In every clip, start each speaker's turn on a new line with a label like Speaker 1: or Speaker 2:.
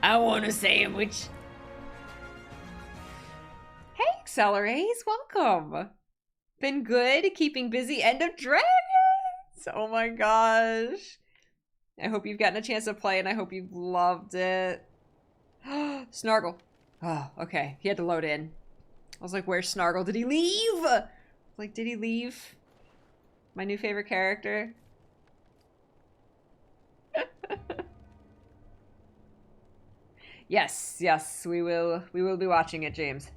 Speaker 1: I want a sandwich. Hey, Accelerates, welcome. Been good, keeping busy. End of Dragons. Oh my gosh. I hope you've gotten a chance to play and I hope you've loved it. Snargle. Oh, okay. He had to load in. I was like, where's Snargle? Did he leave? Like, did he leave? My new favorite character. Yes, yes, we will be watching it, James.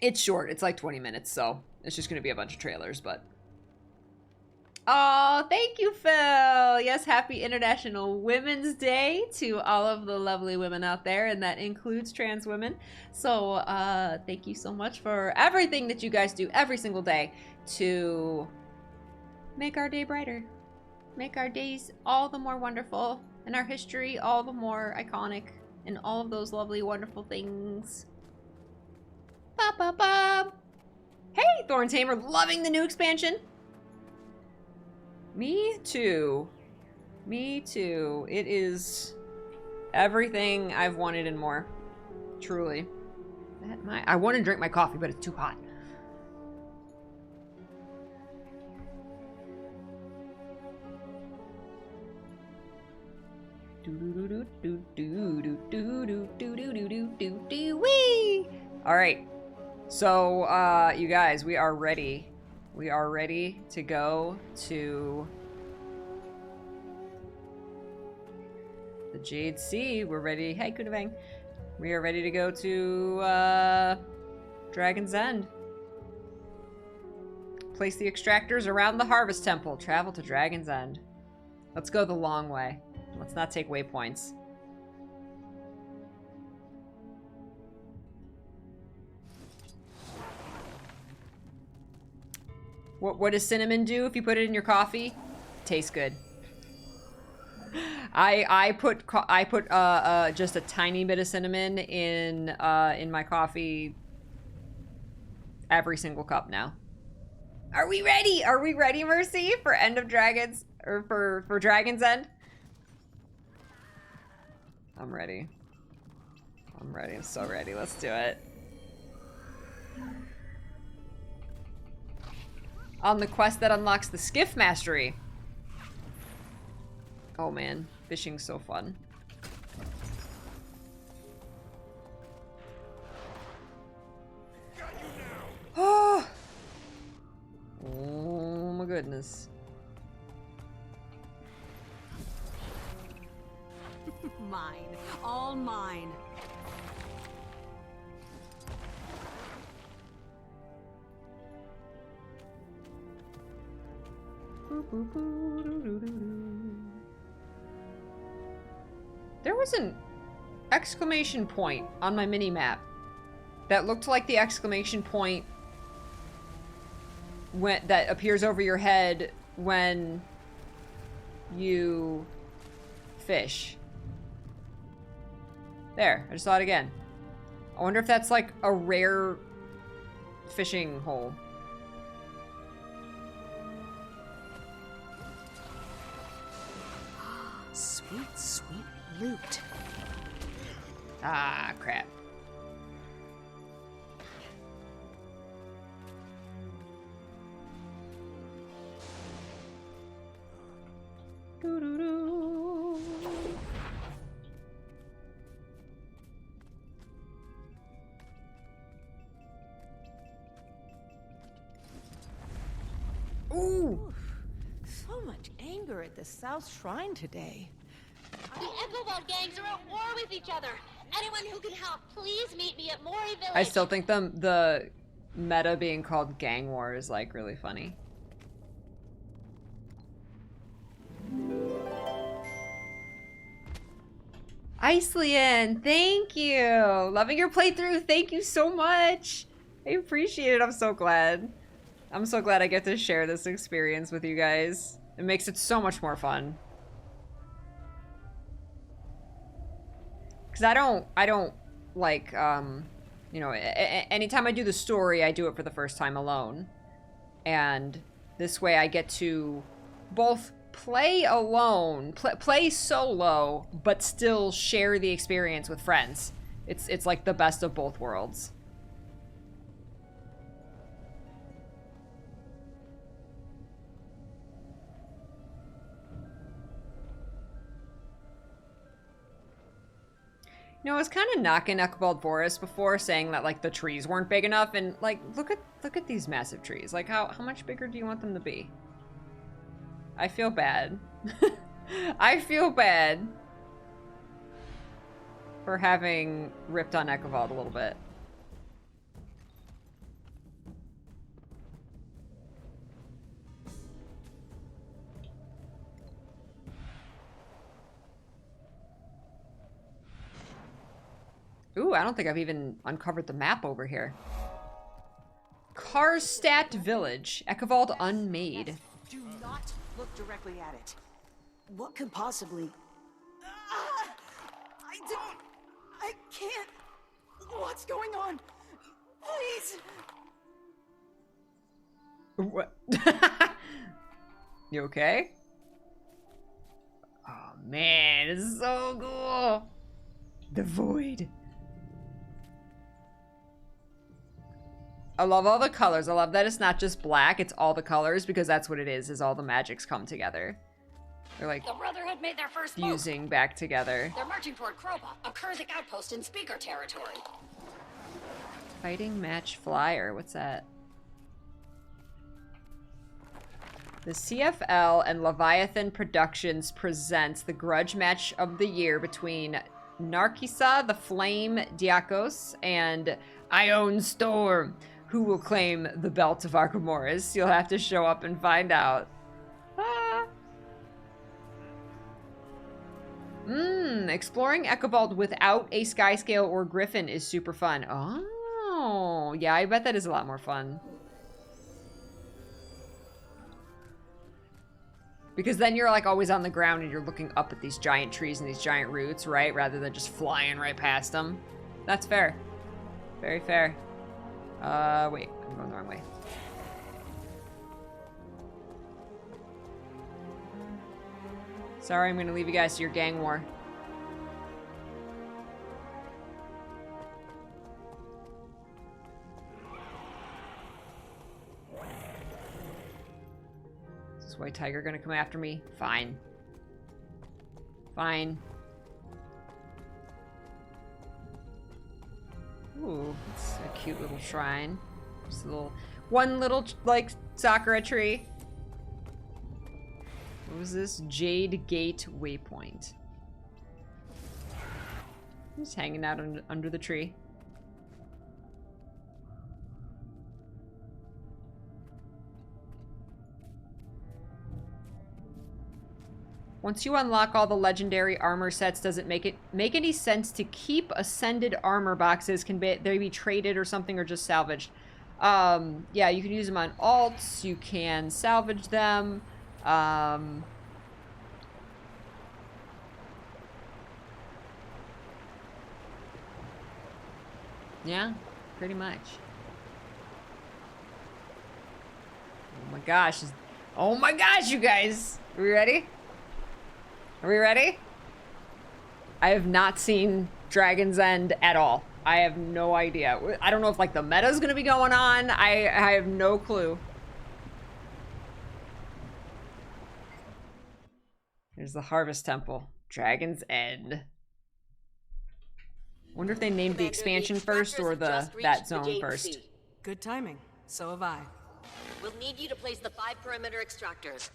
Speaker 1: It's short. It's like 20 minutes, so it's just going to be a bunch of trailers, but... Oh, thank you, Phil. Yes, happy International Women's Day to all of the lovely women out there, and that includes trans women. So, thank you so much for everything that you guys do every single day to make our day brighter. Make our days all the more wonderful, and our history all the more iconic, and all of those lovely, wonderful things. Ba ba ba. Hey, Thorn Tamer, loving the new expansion. Me too. Me too. It is everything I've wanted and more. Truly. I want to drink my coffee, but it's too hot. Wee! All right. So, you guys, we are ready. We are ready to go to the Jade Sea. We're ready. Hey, Kudavang. We are ready to go to Dragon's End. Place the extractors around the Harvest Temple. Travel to Dragon's End. Let's go the long way. Let's not take waypoints. What does cinnamon do if you put it in your coffee? Tastes good. I put just a tiny bit of cinnamon in my coffee every single cup now. Are we ready? Are we ready, Mercy, for End of Dragons or for Dragon's End? I'm ready. I'm ready. I'm so ready. Let's do it. On the quest that unlocks the Skiff Mastery. Oh man, fishing's so fun. Oh, oh my goodness.
Speaker 2: Mine, all mine.
Speaker 1: There was an exclamation point on my mini-map that looked like the exclamation point that appears over your head when you fish. There, I just saw it again. I wonder if that's like a rare fishing hole.
Speaker 2: Sweet, sweet loot.
Speaker 1: Ah, crap. Doo-doo-doo. Ooh!
Speaker 2: So much anger at the South Shrine today.
Speaker 3: The Echo gangs are at war with each other. Anyone who can help, please meet me at Mori Village.
Speaker 1: I still think the meta being called Gang War is like really funny. Icelian, thank you. Loving your playthrough. Thank you so much. I appreciate it. I'm so glad. I'm so glad I get to share this experience with you guys. It makes it so much more fun. Because I don't like, you know, anytime I do the story, I do it for the first time alone. And this way I get to both play alone, play solo, but still share the experience with friends. It's like the best of both worlds. You know, I was kind of knocking Echabald Forest before, saying that like the trees weren't big enough, and like look at these massive trees. Like how much bigger do you want them to be? I feel bad. I feel bad for having ripped on Echabald a little bit. Ooh, I don't think I've even uncovered the map over here. Karstadt Village, Echabald Unmade.
Speaker 4: Do not look directly at it. What could possibly... I can't... What's going on? Please!
Speaker 1: What? You okay? Oh man, this is so cool. The Void. I love all the colors. I love that it's not just black, it's all the colors, because that's what it is all the magics come together. They're like
Speaker 5: the Brotherhood made their first
Speaker 1: fusing back together.
Speaker 5: They're marching toward Kropa, a Kurzik outpost in Speaker territory.
Speaker 1: Fighting Match Flyer, what's that? The CFL and Leviathan Productions presents the grudge match of the year between Narkisa, the Flame Diakos, and Ion Storm. Who will claim the belt of Archimedes? You'll have to show up and find out. Ah. Exploring Echabald without a Skyscale or Griffin is super fun. Oh, yeah, I bet that is a lot more fun. Because then you're like always on the ground and you're looking up at these giant trees and these giant roots, right? Rather than just flying right past them. That's fair. Very fair. Wait, I'm going the wrong way. Sorry, I'm gonna leave you guys to your gang war. Is this White Tiger gonna come after me? Fine. Fine. Ooh, it's a cute little shrine. Just a little, one little, like, sakura tree. What was this? Jade Gate Waypoint. Just hanging out under the tree. Once you unlock all the legendary armor sets, does it make any sense to keep ascended armor boxes? Can they be traded or something, or just salvaged? Yeah, you can use them on alts. You can salvage them. Yeah, pretty much. Oh my gosh. Oh my gosh, you guys. Are we ready? Are we ready? I have not seen Dragon's End at all. I have no idea. I don't know if like the meta's gonna be going on. I have no clue. There's the Harvest Temple. Dragon's End. Wonder if they named the expansion first or that zone first.
Speaker 4: Good timing. So have I.
Speaker 6: We'll need you to place the 5 perimeter extractors.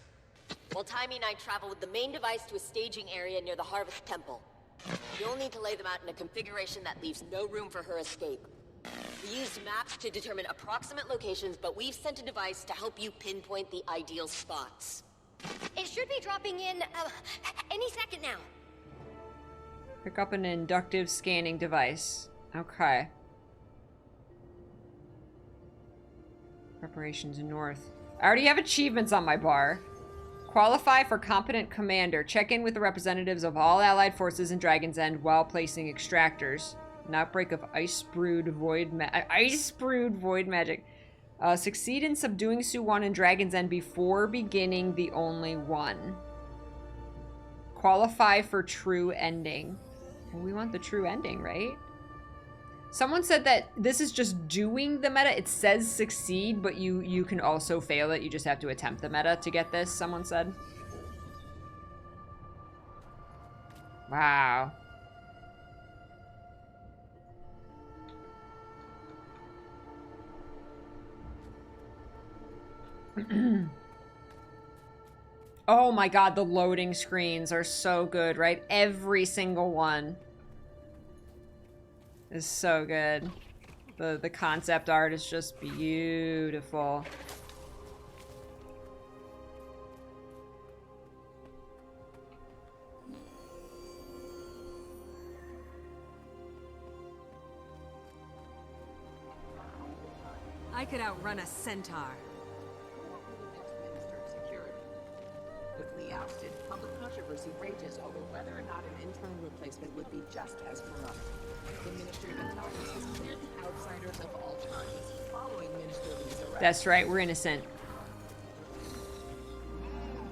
Speaker 6: While Timey and I travel with the main device to a staging area near the Harvest Temple. You'll need to lay them out in a configuration that leaves no room for her escape. We used maps to determine approximate locations, but we've sent a device to help you pinpoint the ideal spots.
Speaker 3: It should be dropping in any second now.
Speaker 1: Pick up an inductive scanning device. Okay. Preparations north. I already have achievements on my bar. Qualify for competent commander. Check in with the representatives of all allied forces in Dragon's End while placing extractors. An outbreak of ice-brewed void magic. Succeed in subduing Su-1 in Dragon's End before beginning the only one. Qualify for true ending. Well, we want the true ending, right? Someone said that this is just doing the meta. It says succeed, but you can also fail it. You just have to attempt the meta to get this, someone said. Wow. Oh my god, the loading screens are so good, right? Every single one is so good. The concept art is just beautiful.
Speaker 7: I could outrun a centaur.
Speaker 4: Quickly ousted, public controversy rages over whether or not an internal replacement would be just as corrupt. The Ministry of Intelligence has cleared the outsiders of all charges following Minister Lee's arrest.
Speaker 1: That's right, we're innocent.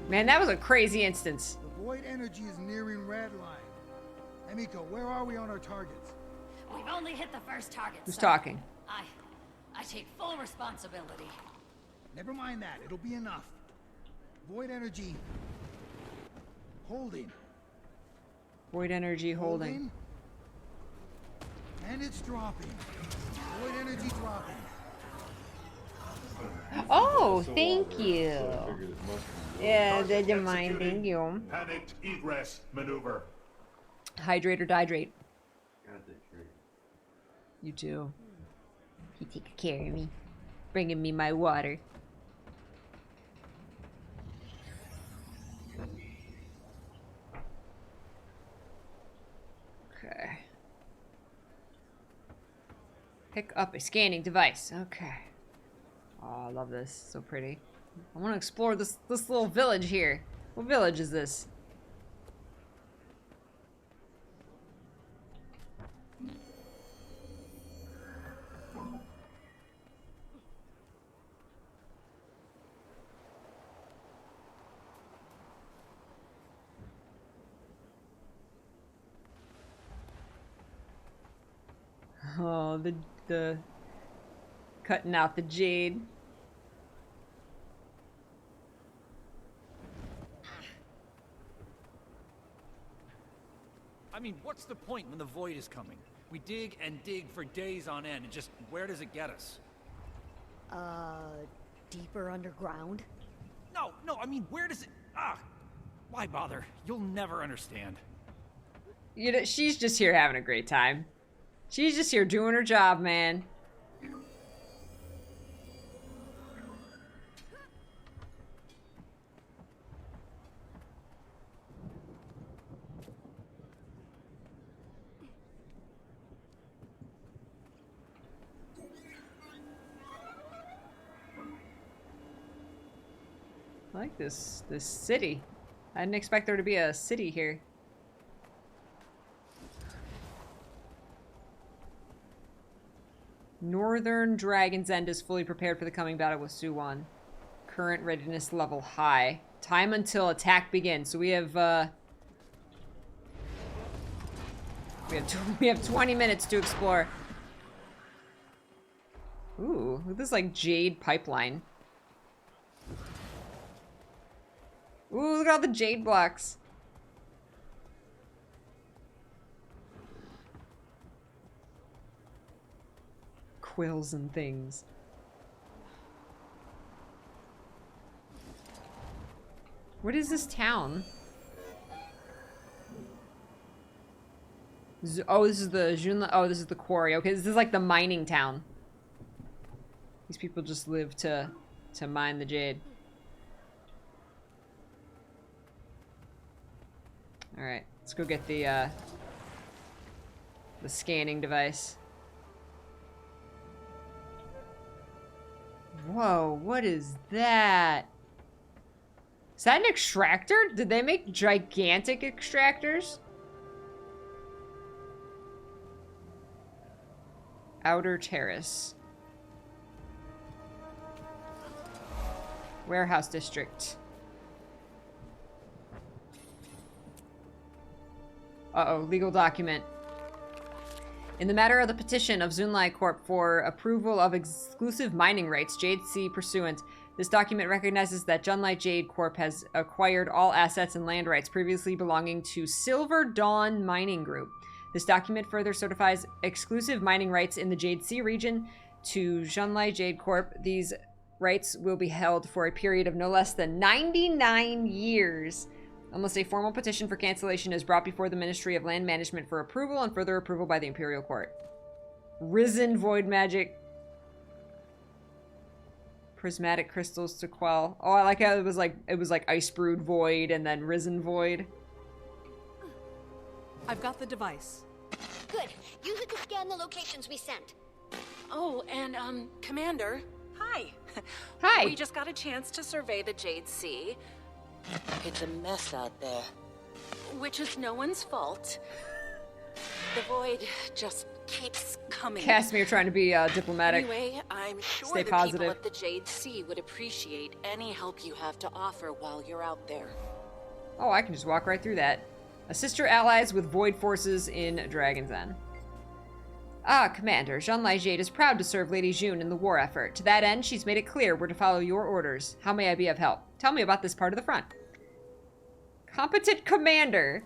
Speaker 1: Man, that was a crazy instance.
Speaker 8: The void energy is nearing red line. Emiko, where are we on our targets?
Speaker 5: We've only hit the first target.
Speaker 1: Who's
Speaker 5: sir.
Speaker 1: talking?
Speaker 5: I take full responsibility.
Speaker 8: Never mind that, it'll be enough. Void energy. Holding.
Speaker 1: Void energy holding.
Speaker 8: And it's dropping. Void energy dropping.
Speaker 1: Oh, thank you. Yeah, didn't mind, thank you.
Speaker 9: Panicked egress maneuver.
Speaker 1: Hydrate or dihydrate. You too. He taking care of me. Bringing me my water. Okay. Pick up a scanning device. Okay. Oh, I love this. So pretty. I want to explore this little village here. What village is this? Oh, the cutting out the jade.
Speaker 10: I mean, what's the point when the void is coming? We dig and dig for days on end, and just where does it get us?
Speaker 2: Deeper underground?
Speaker 10: No, I mean, where does it... why bother? You'll never understand.
Speaker 1: You know, she's just here having a great time. She's just here doing her job, man. I like this city. I didn't expect there to be a city here. Northern Dragon's End is fully prepared for the coming battle with Suwon. Current readiness level high. Time until attack begins. So we have we have 20 minutes to explore. Ooh, look at this like jade pipeline. Ooh, look at all the jade blocks. Quills and things. What is this town? Oh, this is the Junla. Oh, this is the quarry. Okay, this is like the mining town. These people just live to mine the jade. All right, let's go get the scanning device. Whoa, what is that? Is that an extractor? Did they make gigantic extractors? Outer Terrace. Warehouse District. Uh-oh, legal document. In the matter of the petition of Zunlai Corp for approval of exclusive mining rights, Jade Sea pursuant, this document recognizes that Junlai Jade Corp has acquired all assets and land rights previously belonging to Silver Dawn Mining Group. This document further certifies exclusive mining rights in the Jade Sea region to Junlai Jade Corp. These rights will be held for a period of no less than 99 years, unless a formal petition for cancellation is brought before the Ministry of Land Management for approval and further approval by the Imperial Court. Risen Void Magic. Prismatic crystals to quell. Oh, I like how it was like Ice Brewed Void and then Risen Void.
Speaker 7: I've got the device.
Speaker 3: Good. Use it to scan the locations we sent.
Speaker 11: Oh, and, Commander. Hi.
Speaker 1: Hi.
Speaker 11: We just got a chance to survey the Jade Sea. It's a mess out there. Which is no one's fault. The void just keeps coming.
Speaker 1: Casimir trying to be diplomatic.
Speaker 11: Anyway, I'm sure
Speaker 1: Stay
Speaker 11: the
Speaker 1: positive.
Speaker 11: people at the Jade Sea would appreciate any help you have to offer while you're out there.
Speaker 1: Oh, I can just walk right through that. Assist your allies with void forces in Dragon's Den. Ah, Commander, Junlai Jade is proud to serve Lady June in the war effort. To that end, she's made it clear we're to follow your orders. How may I be of help? Tell me about this part of the front. Competent Commander!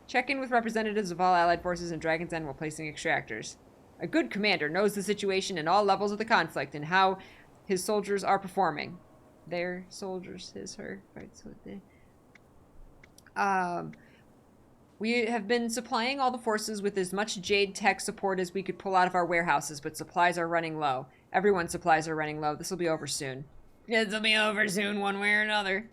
Speaker 1: Check in with representatives of all allied forces in Dragon's Den while placing extractors. A good commander knows the situation in all levels of the conflict and how his soldiers are performing. Their soldiers, his, her, right, so they... We have been supplying all the forces with as much Jade tech support as we could pull out of our warehouses, but supplies are running low. Everyone's supplies are running low. This will be over soon. This will be over soon, one way or another.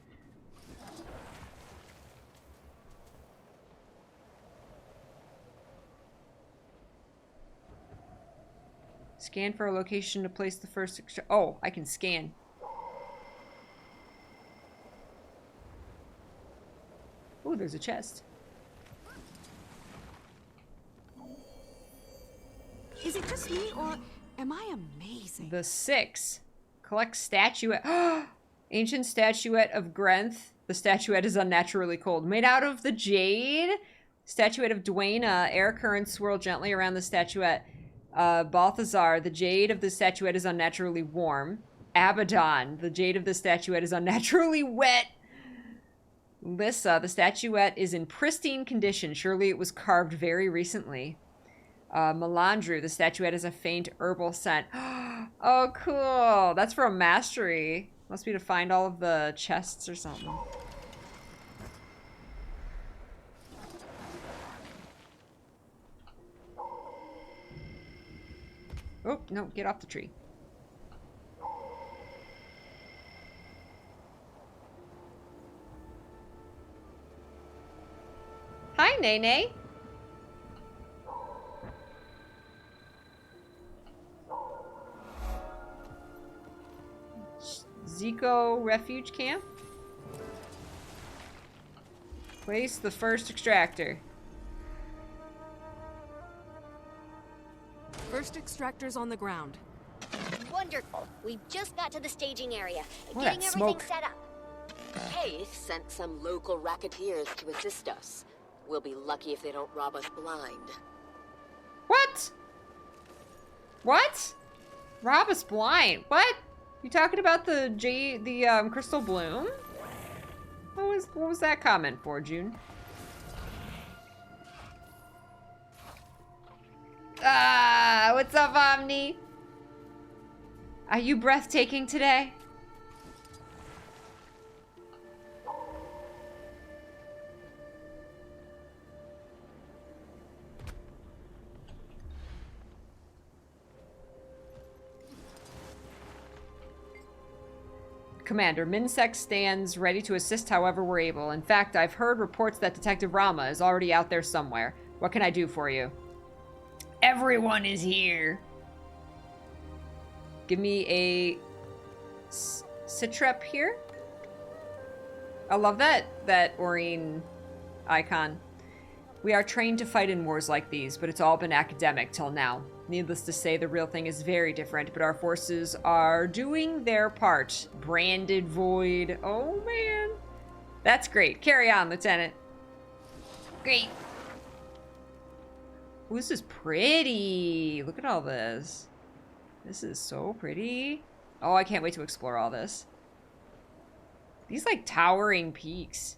Speaker 1: Scan for a location to place the first extra... Oh, I can scan. Oh, there's a chest.
Speaker 7: Is it just me, or am I amazing?
Speaker 1: The 6. Collect statuette. Ancient statuette of Grenth. The statuette is unnaturally cold. Made out of the jade. Statuette of Dwayna. Air currents swirl gently around the statuette. Balthazar. The jade of the statuette is unnaturally warm. Abaddon. The jade of the statuette is unnaturally wet. Lissa. The statuette is in pristine condition. Surely it was carved very recently. Melandru, the statuette is a faint herbal scent. Oh, cool. That's for a mastery. Must be to find all of the chests or something. Oh, no, get off the tree. Hi, Nene. Zico Refuge Camp. Place the first extractor.
Speaker 7: First extractor's on the ground.
Speaker 3: Wonderful. We just got to the staging area.
Speaker 1: What,
Speaker 3: Getting
Speaker 1: that
Speaker 3: everything
Speaker 1: smoke?
Speaker 3: set up.
Speaker 6: Haith sent some local racketeers to assist us. We'll be lucky if they don't rob us blind.
Speaker 1: What? What? Rob us blind. What? You talking about the Crystal Bloom? What was that comment for, June? Ah, what's up, Omni? Are you breathtaking today? Commander, Minsec stands ready to assist however we're able. In fact, I've heard reports that Detective Rama is already out there somewhere. What can I do for you? Everyone is here. Give me a Citrep here. I love that Aurene icon. We are trained to fight in wars like these, but it's all been academic till now. Needless to say, the real thing is very different, but our forces are doing their part. Branded Void. Oh, man. That's great. Carry on, Lieutenant. Great. Ooh, this is pretty. Look at all this. This is so pretty. Oh, I can't wait to explore all this. These like towering peaks.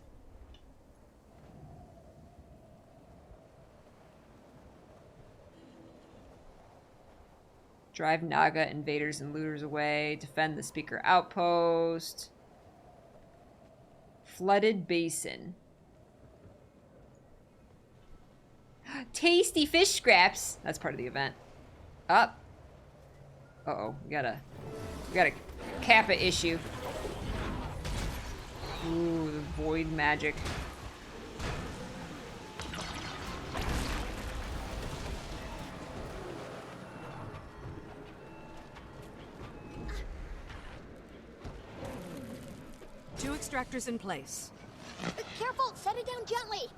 Speaker 1: Drive Naga invaders and looters away. Defend the speaker outpost. Flooded basin. Tasty fish scraps. That's part of the event. Up. Uh-oh. We got a Kappa issue. Ooh, the void magic.
Speaker 7: Two extractors in place.
Speaker 3: Careful, set it down gently.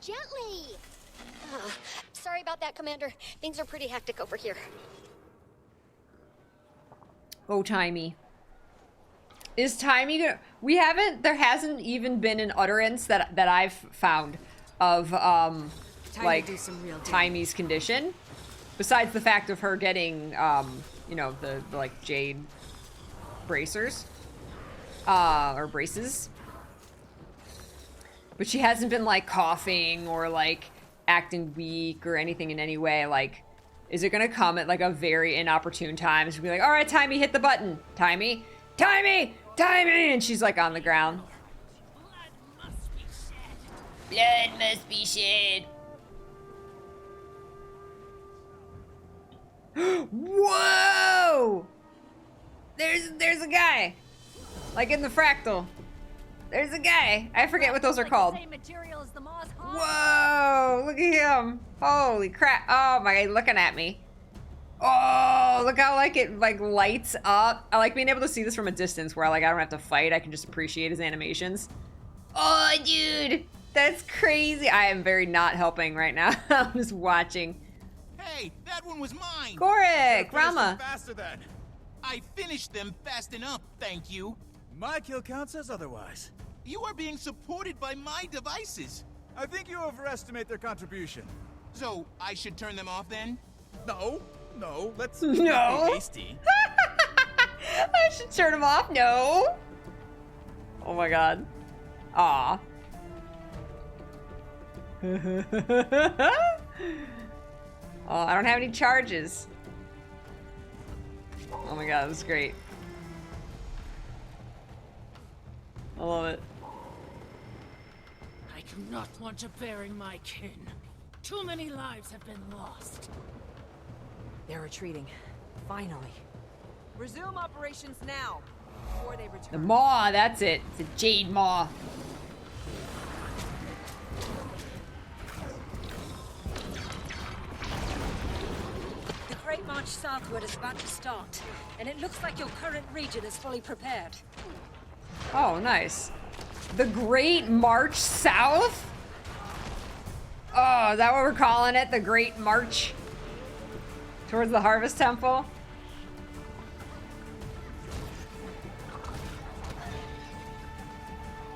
Speaker 3: Gently. Sorry about that, Commander. Things are pretty hectic over here.
Speaker 1: Oh, Timey. Is Timey gonna... there hasn't even been an utterance that I've found of, like, Timey's condition. Besides the fact of her getting, you know, the like, jade bracers. Or braces. But she hasn't been, like, coughing or, like, acting weak or anything in any way. Like, is it gonna come at, like, a very inopportune time? She'll be like, all right, Timey, hit the button. Timey! Timey! Timey! And she's, like, on the ground. Blood must be shed. Whoa! There's a guy. Like in the fractal. There's a guy. I forget what those are called. Whoa! Look at him. Holy crap. Oh my God, looking at me. Oh, look how like it like lights up. I like being able to see this from a distance where like I don't have to fight. I can just appreciate his animations. Oh, dude. That's crazy. I am very not helping right now. I'm just watching.
Speaker 12: Hey, that one was mine.
Speaker 1: Korik, Rama.
Speaker 12: Faster then. I finished them fast enough, thank you.
Speaker 10: My kill count says otherwise.
Speaker 12: You are being supported by my devices.
Speaker 10: I think you overestimate their contribution.
Speaker 12: So, I should turn them off then?
Speaker 10: No, let's
Speaker 1: no.
Speaker 10: not be hasty.
Speaker 1: I should turn them off, no. Oh my God. Aw. Oh, I don't have any charges. Oh my God, this is great. I love it.
Speaker 13: I do not want to bury my kin. Too many lives have been lost.
Speaker 2: They're retreating. Finally. Resume operations now, before they return.
Speaker 1: The maw, that's it. It's a jade maw.
Speaker 14: The Great March Southward is about to start, and it looks like your current region is fully prepared.
Speaker 1: Oh, nice. The Great March South? Oh, is that what we're calling it? The Great March? Towards the Harvest Temple?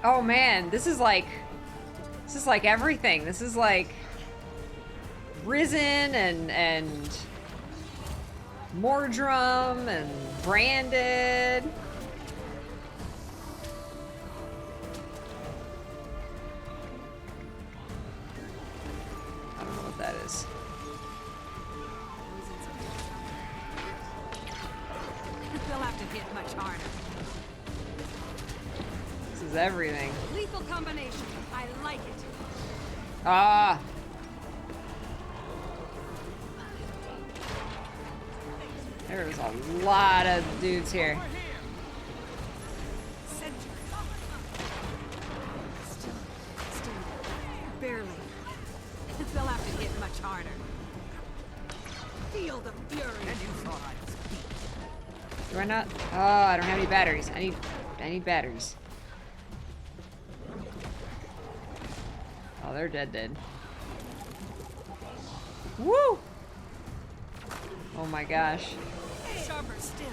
Speaker 1: Oh man, this is like everything. This is like Risen and Mordrum and Branded. I don't know what that is.
Speaker 7: They'll have to hit much harder.
Speaker 1: This is everything.
Speaker 7: Lethal combination. I like it.
Speaker 1: Ah. There's a lot of dudes here.
Speaker 7: Still, barely. They'll have to hit much harder. Feel the fury.
Speaker 10: And you thought I was weak.
Speaker 1: Do I not? Oh, I don't have any batteries. I need batteries. Oh, they're dead. Woo! Oh my gosh.
Speaker 7: Sharper still.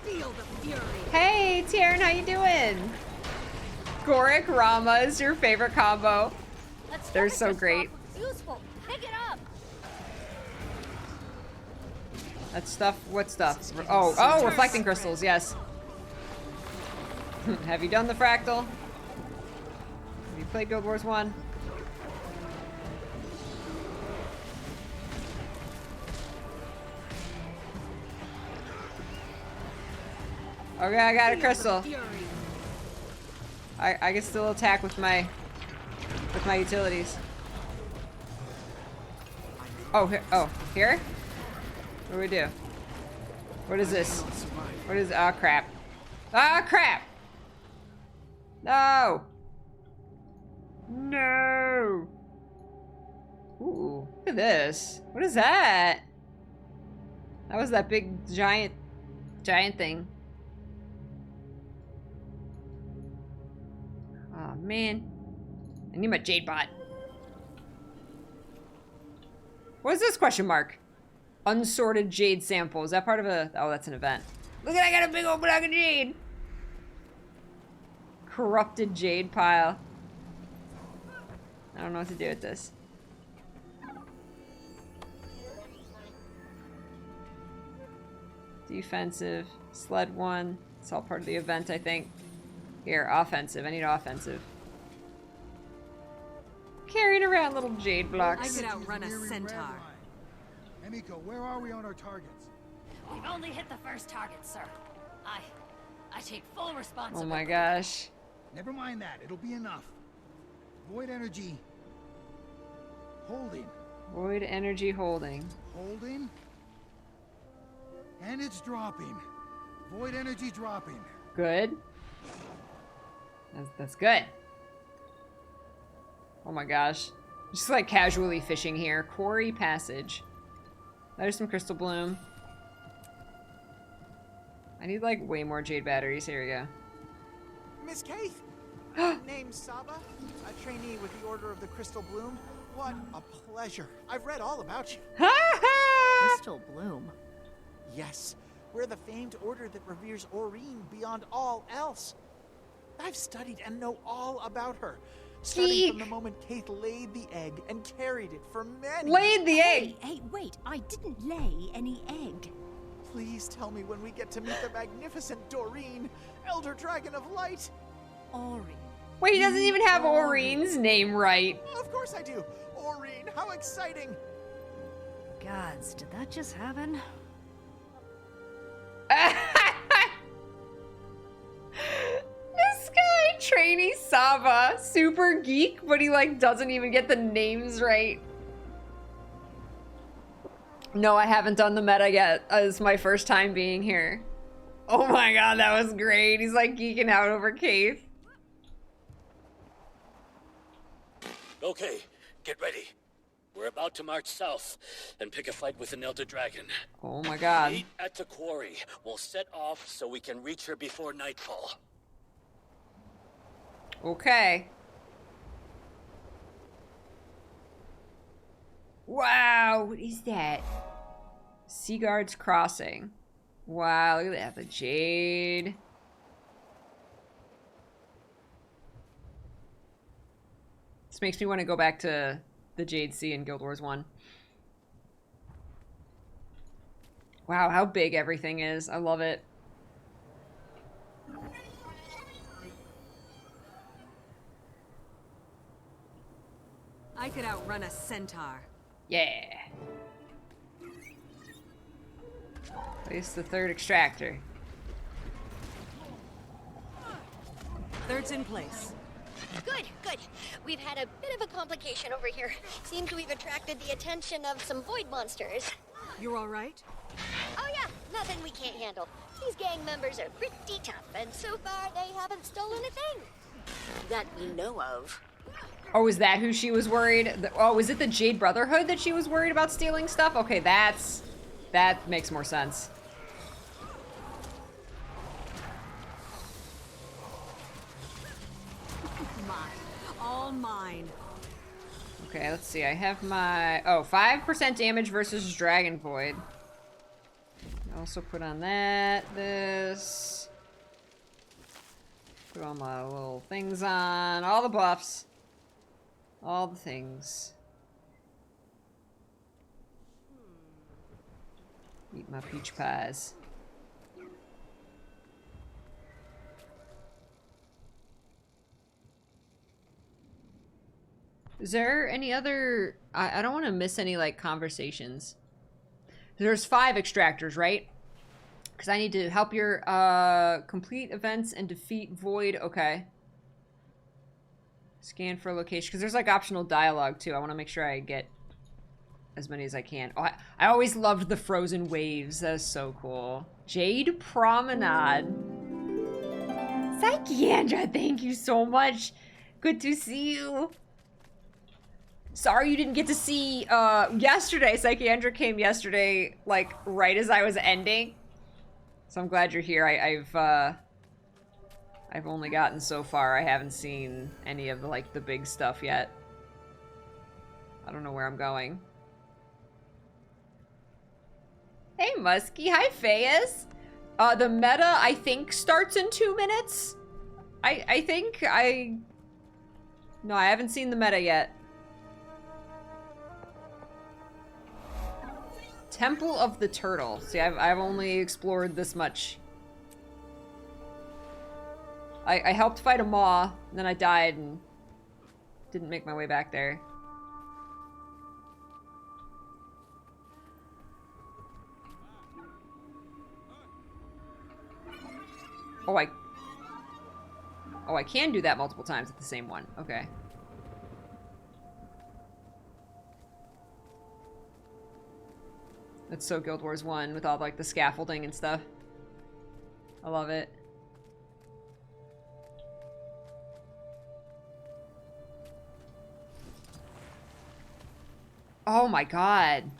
Speaker 7: Feel the fury.
Speaker 1: Hey, Tieran, how you doing? Goric Rama is your favorite combo.
Speaker 3: Let's
Speaker 1: They're so great.
Speaker 3: Useful. Pick it up.
Speaker 1: That stuff, what stuff? Oh, reflecting crystals, yes. Have you done the fractal? Have you played Guild Wars 1? Okay, I got a crystal. I can still attack with my utilities. Oh, here? What do we do? What is this? What is? Oh crap! Ah crap! No! No! Ooh, look at this. What is that? That was that big giant thing. Oh man, I need my Jade bot. What is this question mark? Unsorted Jade sample. Is that part of a... Oh, that's an event. Look at, I got a big old block of Jade. Corrupted Jade pile. I don't know what to do with this. Defensive. Sled 1. It's all part of the event, I think. Here, offensive. I need offensive. Carrying around little Jade blocks.
Speaker 7: I could outrun a centaur.
Speaker 8: Emiko, where are we on our targets?
Speaker 5: We've only hit the first target, sir. I take full responsibility.
Speaker 1: Oh my gosh.
Speaker 8: Never mind that. It'll be enough. Void energy. Holding.
Speaker 1: Void energy holding.
Speaker 8: Holding. And it's dropping. Void energy dropping.
Speaker 1: Good. That's good. Oh my gosh. Just like casually fishing here. Quarry Passage. There's some Crystal Bloom. I need like way more Jade batteries. Here we go.
Speaker 15: Miss Keith! Name's Saba, a trainee with the Order of the Crystal Bloom. What a pleasure. I've read all about you.
Speaker 2: Crystal Bloom?
Speaker 15: Yes, we're the famed order that reveres Aurene beyond all else. I've studied and know all about her. Starting from the moment Keith laid the egg and carried it for many...
Speaker 1: Laid the egg?
Speaker 2: Hey, wait, I didn't lay any egg.
Speaker 15: Please tell me when we get to meet the magnificent Doreen, Elder Dragon of Light.
Speaker 2: Aurene.
Speaker 1: Wait, he doesn't even have Aurene's name right.
Speaker 15: Of course I do. Aurene, how exciting.
Speaker 2: Gods, did that just happen?
Speaker 1: This guy, trainee Saba, super geek, but he like doesn't even get the names right. No, I haven't done the meta yet. It's my first time being here. Oh my god, that was great. He's like geeking out over Keith.
Speaker 16: Okay, get ready. We're about to march south and pick a fight with an Elder Dragon.
Speaker 1: Oh my god.
Speaker 16: Meet at the quarry. We'll set off so we can reach her before nightfall.
Speaker 1: Okay. Wow, what is that? Seaguard's Crossing. Wow, look at that, the Jade. This makes me want to go back to the Jade Sea in Guild Wars 1. Wow, how big everything is. I love it.
Speaker 7: I could outrun a centaur.
Speaker 1: Yeah. Place the third extractor.
Speaker 7: Third's in place.
Speaker 3: Good, good. We've had a bit of a complication over here. Seems we've attracted the attention of some void monsters.
Speaker 7: You're all right?
Speaker 3: Oh yeah, nothing we can't handle. These gang members are pretty tough, and so far they haven't stolen a thing.
Speaker 6: That we know of.
Speaker 1: Oh, is that who she was worried? Oh, is it the Jade Brotherhood that she was worried about stealing stuff? Okay, that makes more sense.
Speaker 7: All mine.
Speaker 1: Okay, let's see. I have my... Oh, 5% damage versus Dragon Void. Also put on that. This. Put all my little things on. All the buffs. All the things. Eat my peach pies. Is there any other... I don't want to miss any, like, conversations. There's 5 extractors, right? Because I need to help your complete events and defeat Void. Okay. Scan for location. Because there's, like, optional dialogue, too. I want to make sure I get as many as I can. Oh, I always loved the frozen waves. That's so cool. Jade Promenade. Psychiandra, thank you so much. Good to see you. Sorry you didn't get to see yesterday. Psychiandra came yesterday, like, right as I was ending. So I'm glad you're here. I've only gotten so far. I haven't seen any of the, like, the big stuff yet. I don't know where I'm going. Hey, Muskie. Hi, Fayez. The meta, I think, starts in 2 minutes. I think. No, I haven't seen the meta yet. Temple of the Turtle. See, I've only explored this much. I helped fight a maw, and then I died and didn't make my way back there. Oh, I can do that multiple times at the same one. Okay. That's so Guild Wars 1 with all, like, the scaffolding and stuff. I love it. Oh my god.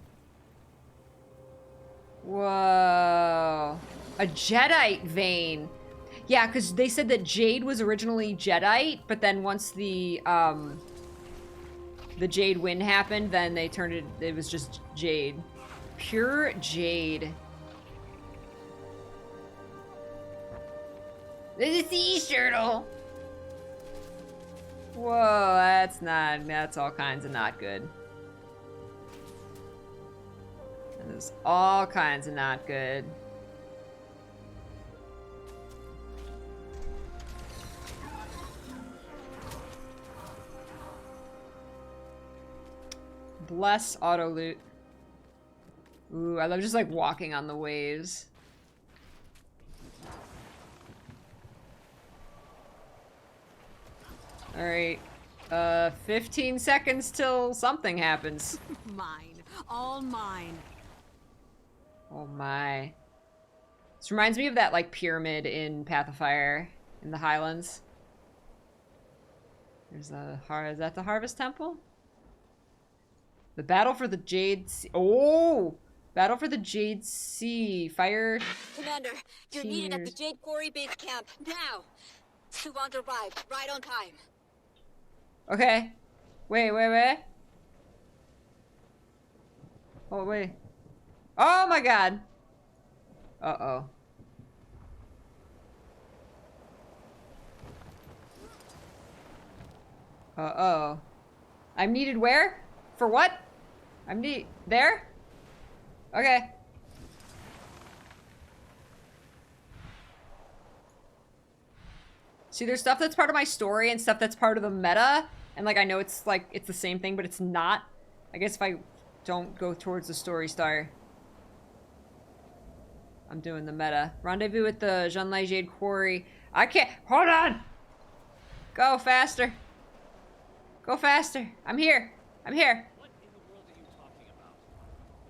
Speaker 1: Whoa. A Jedi vein. Yeah, because they said that Jade was originally Jedi, but then once the Jade Wind happened, then they turned it was just Jade. Pure Jade. There's a sea turtle. Whoa, that's all kinds of not good. That is all kinds of not good. Bless auto loot. Ooh, I love just like walking on the waves. Alright. 15 seconds till something happens.
Speaker 7: Mine. All mine.
Speaker 1: Oh my. This reminds me of that like pyramid in Path of Fire in the Highlands. There's a is that the Harvest Temple? The battle for the Jade Sea. Oh! Battle for the Jade Sea. Fire.
Speaker 6: Commander, you're needed at the Jade Quarry base camp now. Suwant arrived right on time.
Speaker 1: Okay. Wait. Oh, wait. Oh my god. Uh-oh. Uh-oh. I'm needed where? For what? I'm there? Okay. See, there's stuff that's part of my story and stuff that's part of the meta. And, like, I know it's, like, it's the same thing, but it's not. I guess if I don't go towards the story star. I'm doing the meta. Rendezvous with the Zhonlai Jade Quarry. I can't. Hold on! Go faster. Go faster. I'm here. I'm here.
Speaker 16: What in the world are you talking about?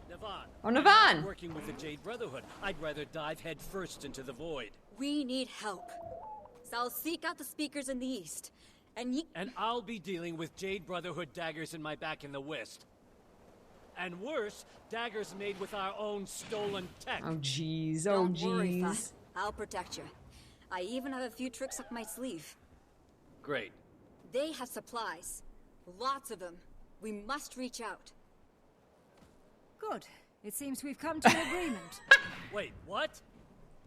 Speaker 16: Navan.
Speaker 1: Oh, Navan.
Speaker 16: I'm working with the Jade Brotherhood. I'd rather dive head first into the void.
Speaker 17: We need help. So I'll seek out the speakers in the east. And
Speaker 16: I'll be dealing with Jade Brotherhood daggers in my back in the west. And worse, daggers made with our own stolen tech.
Speaker 1: Oh, jeez. Oh,
Speaker 17: Don't worry, Fa.
Speaker 1: jeez.
Speaker 17: I'll protect you. I even have a few tricks up my sleeve.
Speaker 16: Great.
Speaker 17: They have supplies. Lots of them. We must reach out.
Speaker 14: Good. It seems we've come to an agreement.
Speaker 16: Wait, what?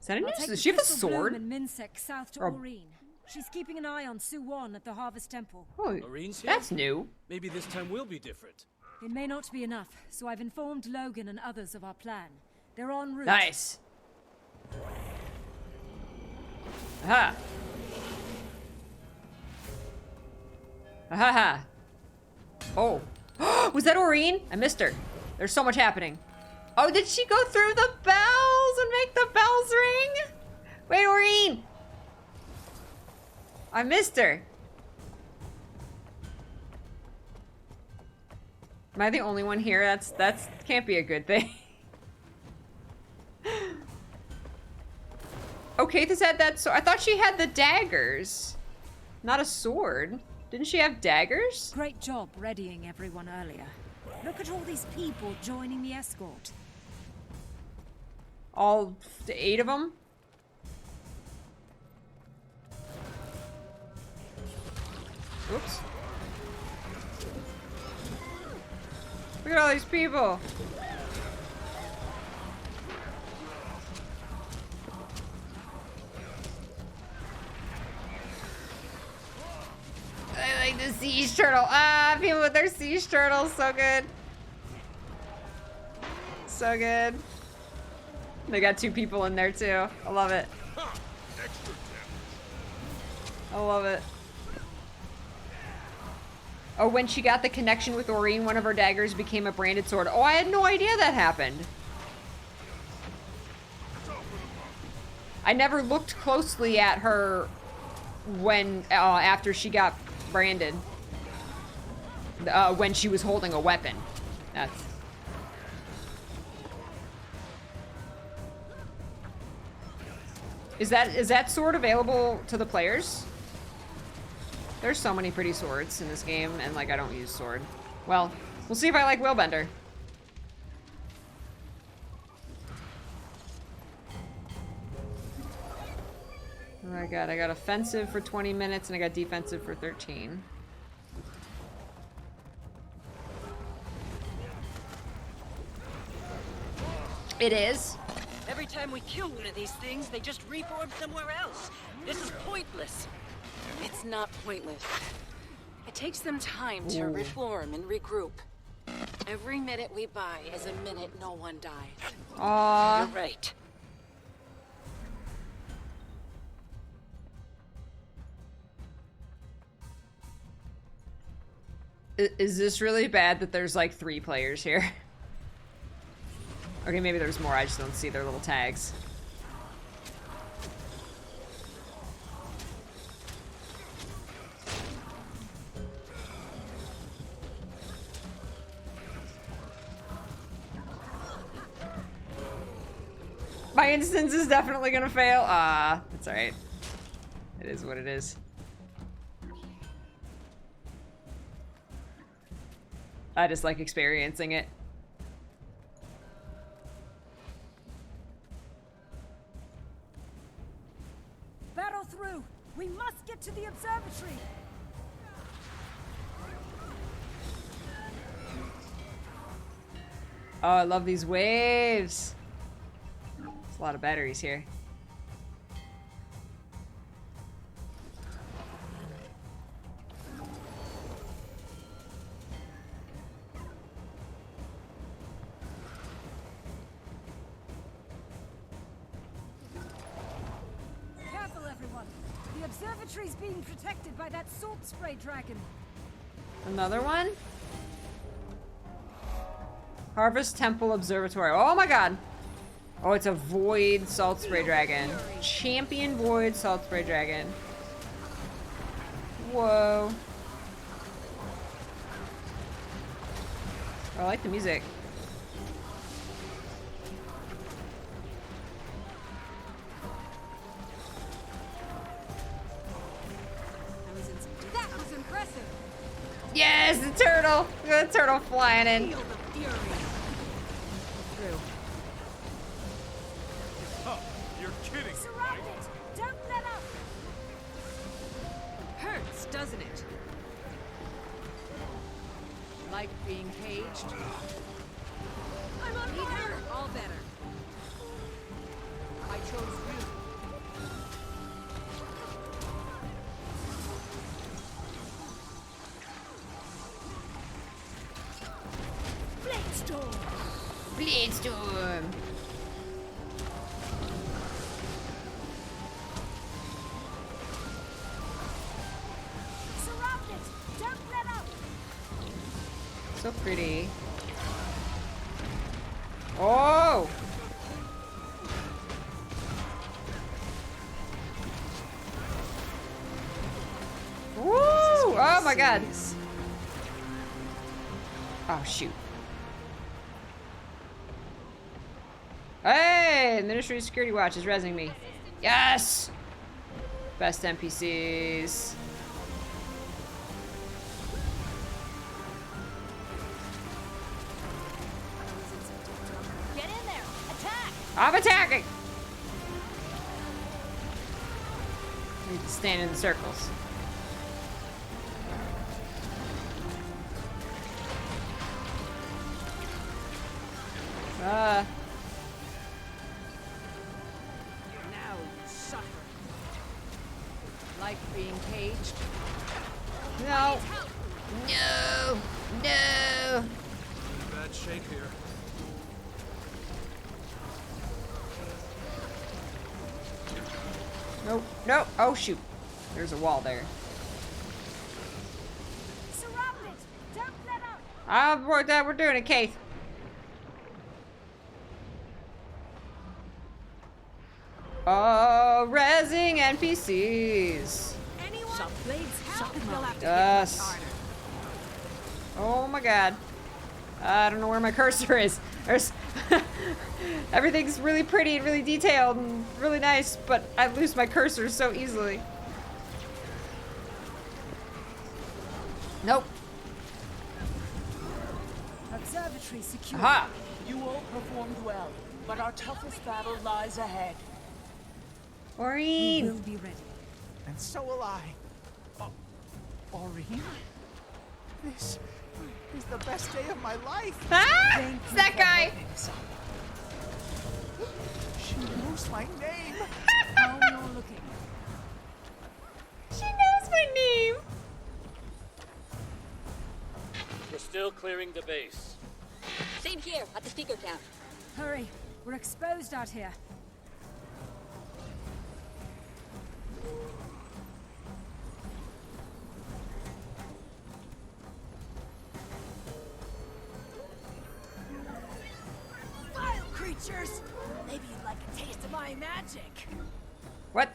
Speaker 1: Is that a
Speaker 14: I'll
Speaker 1: new?
Speaker 14: take
Speaker 1: Does
Speaker 14: the
Speaker 1: she have a
Speaker 14: Crystal Bloom
Speaker 1: sword?
Speaker 14: and Minsec south to
Speaker 1: Or-
Speaker 14: Aurene. She's keeping an eye on Suwon at the Harvest Temple.
Speaker 1: Oh,
Speaker 16: Marine's here?
Speaker 1: that's new.
Speaker 16: Maybe this time will be different.
Speaker 14: It may not be enough, so I've informed Logan and others of our plan. They're en route.
Speaker 1: Nice. Aha. Aha. Oh. Was that Aurene? I missed her. There's so much happening. Oh, did she go through the bells and make the bells ring? Wait, Aurene. I missed her. Am I the only one here? That's can't be a good thing. Okay, this had that sword. I thought she had the daggers, not a sword. Didn't she have daggers?
Speaker 14: Great job readying everyone earlier. Look at all these people joining the escort.
Speaker 1: All 8 of them? Oops. Look at all these people. I like the siege turtle. Ah, people with their siege turtles. So good. So good. They got 2 people in there too. I love it. I love it. Oh, when she got the connection with Aurene, one of her daggers became a branded sword. Oh, I had no idea that happened. I never looked closely at her when, after she got branded. When she was holding a weapon. That's... Is that sword available to the players? There's so many pretty swords in this game, and like I don't use sword. Well, we'll see if I like Willbender. Oh my god, I got offensive for 20 minutes and I got defensive for 13. It is.
Speaker 14: Every time we kill one of these things, they just reform somewhere else. This is pointless.
Speaker 11: It's not pointless. It takes them time to reform and regroup. Every minute we buy is a minute no one dies.
Speaker 1: Aww.
Speaker 11: You're right.
Speaker 1: Is this really bad that there's like 3 players here? Okay, maybe there's more, I just don't see their little tags. My instance is definitely gonna fail. Ah, it's alright. It is what it is. I just like experiencing it.
Speaker 14: Battle through! We must get to the observatory!
Speaker 1: Oh, I love these waves. There's a lot of batteries here.
Speaker 14: Careful, everyone! The observatory's being protected by that salt spray dragon.
Speaker 1: Another one? Harvest Temple Observatory. Oh my god. Oh, it's a Void Salt Spray Dragon. Champion Void Salt Spray Dragon. Whoa. Oh, I like the music.
Speaker 7: That was impressive.
Speaker 1: Yes, the turtle! The turtle flying in.
Speaker 7: Feel the fury.
Speaker 1: Through.
Speaker 9: Huh, you're kidding.
Speaker 14: Surround it! Don't let up!
Speaker 7: Hurts, doesn't it? Like being caged? I'm on fire! All better. I chose you.
Speaker 1: Speedstorm.
Speaker 14: Surrounded! Don't let up!
Speaker 1: So pretty. Oh! Woo! Oh my god. Oh shoot. Hey! Ministry of Security Watch is rezzing me. Yes! Best NPCs.
Speaker 14: Get in there! Attack!
Speaker 1: I'm attacking! I need to stand in the circles.
Speaker 14: Now you suffer. Like being caged?
Speaker 1: No. No. No.
Speaker 9: Bad shape here.
Speaker 1: Nope. Nope. Oh shoot. There's a wall there.
Speaker 14: Surrounded! Don't let up!
Speaker 1: We're doing it, Keith. Oh, rezzing NPCs.
Speaker 14: Anyone? Blades help.
Speaker 1: Yes. Oh my god. I don't know where my cursor is. There's everything's really pretty and really detailed and really nice, but I lose my cursor so easily. Nope.
Speaker 14: Observatory secure.
Speaker 1: Aha.
Speaker 18: You all performed well, but our toughest battle lies ahead.
Speaker 1: Maureen.
Speaker 14: We will be ready.
Speaker 15: And so will I. Aurene? This is the best day of my life.
Speaker 1: Ah! It's that guy.
Speaker 15: She knows my name.
Speaker 14: How you're looking.
Speaker 1: She knows my name.
Speaker 16: We're still clearing the base.
Speaker 17: Same here, at the speaker camp.
Speaker 14: Hurry. We're exposed out here. Vile creatures! Maybe you'd like a taste of my magic.
Speaker 1: What?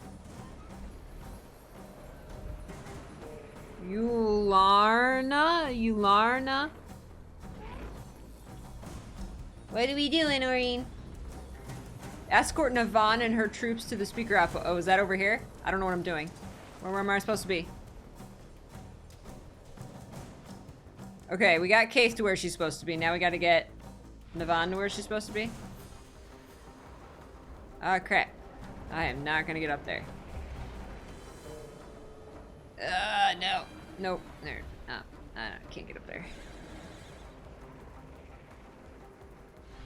Speaker 1: Yularna? What are we doing, Maureen? Escort Navan and her troops to the speaker outpost. Oh, is that over here? I don't know what I'm doing. Where am I supposed to be? Okay, we got Case to where she's supposed to be. Now we gotta get Navan to where she's supposed to be. Ah, crap. I am not gonna get up there. No. Nope. There. Oh, I can't get up there.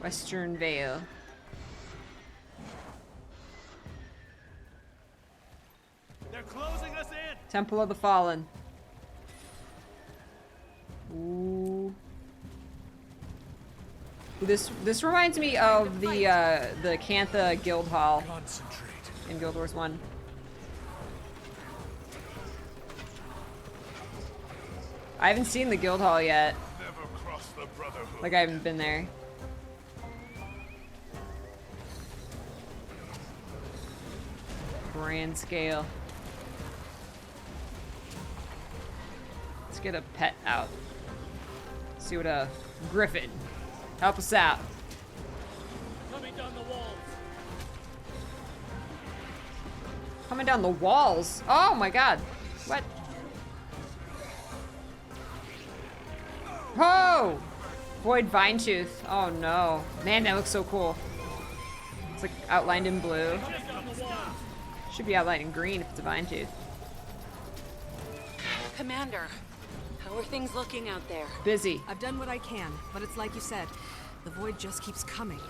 Speaker 1: Western Vale.
Speaker 9: They're closing us in.
Speaker 1: Temple of the Fallen. Ooh. This reminds me of the Cantha Guild Hall in Guild Wars 1. I haven't seen the Guild Hall yet.
Speaker 9: Never cross the Brotherhood.
Speaker 1: Like I haven't been there. Grand scale. Let's get a pet out. See what a griffin. Help us out.
Speaker 16: Coming down the walls.
Speaker 1: Coming down the walls. Oh my god. What? Oh! Void Vinetooth. Oh no. Man, that looks so cool. It's like outlined in blue. Should be outlined in green if it's a Vinetooth.
Speaker 11: Commander, how are things looking out there?
Speaker 1: Busy.
Speaker 7: I've done what I can, but it's like you said. The void just keeps coming.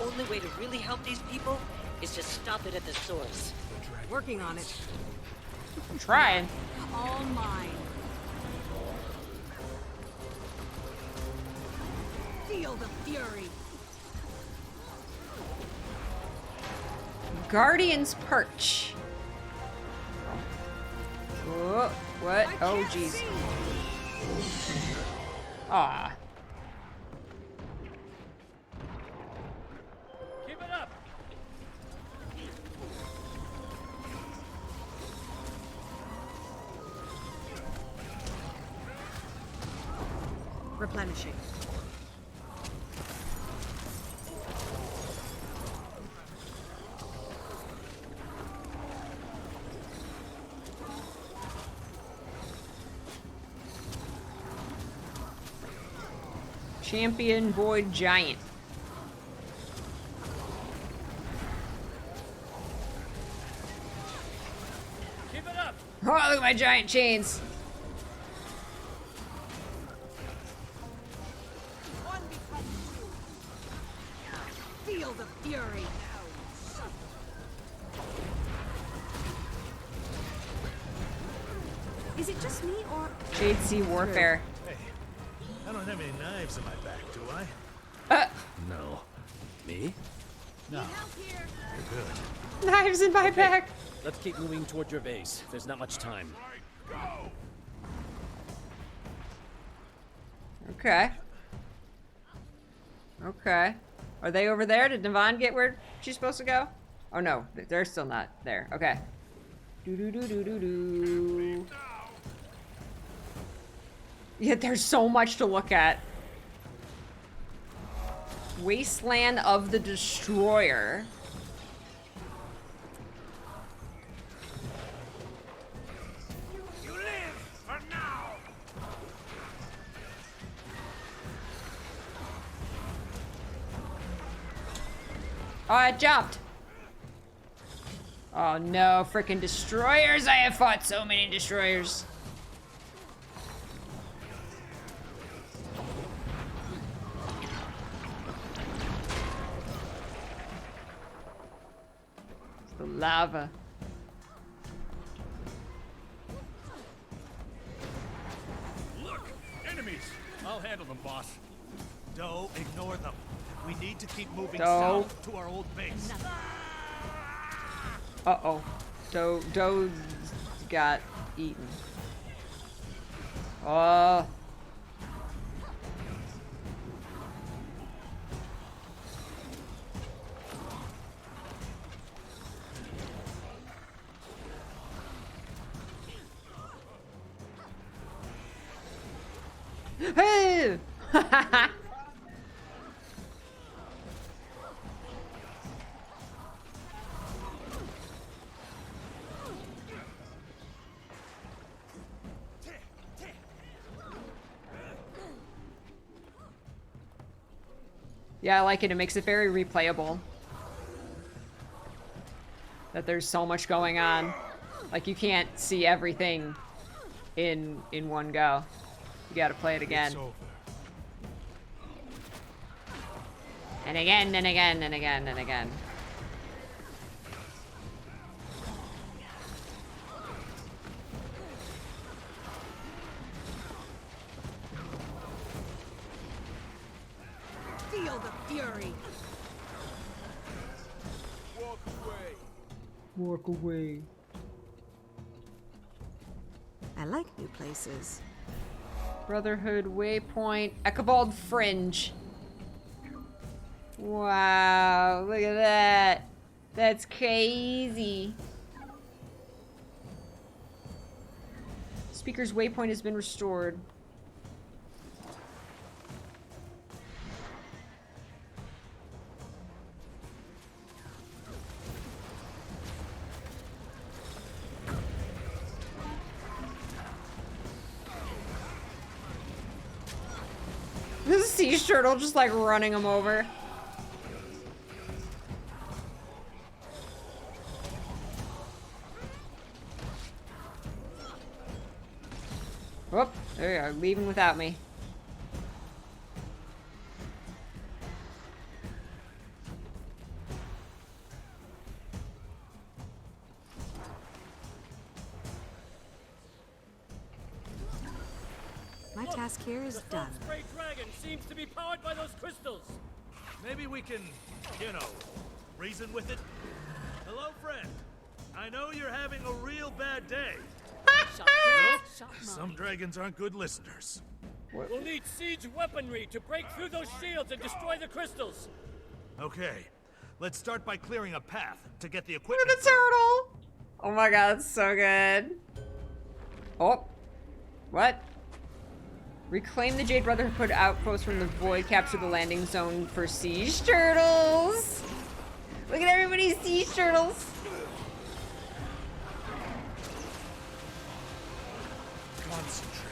Speaker 6: Only way to really help these people is to stop it at the source.
Speaker 7: Working on it.
Speaker 1: I'm trying.
Speaker 7: All mine. Feel the fury.
Speaker 1: Guardian's Perch. Oh, what? Oh, jeez. Ah.
Speaker 16: Keep it up.
Speaker 7: Replenishing.
Speaker 1: Champion Void Giant.
Speaker 16: Keep it up.
Speaker 1: Oh, look at my giant chains.
Speaker 7: Feel the fury. Is it just me or
Speaker 1: Jade Sea Warfare.
Speaker 9: Hey, I don't have any knives in my back, do I?
Speaker 16: No. Me?
Speaker 9: No. You're good.
Speaker 1: Knives in my back.
Speaker 16: Let's keep moving toward your base. There's not much time.
Speaker 1: Okay. Okay. Are they over there? Did Navon get where she's supposed to go? Oh no, they're still not there. Okay. Do do do do do do. Yeah, there's so much to look at. Wasteland of the Destroyer.
Speaker 9: You live for now.
Speaker 1: Oh, I jumped. Oh no, freaking destroyers! I have fought so many destroyers. It's the lava.
Speaker 9: Look, enemies. I'll handle them, boss. Don't ignore them. We need to keep moving south to our old base.
Speaker 1: Uh-oh. Doe got eaten. Oh. Hey! Yeah, I like it. It makes it very replayable. That there's so much going on. Like, you can't see everything in one go. You gotta play it again. And again, and again, and again, and again.
Speaker 7: feel the fury?
Speaker 9: Walk away.
Speaker 1: Walk away.
Speaker 7: I like new places.
Speaker 1: Brotherhood Waypoint, Echabald Fringe. Wow, look at that. That's crazy. Speaker's Waypoint has been restored. This is sea turtle just like running him over. Whoop, there you are, leaving without me.
Speaker 7: My task here is done.
Speaker 16: Spray dragon seems to be powered by those crystals.
Speaker 9: Maybe we can, you know, reason with it. Hello? friend. I know you're having a real bad day. Nope. Some dragons aren't good listeners.
Speaker 16: We'll need siege weaponry to break through those shields and destroy the crystals.
Speaker 9: Okay, let's start by clearing a path to get the equipment.
Speaker 1: Look at the turtle! Oh my god, it's so good. Oh. What? Reclaim the Jade Brotherhood outpost from the void. Capture the landing zone for siege turtles. Look at everybody's siege turtles.
Speaker 9: Concentrate.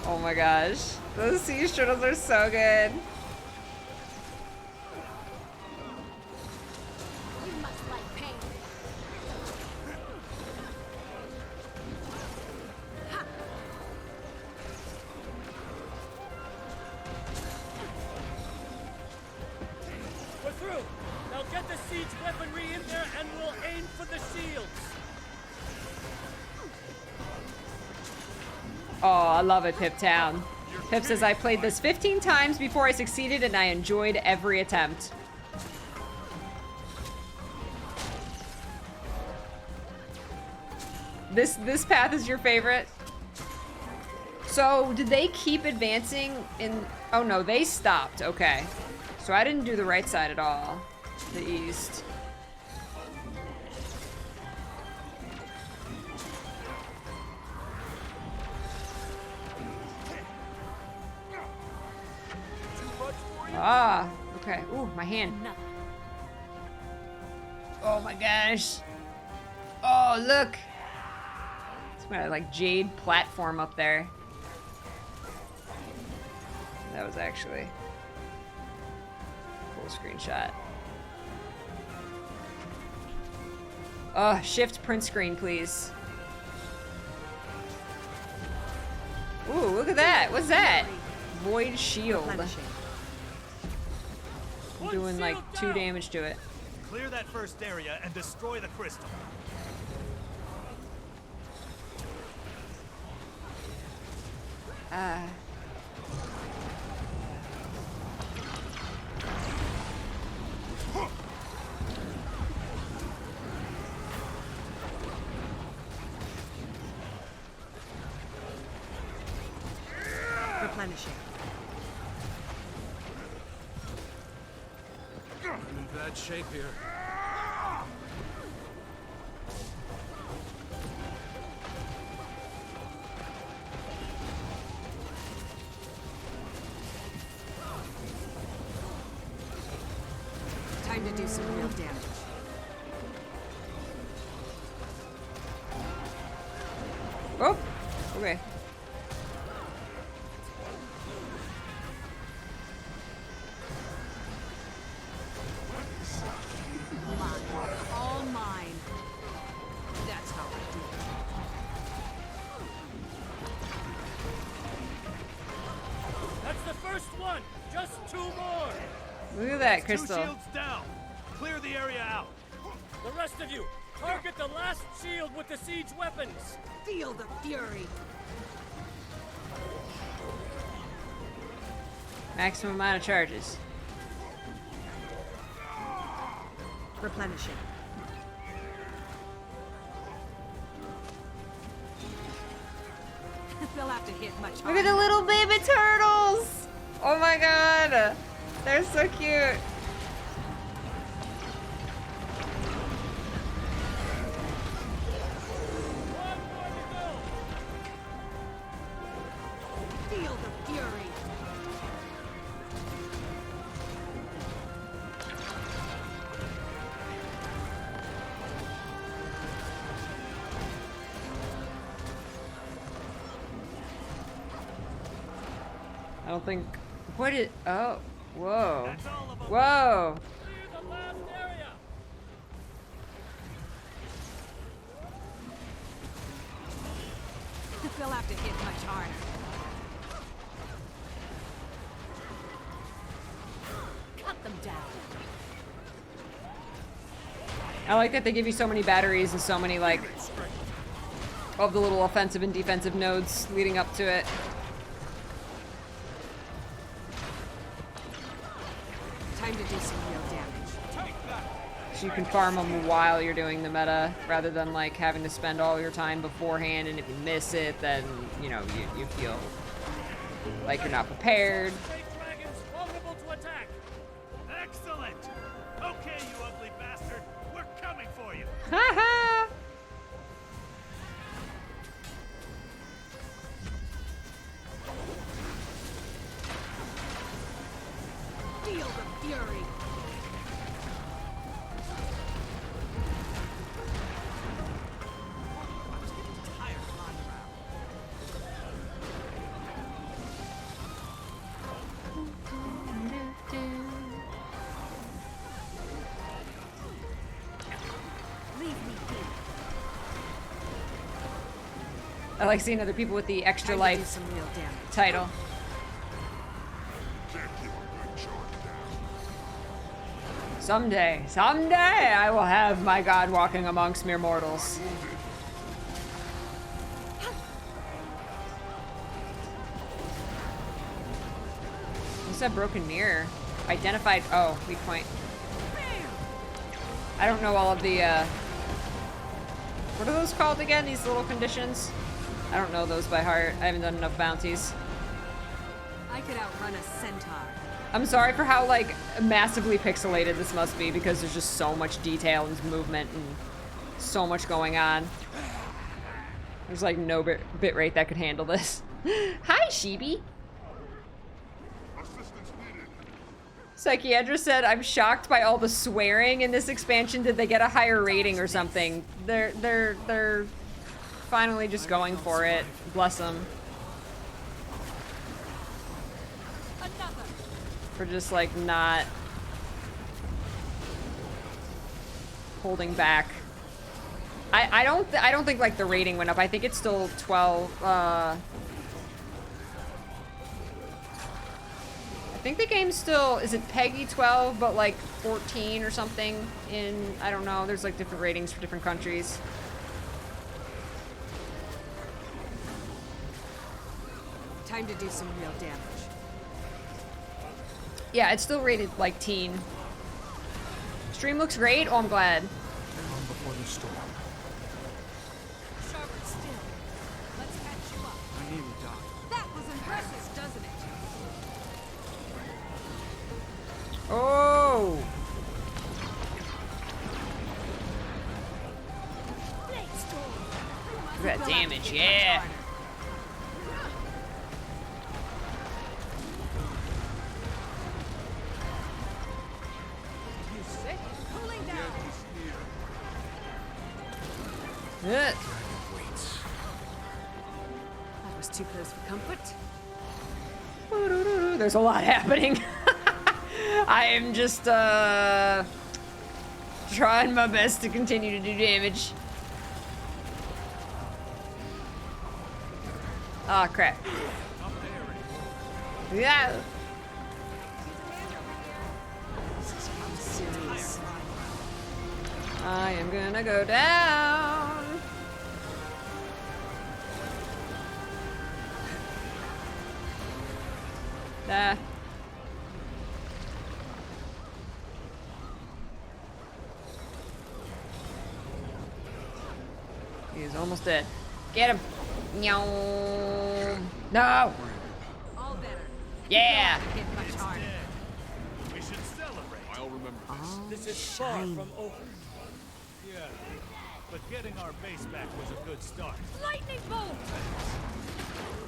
Speaker 1: Oh my gosh. Those siege turtles are so good.
Speaker 3: You must like pain.
Speaker 16: We're through. Now get the siege weaponry in there and we'll aim for the shields.
Speaker 1: Oh, I love it, Pip Town. Pip says, I played this 15 times before I succeeded and I enjoyed every attempt. This path is your favorite? So, did they keep advancing in... Oh no, they stopped. Okay. So I didn't do the right side at all. The east. Ah, okay. Ooh, my hand. Oh my gosh. Oh, look. It's my like jade platform up there. That was actually a cool screenshot. Oh, shift print screen, please. Ooh, look at that. What's that? Void shield. I'm doing like 2 damage to it.
Speaker 9: Clear that first area and destroy the crystal.
Speaker 7: Replenishing.
Speaker 10: I'm in bad shape here.
Speaker 7: Time to do some real damage.
Speaker 1: Oh, okay.
Speaker 7: All mine. That's how I do it.
Speaker 16: That's the first one. Just 2 more.
Speaker 1: Look at that
Speaker 9: Two
Speaker 1: crystal.
Speaker 9: shields down. Clear the area out.
Speaker 16: The rest of you, target the last shield with the siege weapons.
Speaker 7: Feel the fury.
Speaker 1: Maximum amount of charges.
Speaker 7: Replenishing. They'll have to hit much harder.
Speaker 1: Look at the little baby turtles! Oh my god! They're so cute.
Speaker 7: Feel the fury.
Speaker 1: I don't think... What is... Oh. Whoa. Whoa.
Speaker 7: They'll have to hit much harder. Cut them down.
Speaker 1: I like that they give you so many batteries and so many, like, of the little offensive and defensive nodes leading up to it.
Speaker 7: Time to do some real damage.
Speaker 9: Take that.
Speaker 1: So you can farm them while you're doing the meta, rather than like having to spend all your time beforehand, and if you miss it, then, you know, you feel like you're not prepared.
Speaker 9: Dragons vulnerable to attack. Excellent. Okay, you ugly bastard. We're coming for you.
Speaker 1: Haha!
Speaker 7: Feel the fury.
Speaker 1: I like seeing other people with the extra life title. Someday, I will have my god walking amongst mere mortals. What's that broken mirror? Identified, oh, weak point. I don't know all of the, what are those called again, these little conditions? I don't know those by heart. I haven't done enough bounties.
Speaker 7: I could outrun a centaur.
Speaker 1: I'm sorry for how, like, massively pixelated this must be, because there's just so much detail and movement and so much going on. There's, like, no bit rate that could handle this. Hi, Sheeby! Psychiatrist said, I'm shocked by all the swearing in this expansion. Did they get a higher rating or something? They're finally just going for it. Bless them. For just like not holding back. I don't think like the rating went up. I think it's still 12. I think the game's still, is it PEGI 12 but like 14 or something in, I don't know, there's like different ratings for different countries.
Speaker 7: Time to do some real damage.
Speaker 1: Yeah, it's still rated like teen. Stream looks great. Oh, I'm glad.
Speaker 8: Calm before the storm.
Speaker 7: Sharper still. Let's catch you up.
Speaker 8: I nearly died.
Speaker 7: That was impressive, doesn't it?
Speaker 1: Oh! Look at that damage, yeah!
Speaker 7: That was too close for comfort.
Speaker 1: There's a lot happening. I am just trying my best to continue to do damage. Ah, oh, crap. Yeah. I am gonna go down. Ah. He is almost dead. Get him. No.
Speaker 7: All better.
Speaker 1: Yeah.
Speaker 9: We should celebrate.
Speaker 10: I'll remember this.
Speaker 16: This is far from over.
Speaker 9: Yeah, but getting our base back was a good start.
Speaker 7: Lightning bolt!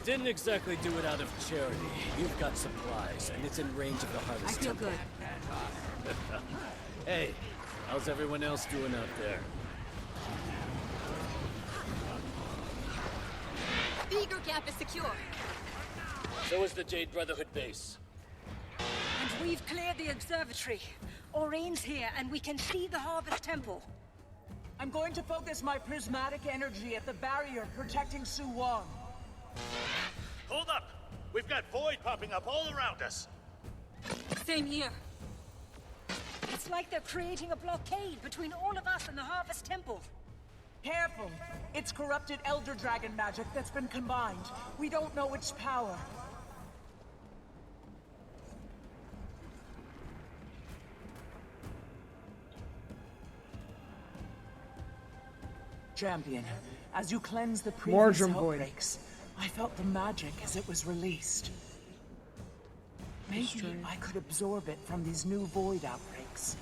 Speaker 16: Didn't exactly do it out of charity. You've got supplies, and it's in range of the harvest.
Speaker 7: I feel good.
Speaker 16: Hey, how's everyone else doing out there?
Speaker 3: The Eager Gap is secure.
Speaker 16: So is the Jade Brotherhood base.
Speaker 14: And we've cleared the observatory. Aurine's here, and we can see the Harvest Temple.
Speaker 18: I'm going to focus my prismatic energy at the barrier protecting Su Wong.
Speaker 9: Hold up! We've got void popping up all around us.
Speaker 14: Same here. It's like they're creating a blockade between all of us and the Harvest Temple.
Speaker 18: Careful! It's corrupted Elder Dragon magic that's been combined. We don't know its power. Champion, as you cleanse the previous
Speaker 1: Mordrum void.
Speaker 18: outbreaks, I felt the magic as it was released. Maybe I could absorb it from these new void outbreaks.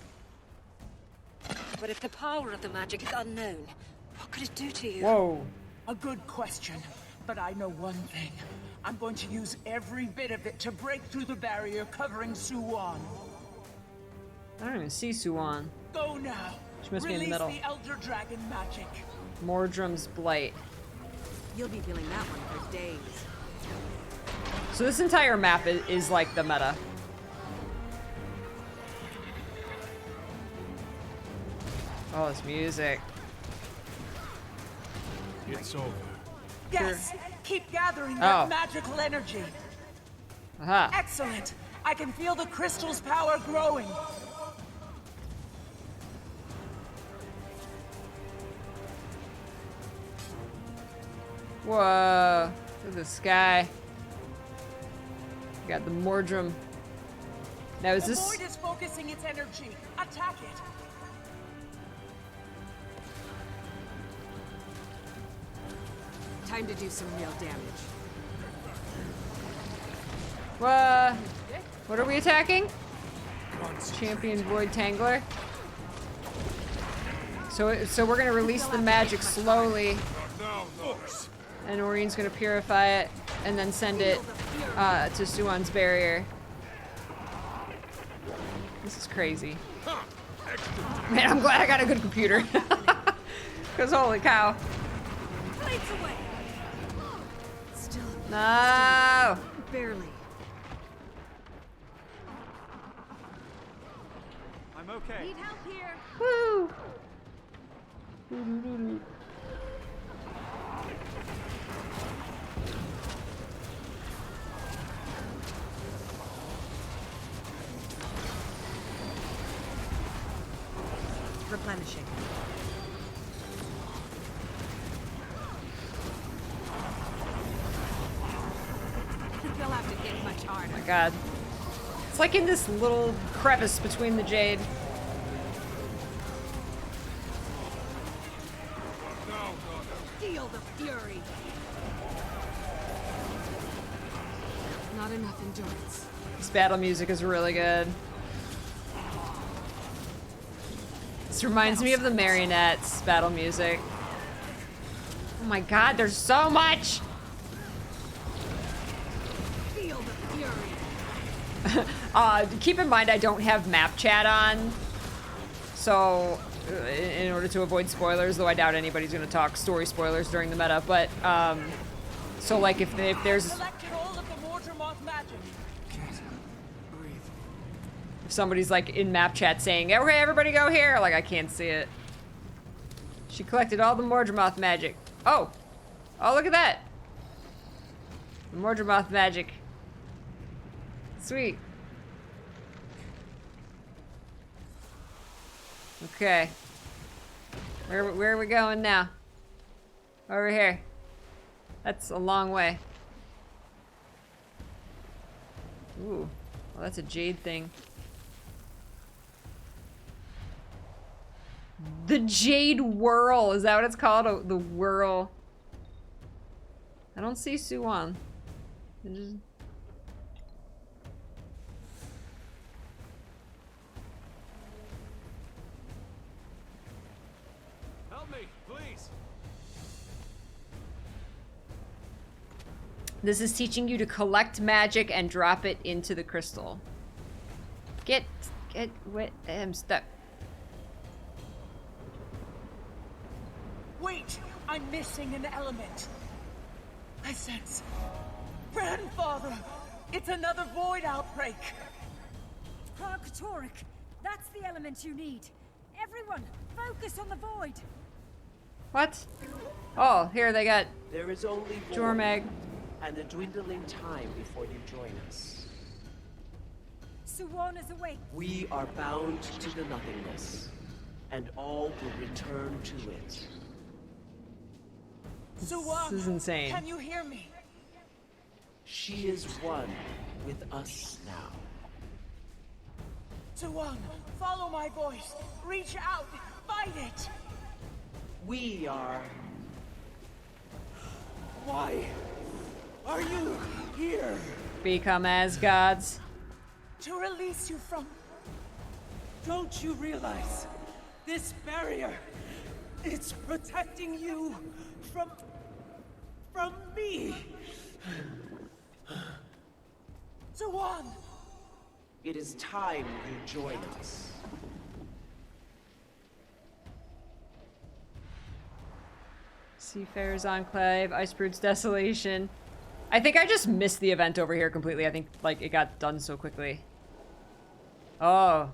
Speaker 14: But if the power of the magic is unknown, what could it do to you?
Speaker 1: Whoa.
Speaker 18: A good question, but I know one thing. I'm going to use every bit of it to break through the barrier covering Suwon.
Speaker 1: I don't even see Suwon.
Speaker 18: Go now.
Speaker 1: She must be in the
Speaker 18: Release
Speaker 1: middle.
Speaker 18: the Elder Dragon magic.
Speaker 1: Mordrum's Blight.
Speaker 7: You'll be feeling that one for days.
Speaker 1: So this entire map is like the meta. Oh, this music.
Speaker 9: It's over.
Speaker 18: Yes! Keep gathering
Speaker 1: Oh.
Speaker 18: that magical energy.
Speaker 1: Aha.
Speaker 18: Excellent! I can feel the crystal's power growing.
Speaker 1: Whoa. Look at the sky. Got the Mordrum. Now is
Speaker 18: The
Speaker 1: this...
Speaker 18: void is focusing its energy. Attack it.
Speaker 7: Time to do some real damage.
Speaker 1: What are we attacking? Champion Void Tangler. So we're gonna release the magic slowly. And Orion's gonna purify it and then send it to Suwon's barrier. This is crazy. Man, I'm glad I got a good computer. Because holy cow.
Speaker 7: Still.
Speaker 1: No!
Speaker 7: Barely.
Speaker 10: I'm okay.
Speaker 7: Need help here.
Speaker 1: Woo!
Speaker 7: Replenishing. They'll have to hit much harder.
Speaker 1: Oh my god. It's like in this little crevice between the jade.
Speaker 7: Feel the fury. Not enough endurance.
Speaker 1: This battle music is really good. This reminds me of the Marionettes battle music. Oh my god, there's so much!
Speaker 7: Feel the fury.
Speaker 1: Keep in mind I don't have map chat on. So, in order to avoid spoilers, though I doubt anybody's gonna talk story spoilers during the meta, but, so like if there's...
Speaker 18: Collected all of the Mordremoth magic.
Speaker 1: If somebody's like in map chat saying, okay, everybody go here, like I can't see it. She collected all the Mordremoth magic. Oh! Oh, look at that! The Mordremoth magic. Sweet. Okay. Where are we going now? Over here. That's a long way. Ooh. Well, that's a jade thing. The Jade Whirl. Is that what it's called? Oh, the Whirl. I don't see Suwon.
Speaker 10: Help me, please.
Speaker 1: This is teaching you to collect magic and drop it into the crystal. Get wet. I'm stuck.
Speaker 18: Wait, I'm missing an element. I sense. Grandfather! It's another void outbreak!
Speaker 14: Krog-Torek, that's the element you need. Everyone, focus on the void.
Speaker 1: What? Oh, here they got
Speaker 19: There is only void
Speaker 1: Jormag.
Speaker 19: and a dwindling time before you join us.
Speaker 14: Suwon is awake.
Speaker 19: We are bound to the nothingness, and all will return to it.
Speaker 18: Suwon,
Speaker 1: This is insane.
Speaker 18: Can you hear me?
Speaker 19: She is one with us now.
Speaker 18: Suwon, follow my voice. Reach out. Fight it.
Speaker 19: We are. Why are you here?
Speaker 1: Become as gods.
Speaker 18: To release you from... Don't you realize this barrier, it's protecting you from me? So on.
Speaker 19: It is time you join us.
Speaker 1: Seafarers Enclave, Icebrood's Desolation. I think I just missed the event over here completely. I think, like, it got done so quickly. Oh.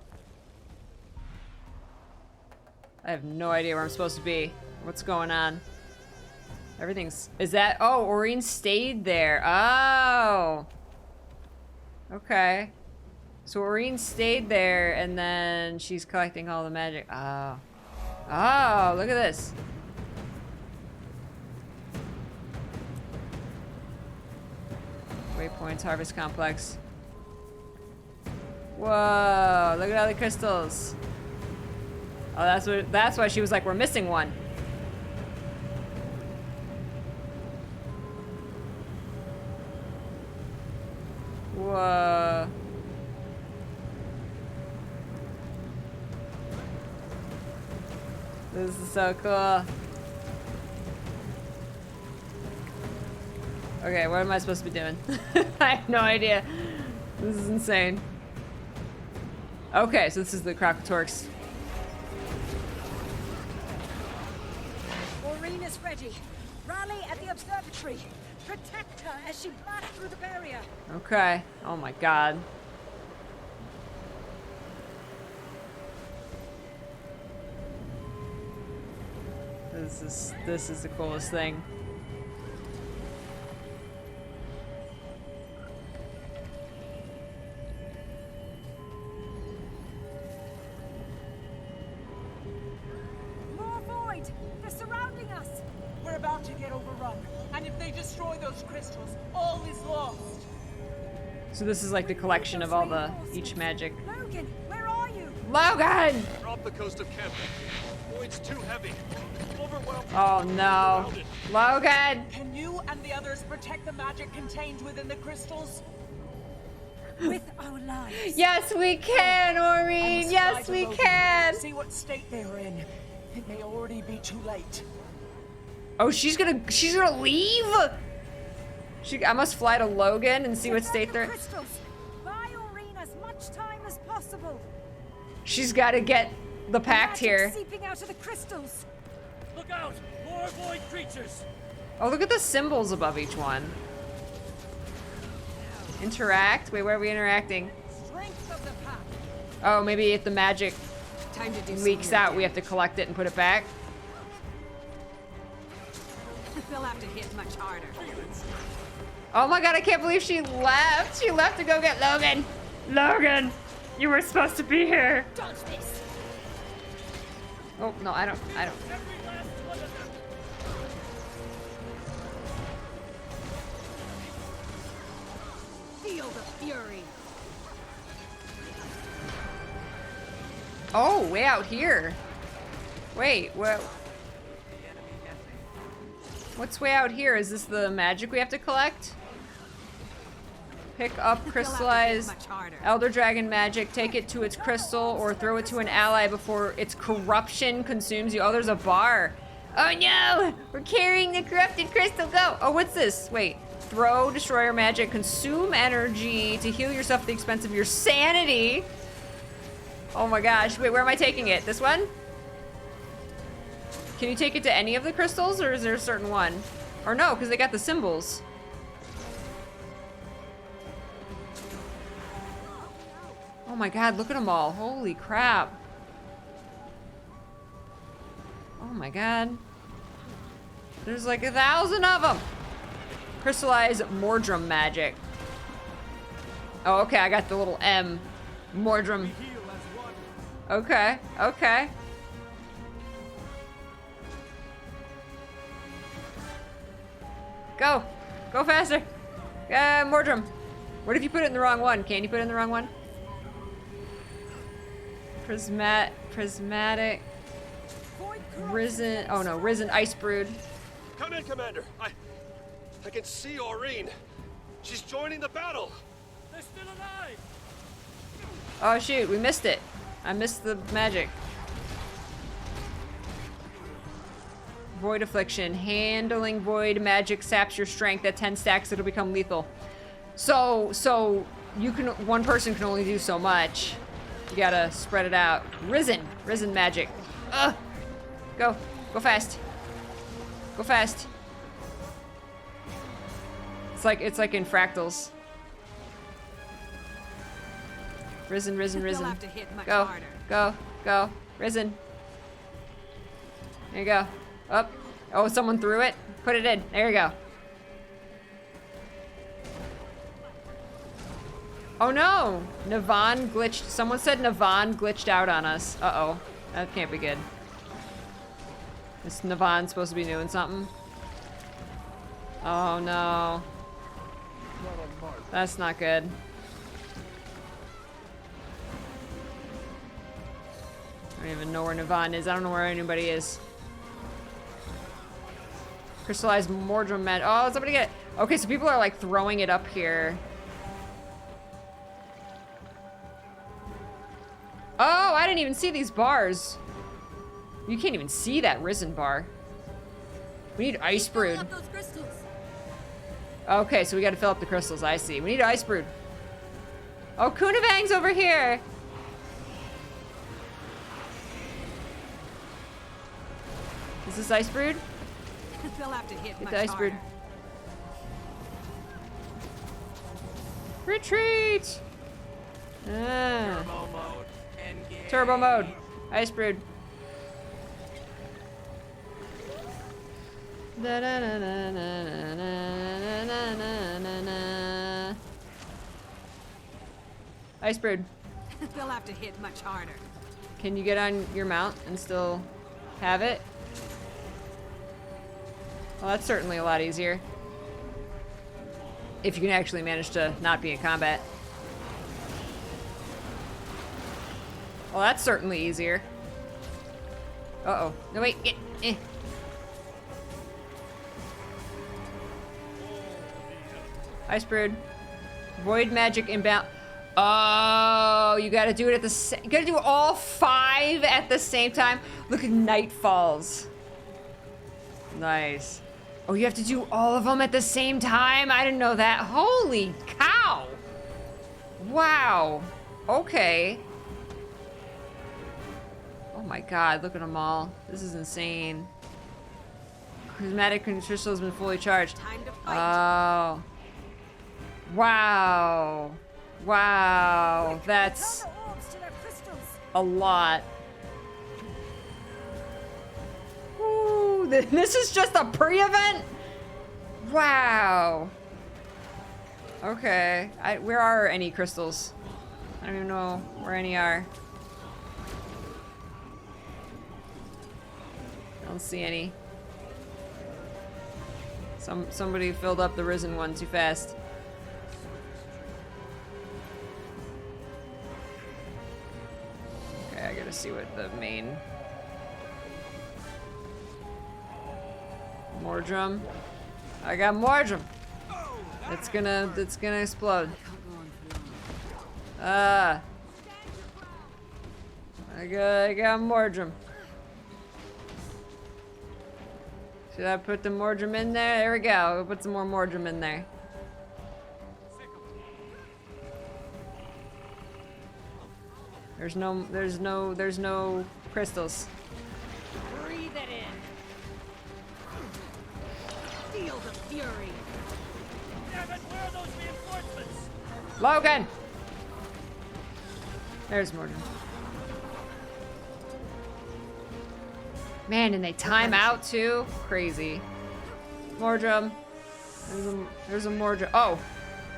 Speaker 1: I have no idea where I'm supposed to be. What's going on? Everything's... Is that... Oh, Aureen stayed there. Oh. Okay. So Aureen stayed there, and then she's collecting all the magic. Oh. Oh, look at this. Waypoints, Harvest Complex. Whoa, look at all the crystals. Oh, that's why she was like, we're missing one. Whoa. This is so cool. Okay, what am I supposed to be doing? I have no idea. This is insane. Okay, so this is the Crocotorks.
Speaker 14: Aureen is ready. Rally at the observatory. Protect her as she blasts through the barrier.
Speaker 1: Okay. Oh my god. This is the coolest thing.
Speaker 14: More void! They're surrounding us!
Speaker 18: We're about to get overrun, and if they destroy those crystals, all is lost.
Speaker 1: So this is like the collection of all the each magic.
Speaker 14: Logan, where are you?
Speaker 1: Logan!
Speaker 9: We're off the coast of Kemp. Void's too heavy. Overwhelmed.
Speaker 1: Oh no. Logan!
Speaker 18: Can you and the others protect the magic contained within the crystals?
Speaker 14: With our lives.
Speaker 1: Yes, we can, Aureen! Yes, we can!
Speaker 18: See what state they are in. It may already be too late.
Speaker 1: Oh, she's gonna leave? I must fly to Logan and see what state they're in.
Speaker 14: Buy Aureen as much time as possible.
Speaker 1: She's gotta get the pact here.
Speaker 14: Seeping out of the crystals.
Speaker 16: Look out! More void creatures!
Speaker 1: Oh, look at the symbols above each one. Interact? Wait, where are we interacting?
Speaker 14: Strength of the pack.
Speaker 1: Oh, maybe if the magic
Speaker 7: Time to do
Speaker 1: leaks out, we have to collect it and put it back?
Speaker 7: They'll have to hit much harder.
Speaker 1: Oh my god, I can't believe she left. She left to go get Logan. Logan, you were supposed to be here.
Speaker 14: Dodge this.
Speaker 1: Oh, no, I don't.
Speaker 7: Feel the fury.
Speaker 1: Oh, way out here. Wait, what's way out here? Is this the magic we have to collect? Pick up crystallized Elder Dragon magic, take it to its crystal, or throw it to an ally before its corruption consumes you. Oh, there's a bar. Oh no! We're carrying the corrupted crystal, go! Oh, what's this? Wait. Throw destroyer magic, consume energy to heal yourself at the expense of your sanity. Oh my gosh, wait, where am I taking it? This one? Can you take it to any of the crystals, or is there a certain one? Or no, because they got the symbols. Oh my god, look at them all. Holy crap. Oh my god. There's like 1,000 of them. Crystallize Mordrum magic. Oh, okay, I got the little M. Mordrum. Okay, okay. Go! Go faster! Mordrum. What if you put it in the wrong one? Can you put it in the wrong one? Prismatic.
Speaker 14: Void
Speaker 1: Risen. Oh no, Risen Ice Brood.
Speaker 20: Come in, Commander. I can see Aurene. She's joining the battle.
Speaker 16: They're still alive.
Speaker 1: Oh shoot, we missed it. I missed the magic. Void Affliction. Handling void magic saps your strength. At 10 stacks, it'll become lethal. So you can, one person can only do so much. You gotta spread it out. Risen magic. Ugh. Go fast. Go fast. It's like in fractals. Risen.
Speaker 7: They'll have to hit much
Speaker 1: Go,
Speaker 7: harder.
Speaker 1: go. Risen. There you go. Up. Oh, someone threw it. Put it in. There you go. Oh no! Navan glitched. Someone said Navan glitched out on us. Uh-oh. That can't be good. Is Navan supposed to be doing something? Oh no. That's not good. I don't even know where Navan is. I don't know where anybody is. Crystallized Mordrum Med. Oh, somebody get it. Okay, so people are like throwing it up here. Oh, I didn't even see these bars. You can't even see that Risen bar. We need Ice Brood. Okay, so we gotta fill up the crystals, I see. We need Ice Brood. Oh, Kunavang's over here. Is this Ice Brood?
Speaker 7: They'll have to hit
Speaker 1: Get
Speaker 7: much
Speaker 1: the Ice Brood.
Speaker 7: harder.
Speaker 1: Retreat! Turbo mode. Ice Brood. Da -da -da -da -da -da -da -da -da. Ice Brood.
Speaker 7: They'll have to hit much harder.
Speaker 1: Can you get on your mount and still have it? Well, that's certainly a lot easier. If you can actually manage to not be in combat. Well, that's certainly easier. Uh-oh. No, wait. Ice Brood. Void magic inbound. Oh, you gotta do it at the same... You gotta do all 5 at the same time? Look at Night Falls. Nice. Oh, you have to do all of them at the same time? I didn't know that. Holy cow! Wow. Okay. Oh my god, look at them all. This is insane. Prismatic crystal has been fully charged.
Speaker 7: Time to fight.
Speaker 1: Oh. Wow. Wow. That's a lot. Ooh, this is just a pre-event? Wow. Okay. Where are any crystals? I don't even know where any are. I don't see any. Somebody filled up the Risen one too fast. Okay, I gotta see what the main... Mordrum. I got Mordrum. It's gonna explode. I got Mordrum. Should I put the Mordrum in there? There we go. We'll put some more Mordrum in there. There's no crystals.
Speaker 7: Breathe it in. Feel the fury.
Speaker 16: Damn it, where are those reinforcements?
Speaker 1: Logan! There's Mordrum. Man, and they time out too? Crazy. Mordrum. There's a Mordrum. Oh.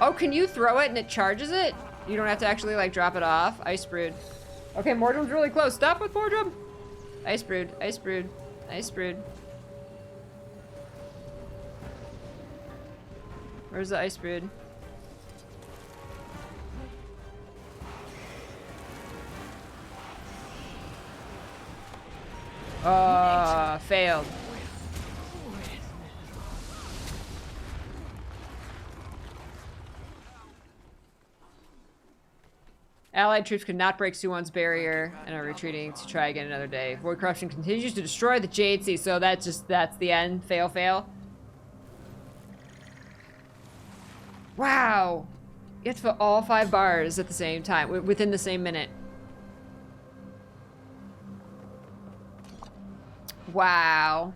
Speaker 1: Oh, can you throw it and it charges it? You don't have to actually like drop it off? Ice Brood. Okay, Mordrum's really close. Stop with Mordrum! Ice Brood, Ice Brood, Ice Brood. Where's the Ice Brood? Failed. Allied troops could not break Suwon's barrier and are retreating to try again another day. Void corruption continues to destroy the Jade Sea, so that's the end. Fail, fail. Wow. You have to put all 5 bars at the same time, within the same minute. Wow.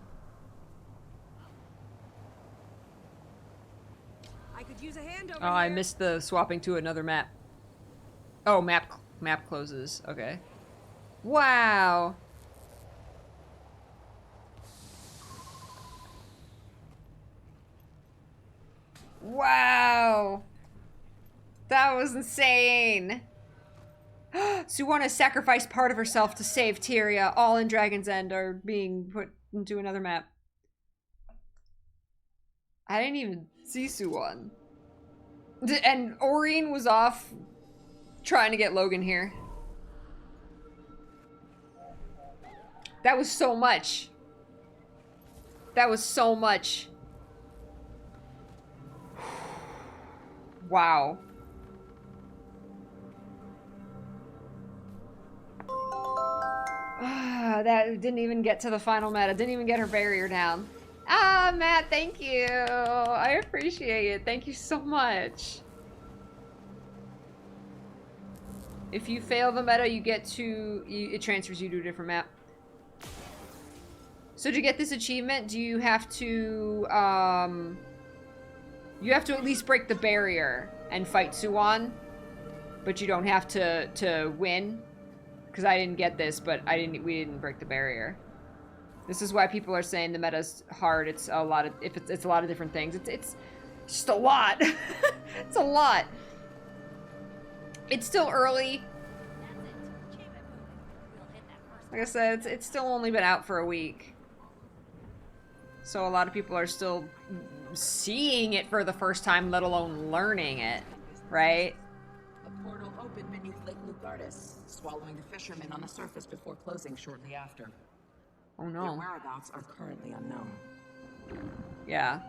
Speaker 7: I could use a hand over
Speaker 1: Oh, I missed the swapping to another map. Oh, map closes. Okay. Wow. Wow. That was insane. Suwon has sacrificed part of herself to save Tyria. All in Dragon's End are being put into another map. I didn't even see Suwon. And Aurene was off trying to get Logan here. That was so much. That was so much. Wow. That didn't even get to the final meta. Didn't even get her barrier down. Ah, Matt, thank you. I appreciate it. Thank you so much. If you fail the meta, you get to... it transfers you to a different map. So to get this achievement, do you have to... you have to at least break the barrier and fight Suwon. But you don't have to win. Because I didn't get this, but we didn't break the barrier. This is why people are saying the meta's hard. It's a lot of... it's a lot of different things. It's just a lot. It's a lot. It's still early. Like I said, it's still only been out for a week. So a lot of people are still seeing it for the first time, let alone learning it, right?
Speaker 4: A portal opened beneath Lake Lugardus, swallowing the fishermen on the surface before closing shortly after.
Speaker 1: Oh no.
Speaker 4: Their whereabouts are currently unknown.
Speaker 1: Yeah.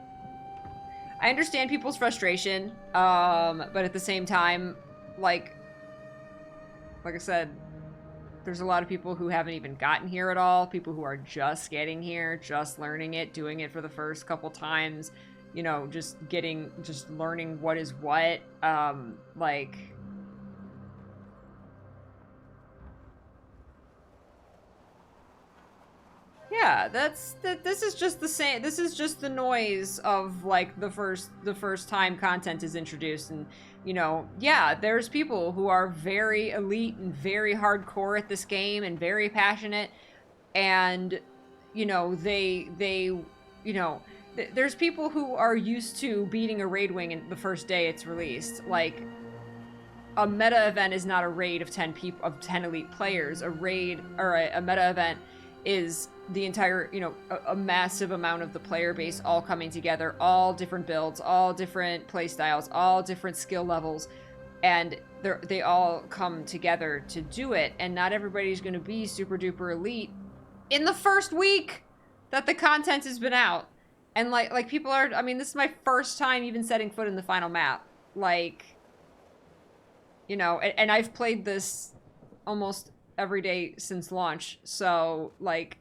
Speaker 1: I understand people's frustration, but at the same time, like I said, there's a lot of people who haven't even gotten here at all, people who are just getting here, just learning it, doing it for the first couple times, you know, just learning what is what, like... Yeah, this is just the same. This is just the noise of like the first time content is introduced, and you know, yeah, there's people who are very elite and very hardcore at this game and very passionate, and you know, there's people who are used to beating a raid wing in the first day it's released. Like, a meta event is not a raid of 10 people, of 10 elite players. A raid or a meta event is the entire, you know, a massive amount of the player base all coming together, all different builds, all different play styles, all different skill levels, and they all come together to do it. And not everybody's going to be super duper elite in the first week that the content has been out. And like people are, I mean, this is my first time even setting foot in the final map. Like, you know, and I've played this almost every day since launch, so like,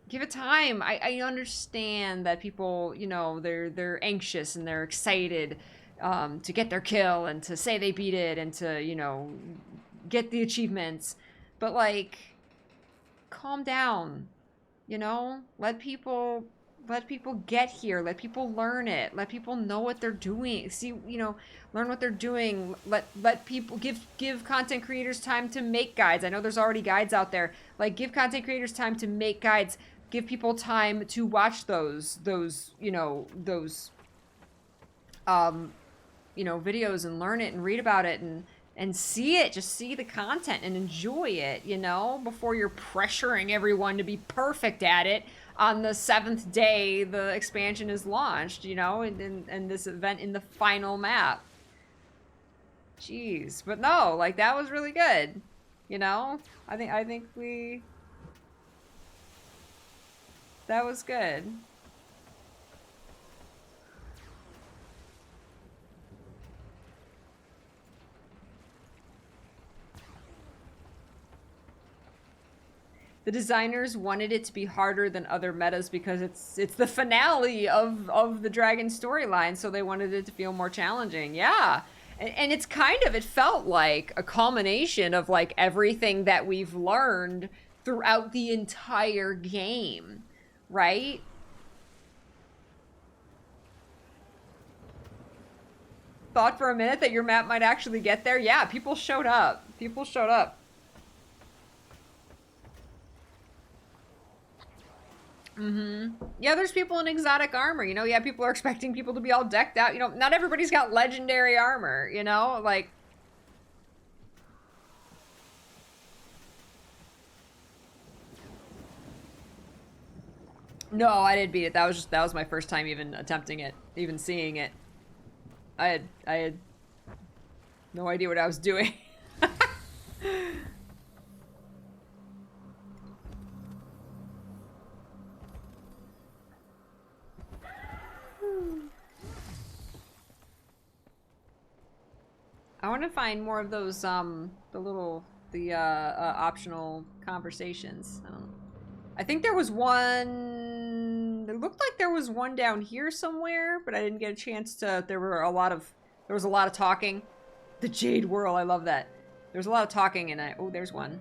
Speaker 1: give it time. I understand that people, you know, they're anxious and they're excited to get their kill and to say they beat it and to, you know, get the achievements, but like, calm down, you know, let people get here, let people learn it, let people know what they're doing, see, you know, learn what they're doing, let people give content creators time to make guides. I know there's already guides out there. Like, give content creators time to make guides, give people time to watch those you know, those you know, videos and learn it and read about it and see it, just see the content and enjoy it, you know, before you're pressuring everyone to be perfect at it on the 7th day the expansion is launched, you know, and this event in the final map. Jeez, but no, like, that was really good, you know? I think we That was good. The designers wanted it to be harder than other metas because it's the finale of the Dragon storyline, so they wanted it to feel more challenging. Yeah. And it's kind of, it felt like a culmination of like everything that we've learned throughout the entire game, right? Thought for a minute that your map might actually get there? Yeah, people showed up. People showed up. Yeah, there's people in exotic armor, you know? Yeah, people are expecting people to be all decked out. You know, not everybody's got legendary armor, you know? Like... No, I didn't beat it. That was my first time even attempting it, even seeing it. I had no idea what I was doing. I want to find more of those, the optional conversations. I don't know. I think there was one, it looked like there was one down here somewhere, but I didn't get a chance to, there was a lot of talking. The Jade Whirl, I love that. There's a lot of talking and oh, there's one.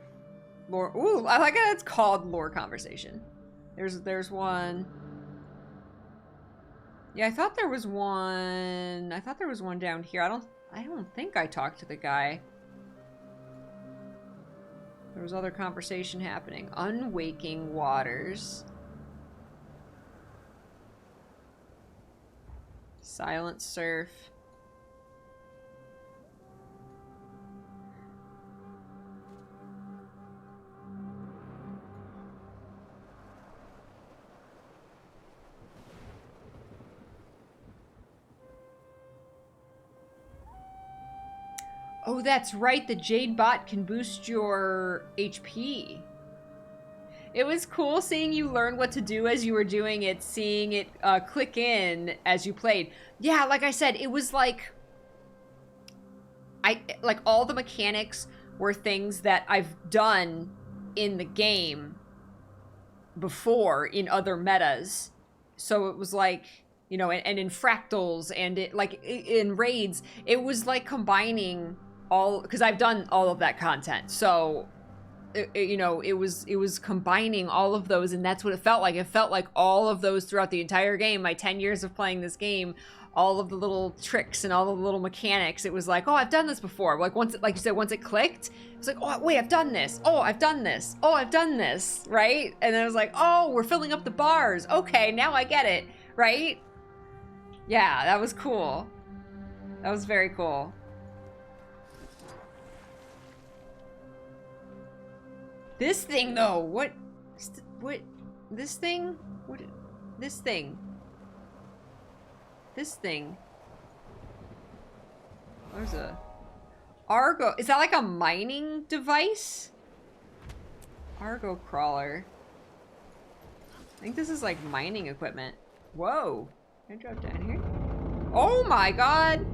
Speaker 1: Lore, ooh, I like it, it's called Lore Conversation. There's one. Yeah, I thought there was one down here. I don't think I talked to the guy. There was other conversation happening. Unwaking Waters. Silent Surf. Oh, that's right. The Jade Bot can boost your HP. It was cool seeing you learn what to do as you were doing it, seeing it click in as you played. Yeah, like I said, it was like... like all the mechanics were things that I've done in the game before in other metas. So it was like... You know, and in fractals and in raids, it was like combining all, because I've done all of that content. So, you know, it was combining all of those, and that's what it felt like. It felt like all of those throughout the entire game, my 10 years of playing this game, all of the little tricks and all the little mechanics. It was like, oh, I've done this before. Like once, like you said, once it clicked, it was like, oh, wait, I've done this. Oh, I've done this. Oh, I've done this, right? And then it was like, oh, we're filling up the bars. Okay, now I get it, right? Yeah, that was cool. That was very cool. This thing, though, what, this thing? What, this thing? This thing? There's a... Argo, is that like a mining device? Argo crawler. I think this is like mining equipment. Whoa. Can I drop down here? Oh my god!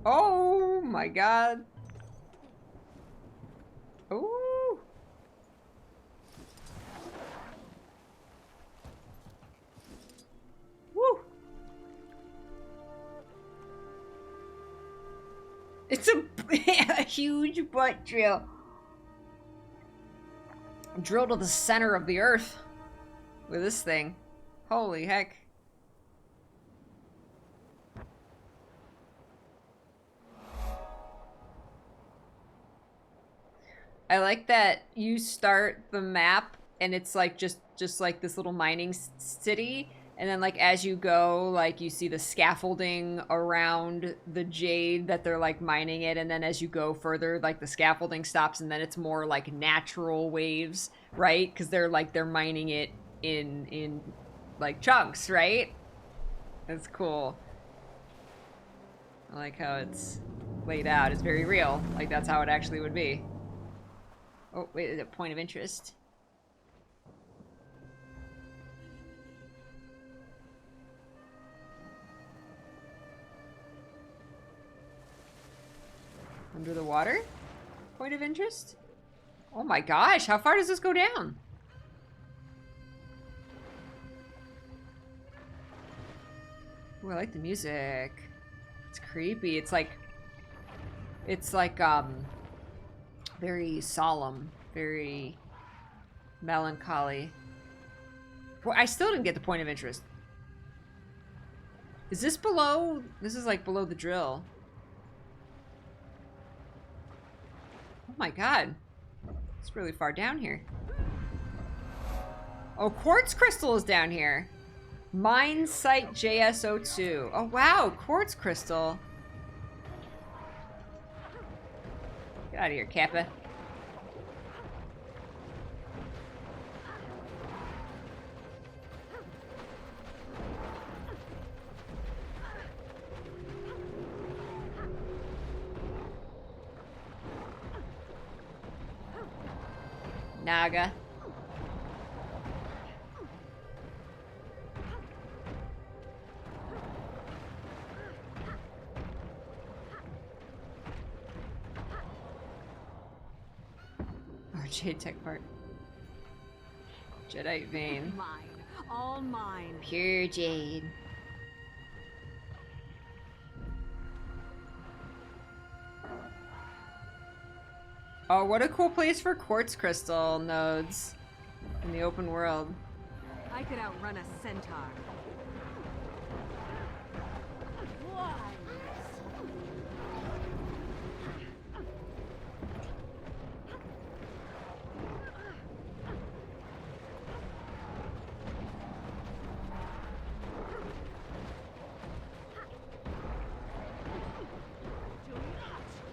Speaker 1: Oh my god! Ooh! Woo! It's a huge butt drill. Drill to the center of the earth with this thing. Holy heck. I like that you start the map and it's like just like this little mining city, and then like as you go, like you see the scaffolding around the jade that they're like mining it, and then as you go further, like the scaffolding stops and then it's more like natural waves, right? Because they're mining it in like chunks, right? That's cool. I like how it's laid out. It's very real. Like that's how it actually would be. Oh, wait, a point of interest. Under the water? Point of interest? Oh my gosh, how far does this go down? Ooh, I like the music. It's creepy. It's like very solemn, very melancholy. Well, I still didn't get the point of interest. Is this below? This is like below the drill. Oh my god. It's really far down here. Oh, quartz crystal is down here. Mine site JSO2. Oh wow, quartz crystal. Get out of here, Kappa. Naga. Jade tech part. Jedi vein.
Speaker 7: Mine. All mine.
Speaker 1: Pure jade. Oh, what a cool place for quartz crystal nodes in the open world.
Speaker 7: I could outrun a centaur.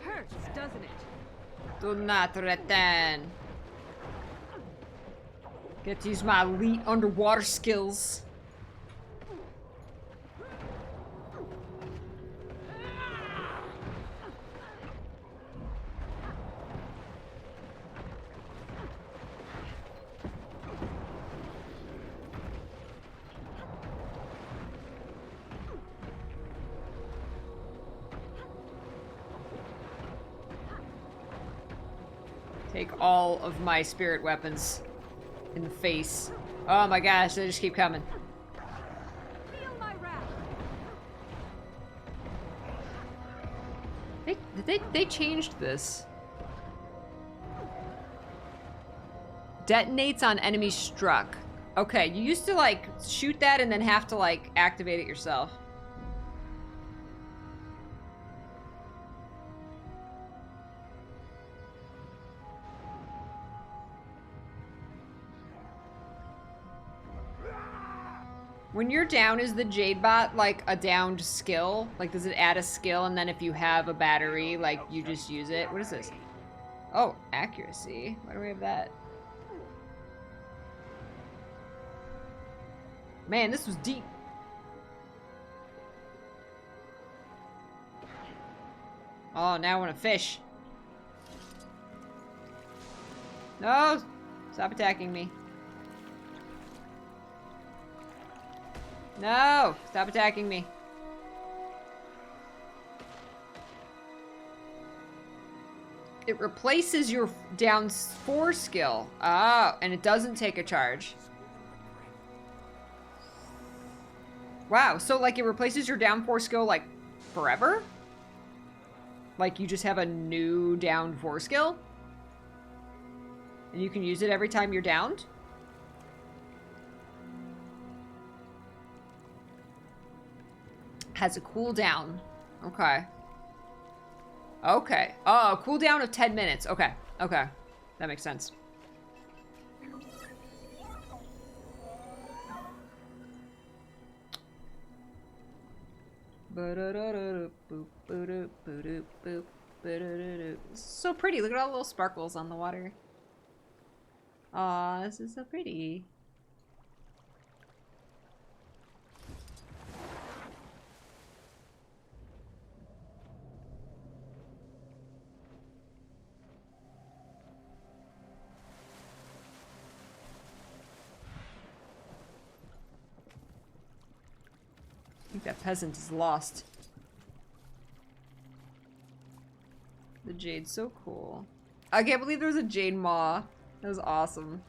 Speaker 7: Hurts, doesn't it?
Speaker 1: Do not return. Get to use my elite underwater skills. Take all of my spirit weapons in the face. Oh my gosh, they just keep coming.
Speaker 7: Feel my wrath.
Speaker 1: They changed this. Detonates on enemy struck. Okay, you used to like shoot that and then have to like activate it yourself. When you're down, is the Jade bot like a downed skill? Like, does it add a skill and then if you have a battery, like, you just use it? What is this? Oh, accuracy. Why do we have that? Man, this was deep. Oh, now I want to fish. No! Stop attacking me. No! Stop attacking me. It replaces your down 4 skill. Oh, and it doesn't take a charge. Wow, so like it replaces your down 4 skill like forever? Like you just have a new down 4 skill? And you can use it every time you're downed? Has a cooldown. Okay. Okay. Oh, cooldown of 10 minutes. Okay. Okay. That makes sense. This is so pretty. Look at all the little sparkles on the water. Aw, this is so pretty. I think that peasant is lost. The jade's so cool. I can't believe there's a jade maw. That was awesome.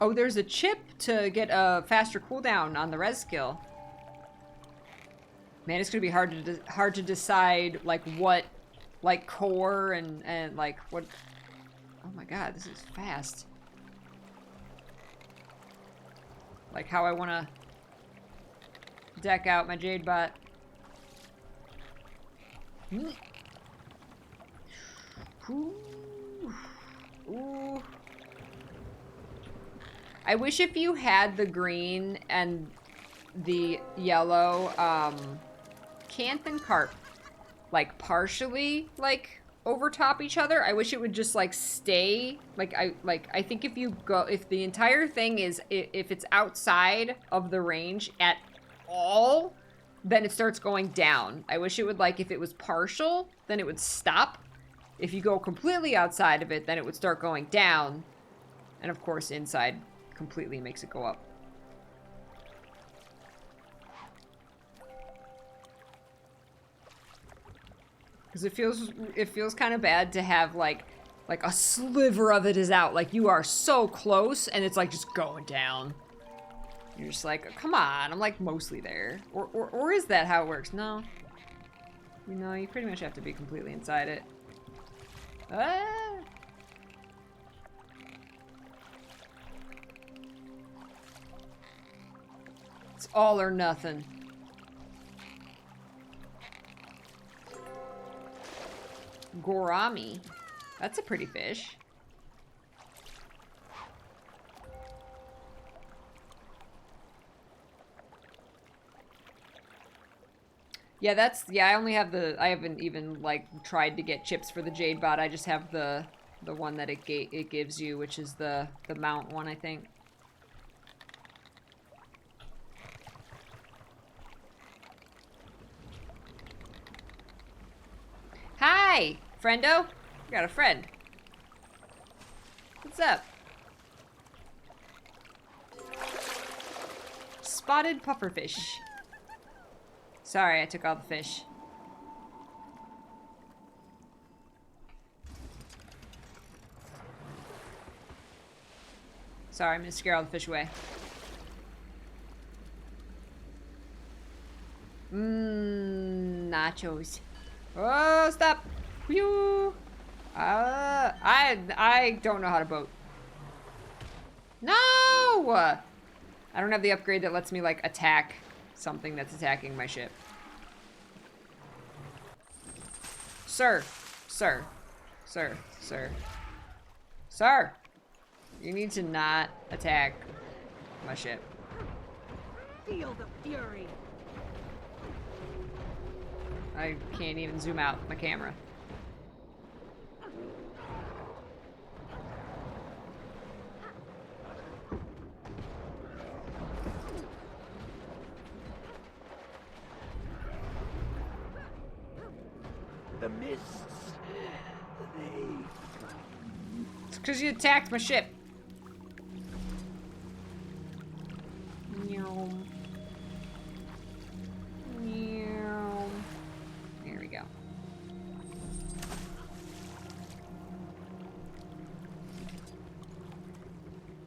Speaker 1: Oh, there's a chip to get a faster cooldown on the res skill. Man, it's gonna be hard to decide like what, like core and like what. Oh my god, this is fast. Like how I want to deck out my jade bot. Ooh. Ooh. I wish if you had the green and the yellow Canth and Carp like partially like over top each other, I wish it would just like stay like I think if you go, if the entire thing is, if it's outside of the range at all, then it starts going down. I wish it would, like, if it was partial, then it would stop. If you go completely outside of it, then it would start going down. And of course inside completely makes it go up. Because it feels kind of bad to have like a sliver of it is out. Like you are so close and it's like just going down. You're just like, come on, I'm like mostly there. Or is that how it works? No. You know, you pretty much have to be completely inside it. Ah! It's all or nothing. Gourami. That's a pretty fish. Yeah, I only have I haven't even, like, tried to get chips for the Jade Bot. I just have the one that it gives you, which is the mount one, I think. Hi, friendo. We got a friend. What's up? Spotted pufferfish. Sorry, I took all the fish. Sorry, I'm gonna scare all the fish away. Nachos. Oh, stop! Whew. I don't know how to boat. No! I don't have the upgrade that lets me, like, attack something that's attacking my ship. Sir. Sir. Sir. Sir. Sir! You need to not attack my ship.
Speaker 14: Feel the fury.
Speaker 1: I can't even zoom out my camera.
Speaker 19: The mists,
Speaker 1: It's because you attacked my ship. Meow. Meow. There we go.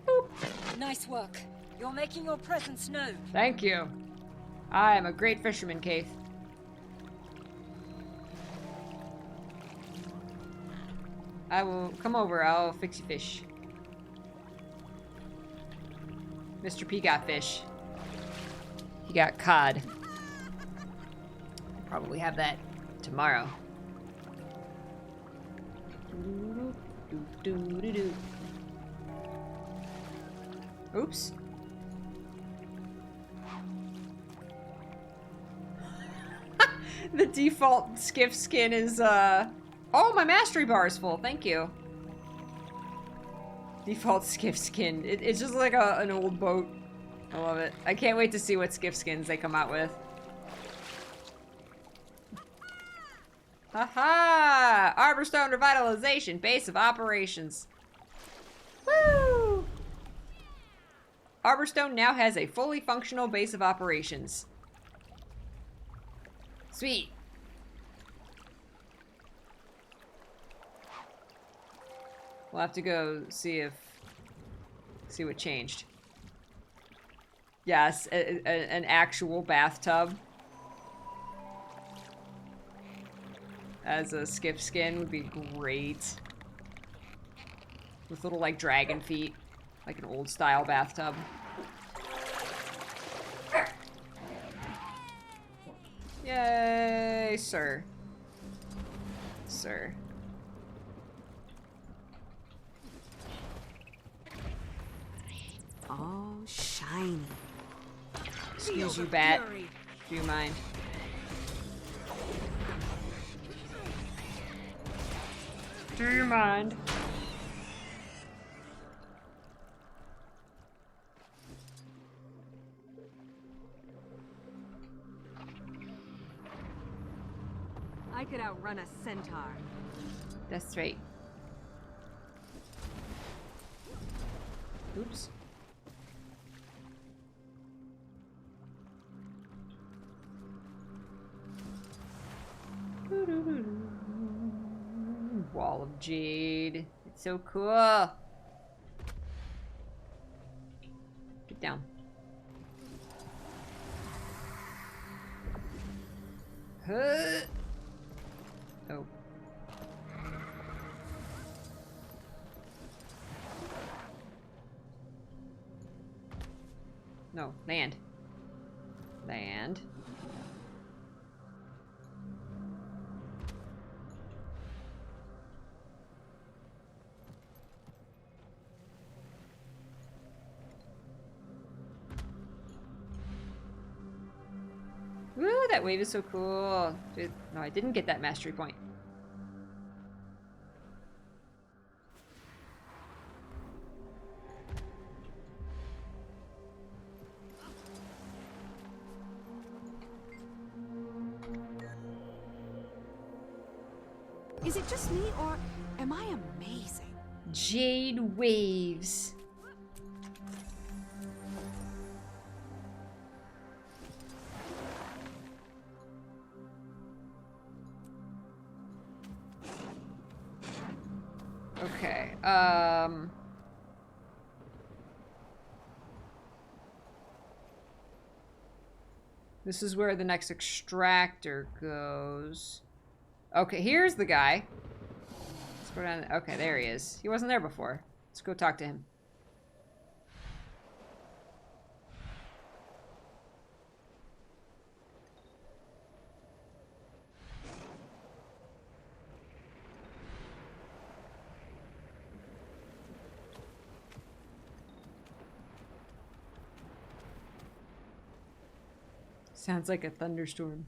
Speaker 14: Boop. Nice work. You're making your presence known.
Speaker 1: Thank you. I am a great fisherman, Keith. I will come over. I'll fix you fish. Mr. P got fish. He got cod. I'll probably have that tomorrow. Oops. The default Skiff skin is, oh, my mastery bar is full. Thank you. Default Skiff skin. It's just like an old boat. I love it. I can't wait to see what Skiff skins they come out with. Haha! Arborstone Revitalization, base of operations. Woo! Arborstone now has a fully functional base of operations. Sweet. We'll have to go see what changed. Yes, an actual bathtub as a Skiff skin would be great. With little, like, dragon feet. Like an old style bathtub. Yay, sir. Sir.
Speaker 7: Oh, shiny.
Speaker 1: Excuse you, bat. Do you mind? Do you mind?
Speaker 7: I could outrun a centaur.
Speaker 1: That's right. Oops. Wall of Jade. It's so cool. Get down. Huh. Oh. No, land. Land. Woo, that wave is so cool. Dude, no, I didn't get that mastery point.
Speaker 7: Is it just me, or am I amazing?
Speaker 1: Jade waves. Okay, this is where the next extractor goes. Okay, here's the guy. Let's go down. Okay, there he is. He wasn't there before. Let's go talk to him. Sounds like a thunderstorm.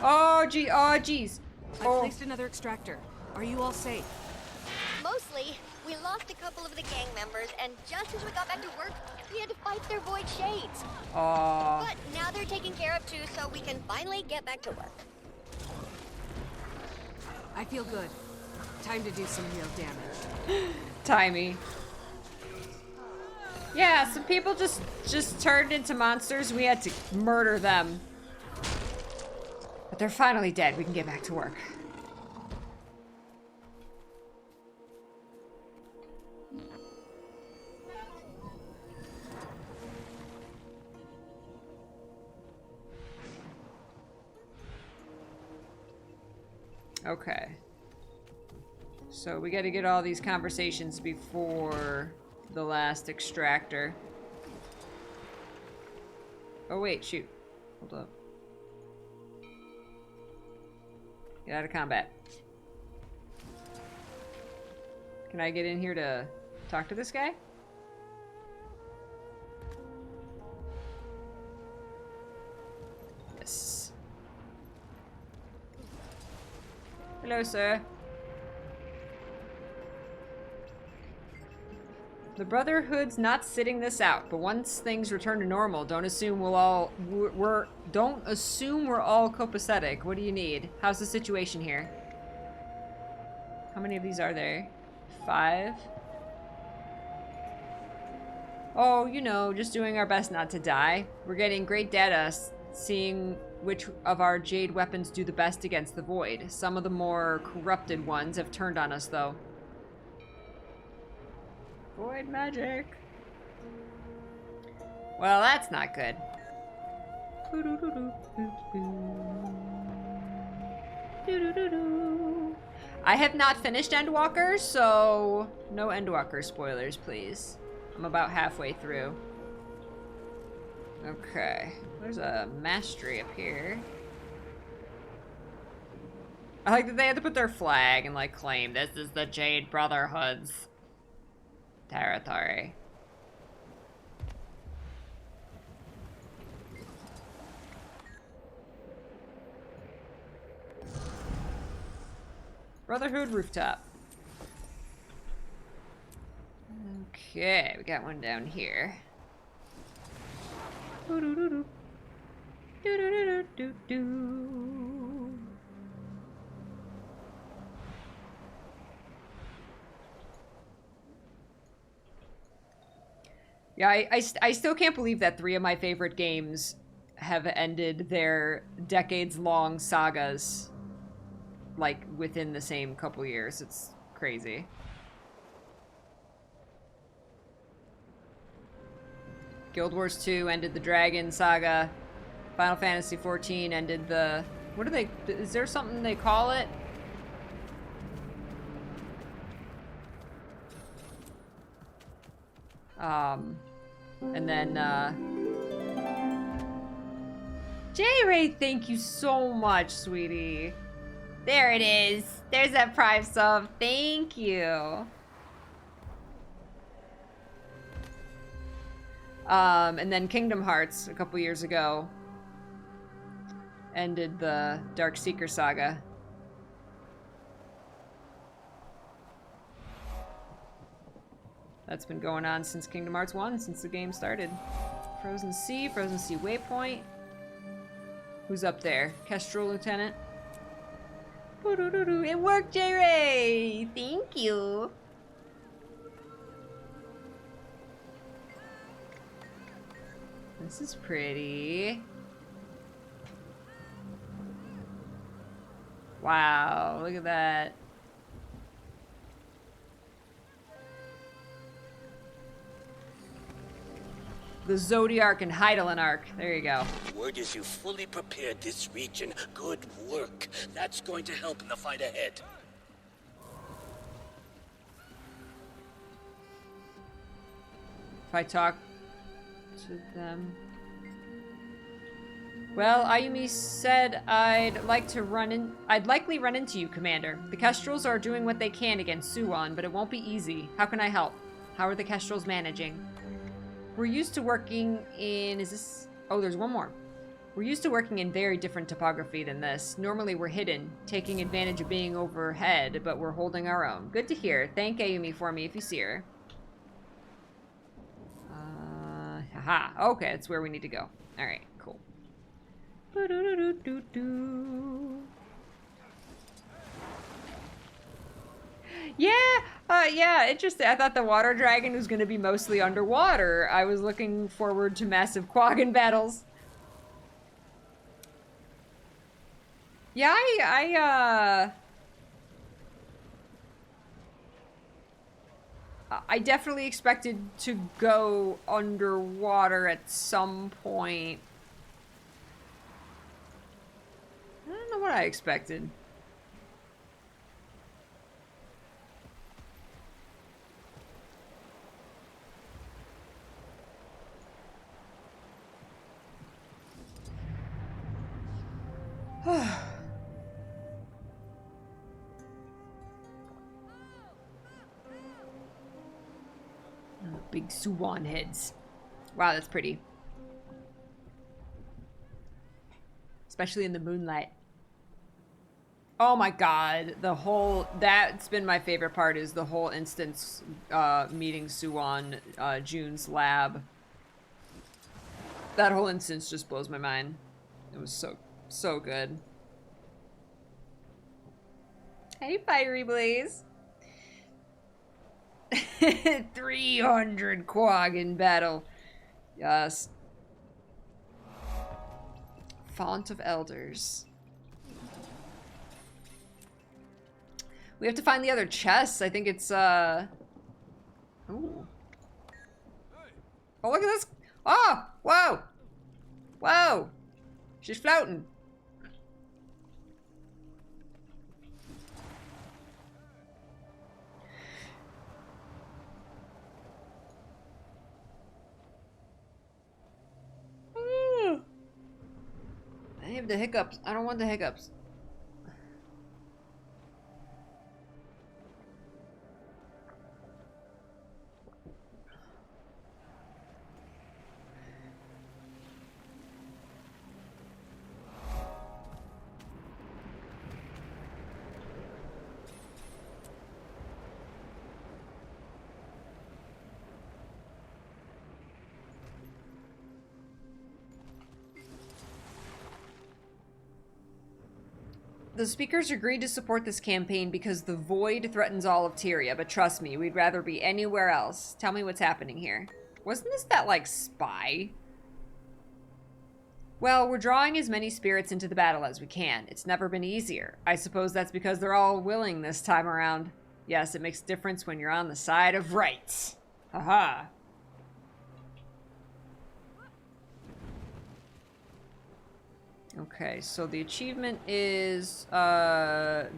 Speaker 1: Oh, gee, oh, geez.
Speaker 7: I placed another extractor. Are you all safe?
Speaker 3: Mostly. We lost a couple of the gang members, and just as we got back to work, we had to fight their void shades.
Speaker 1: Aww.
Speaker 3: But now they're taken care of too, so we can finally get back to work.
Speaker 7: I feel good. Time to do some real damage.
Speaker 1: Timey. Yeah, some people just turned into monsters. We had to murder them. But they're finally dead. We can get back to work. Okay. So we got to get all these conversations before the last extractor. Oh wait, shoot. Hold up. Get out of combat. Can I get in here to talk to this guy? Hello, sir. The Brotherhood's not sitting this out, but once things return to normal, don't assume we're all copacetic. What do you need? How's the situation here? How many of these are there? 5? Oh, you know, just doing our best not to die. We're getting great data, seeing which of our Jade weapons do the best against the Void. Some of the more corrupted ones have turned on us, though. Void magic. Well, that's not good. I have not finished Endwalker, so no Endwalker spoilers, please. I'm about halfway through. Okay. There's a mastery up here. I like that they had to put their flag and like claim this is the Jade Brotherhood's territory. Brotherhood rooftop. Okay, we got one down here. Yeah, I still can't believe that 3 of my favorite games have ended their decades-long sagas, like, within the same couple years. It's crazy. Guild Wars 2 ended the Dragon Saga. Final Fantasy 14 ended the... What do they... Is there something they call it? And then, J-Ray, thank you so much, sweetie. There it is. There's that Prime sub. Thank you. And then Kingdom Hearts, a couple years ago, ended the Dark Seeker saga. That's been going on since Kingdom Hearts 1, since the game started. Frozen Sea Waypoint. Who's up there? Kestrel Lieutenant? It worked, J-Ray! Thank you! This is pretty. Wow, look at that. The Zodiark and Hydaelyn Arc. There you go.
Speaker 21: Word is you fully prepared this region. Good work. That's going to help in the fight ahead.
Speaker 1: If I talk to them... Well, Ayumi said I'd likely run into you, Commander. The Kestrels are doing what they can against Suwon, but it won't be easy. How can I help? How are the Kestrels managing? We're used to working in... Oh, there's one more. We're used to working in very different topography than this. Normally we're hidden, taking advantage of being overhead, but we're holding our own. Good to hear. Thank Ayumi for me if you see her. Haha. Okay, that's where we need to go. Alright, cool. Yeah, interesting. I thought the water dragon was going to be mostly underwater. I was looking forward to massive Quaggan battles. Yeah, I definitely expected to go underwater at some point. I don't know what I expected. Big Suwon heads. Wow, that's pretty. Especially in the moonlight. Oh my god, that's been my favorite part, is the whole instance meeting Suwon, June's lab. That whole instance just blows my mind. It was so good. Hey, Fiery Blaze. 300 Quag in battle. Yes. Font of Elders. We have to find the other chests. I think it's, Ooh. Oh, look at this. Oh, whoa. Whoa. She's floating. Ooh. I have the hiccups. I don't want the hiccups. The speakers agreed to support this campaign because the void threatens all of Tyria, but trust me, we'd rather be anywhere else. Tell me what's happening here. Wasn't this that, like, spy? Well, we're drawing as many spirits into the battle as we can. It's never been easier. I suppose that's because they're all willing this time around. Yes, it makes a difference when you're on the side of right. Haha. Okay, so the achievement is,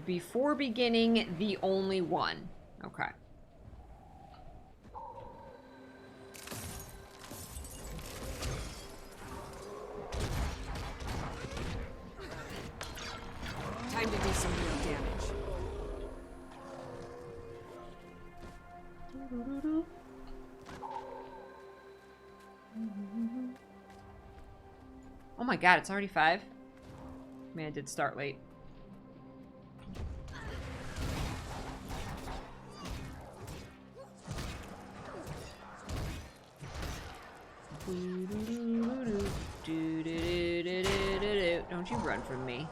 Speaker 1: before beginning, the only one. Okay.
Speaker 7: Time to do some real damage.
Speaker 1: Oh my god, it's already 5? I mean, I did start late. Don't you run from me.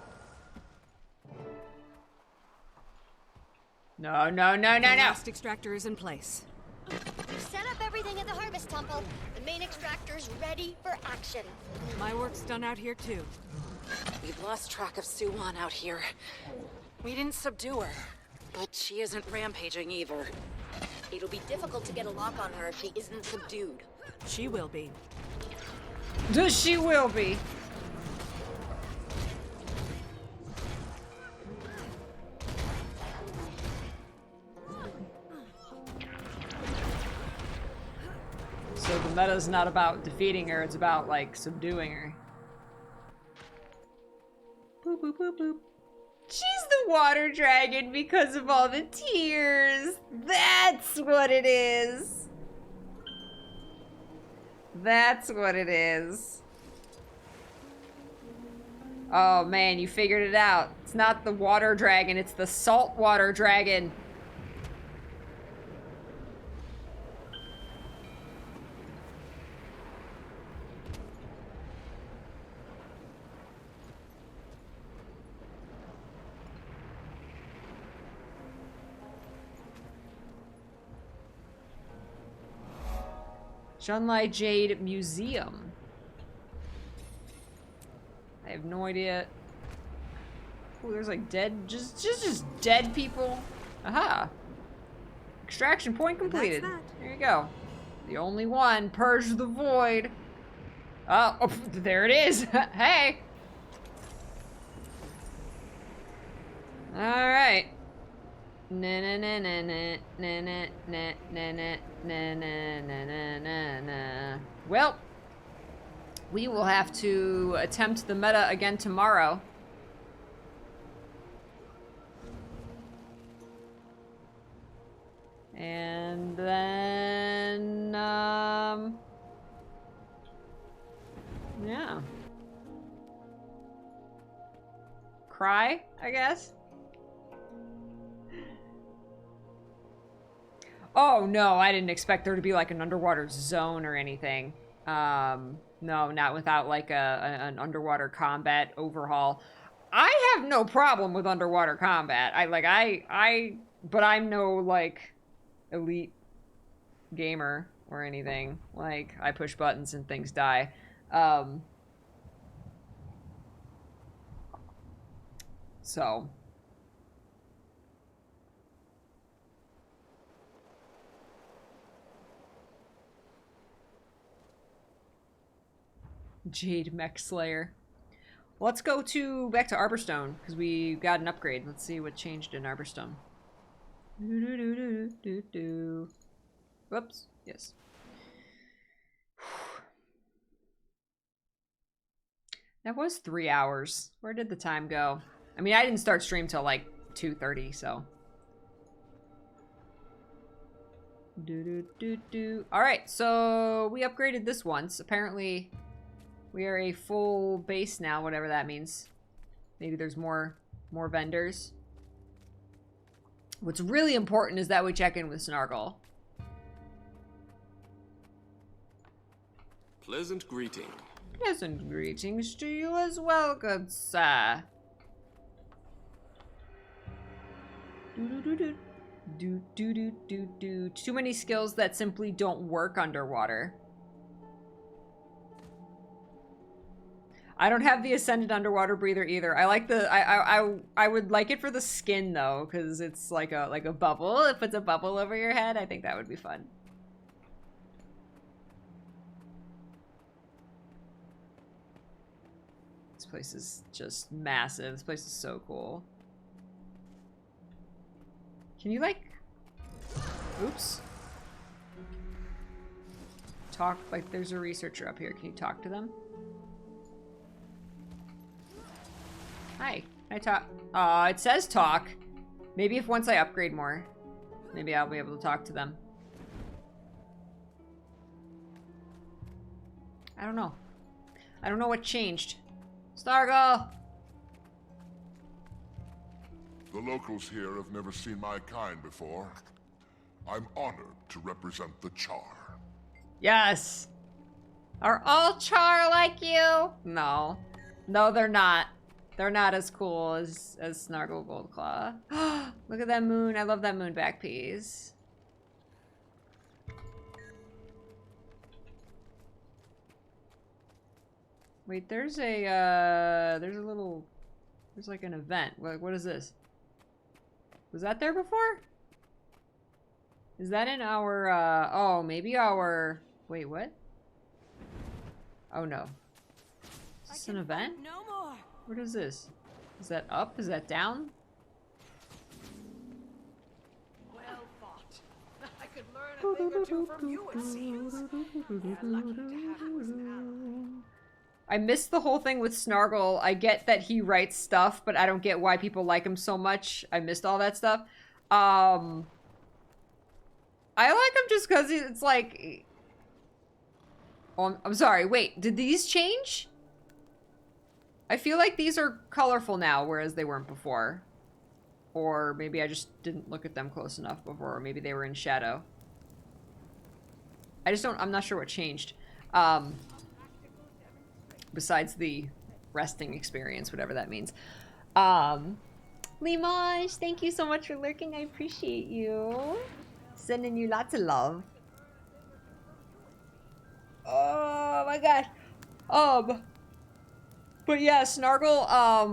Speaker 1: No, no, no, no, no!
Speaker 7: The last extractor is in place.
Speaker 3: We've set up everything at the Harvest Temple. The main extractor's ready for action.
Speaker 7: My work's done out here, too.
Speaker 11: We've lost track of Suwon out here. We didn't subdue her, but she isn't rampaging either.
Speaker 6: It'll be difficult to get a lock on her if she isn't subdued.
Speaker 7: She will be.
Speaker 1: She will be. So the meta's not about defeating her, it's about, like, subduing her. Boop, boop, boop, boop. She's the water dragon because of all the tears. That's what it is. That's what it is. Oh man, you figured it out. It's not the water dragon, it's the saltwater dragon. Shunlai Jade Museum. I have no idea. Oh, there's like dead, just dead people. Aha. Extraction point completed. There you go. The only one. Purge the void. Oh, there it is. Hey. All right. Na na na na na na na na na na na na na na. Well, we will have to attempt the meta again tomorrow. And then, yeah. Cry, I guess. Oh, no, I didn't expect there to be, like, an underwater zone or anything. No, not without, like, an underwater combat overhaul. I have no problem with underwater combat. But I'm no, like, elite gamer or anything. Like, I push buttons and things die. So... Jade Mech Slayer. Let's go back to Arborstone, because we got an upgrade. Let's see what changed in Arborstone. Whoops. Yes. That was 3 hours. Where did the time go? I mean, I didn't start stream till like 2:30, so. Alright, so we upgraded this once. Apparently, we are a full base now, whatever that means. Maybe there's more vendors. What's really important is that we check in with Snargle.
Speaker 20: Pleasant greeting.
Speaker 1: Pleasant greetings to you as well, good sir. Too many skills that simply don't work underwater. I don't have the Ascended Underwater Breather either. I like the I would like it for the skin though, because it's like a bubble. It puts a bubble over your head. I think that would be fun. This place is just massive. This place is so cool. Can you like... Oops. Talk, like there's a researcher up here. Can you talk to them? Hi. Can I talk? It says talk. Maybe if once I upgrade more, maybe I'll be able to talk to them. I don't know. I don't know what changed. Snargle!
Speaker 12: The locals here have never seen my kind before. I'm honored to represent the Char.
Speaker 1: Yes! Are all Char like you? No. No, they're not. They're not as cool as Snargle Goldclaw. Look at that moon. I love that moon back piece. Wait, there's like an event. What is this? Was that there before? Is that in our, oh, maybe our, wait, what? Oh no. Is this an event?
Speaker 2: No more.
Speaker 1: What is this? Is that up? Is that down?
Speaker 4: Well fought. I could learn a thing or two from you, it seems. You're lucky to have us now.
Speaker 1: I missed the whole thing with Snargle. I get that he writes stuff, but I don't get why people like him so much. I missed all that stuff. I like him just because it's like... Oh, I'm sorry, wait, did these change? I feel like these are colorful now, whereas they weren't before. Or maybe I just didn't look at them close enough before, or maybe they were in shadow. I'm not sure what changed. Besides the resting experience, whatever that means. Limage, thank you so much for lurking. I appreciate you. Sending you lots of love. Oh my gosh. But yeah, Snargle, I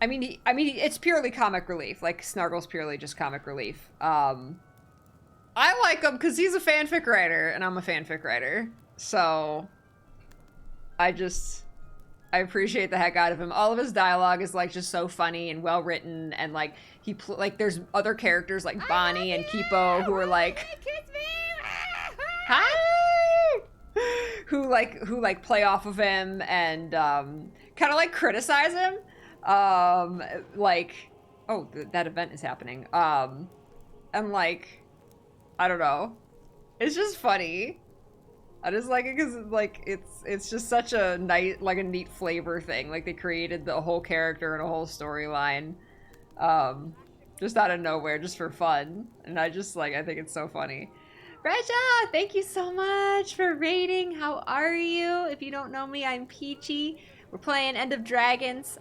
Speaker 1: mean, it's purely comic relief. Like, Snargle's purely just comic relief. I like him because he's a fanfic writer, and I'm a fanfic writer. So, I appreciate the heck out of him. All of his dialogue is like just so funny and well written, and like there's other characters like Bonnie and Kipo who are like, hi, who like play off of him and kind of like criticize him. Like, oh, that event is happening. And like, I don't know, it's just funny. I just like it because like it's just such a neat flavor thing. Like they created the whole character and a whole storyline. Just out of nowhere, just for fun. And I think it's so funny. Regia, thank you so much for raiding. How are you? If you don't know me, I'm Peachy. We're playing End of Dragons.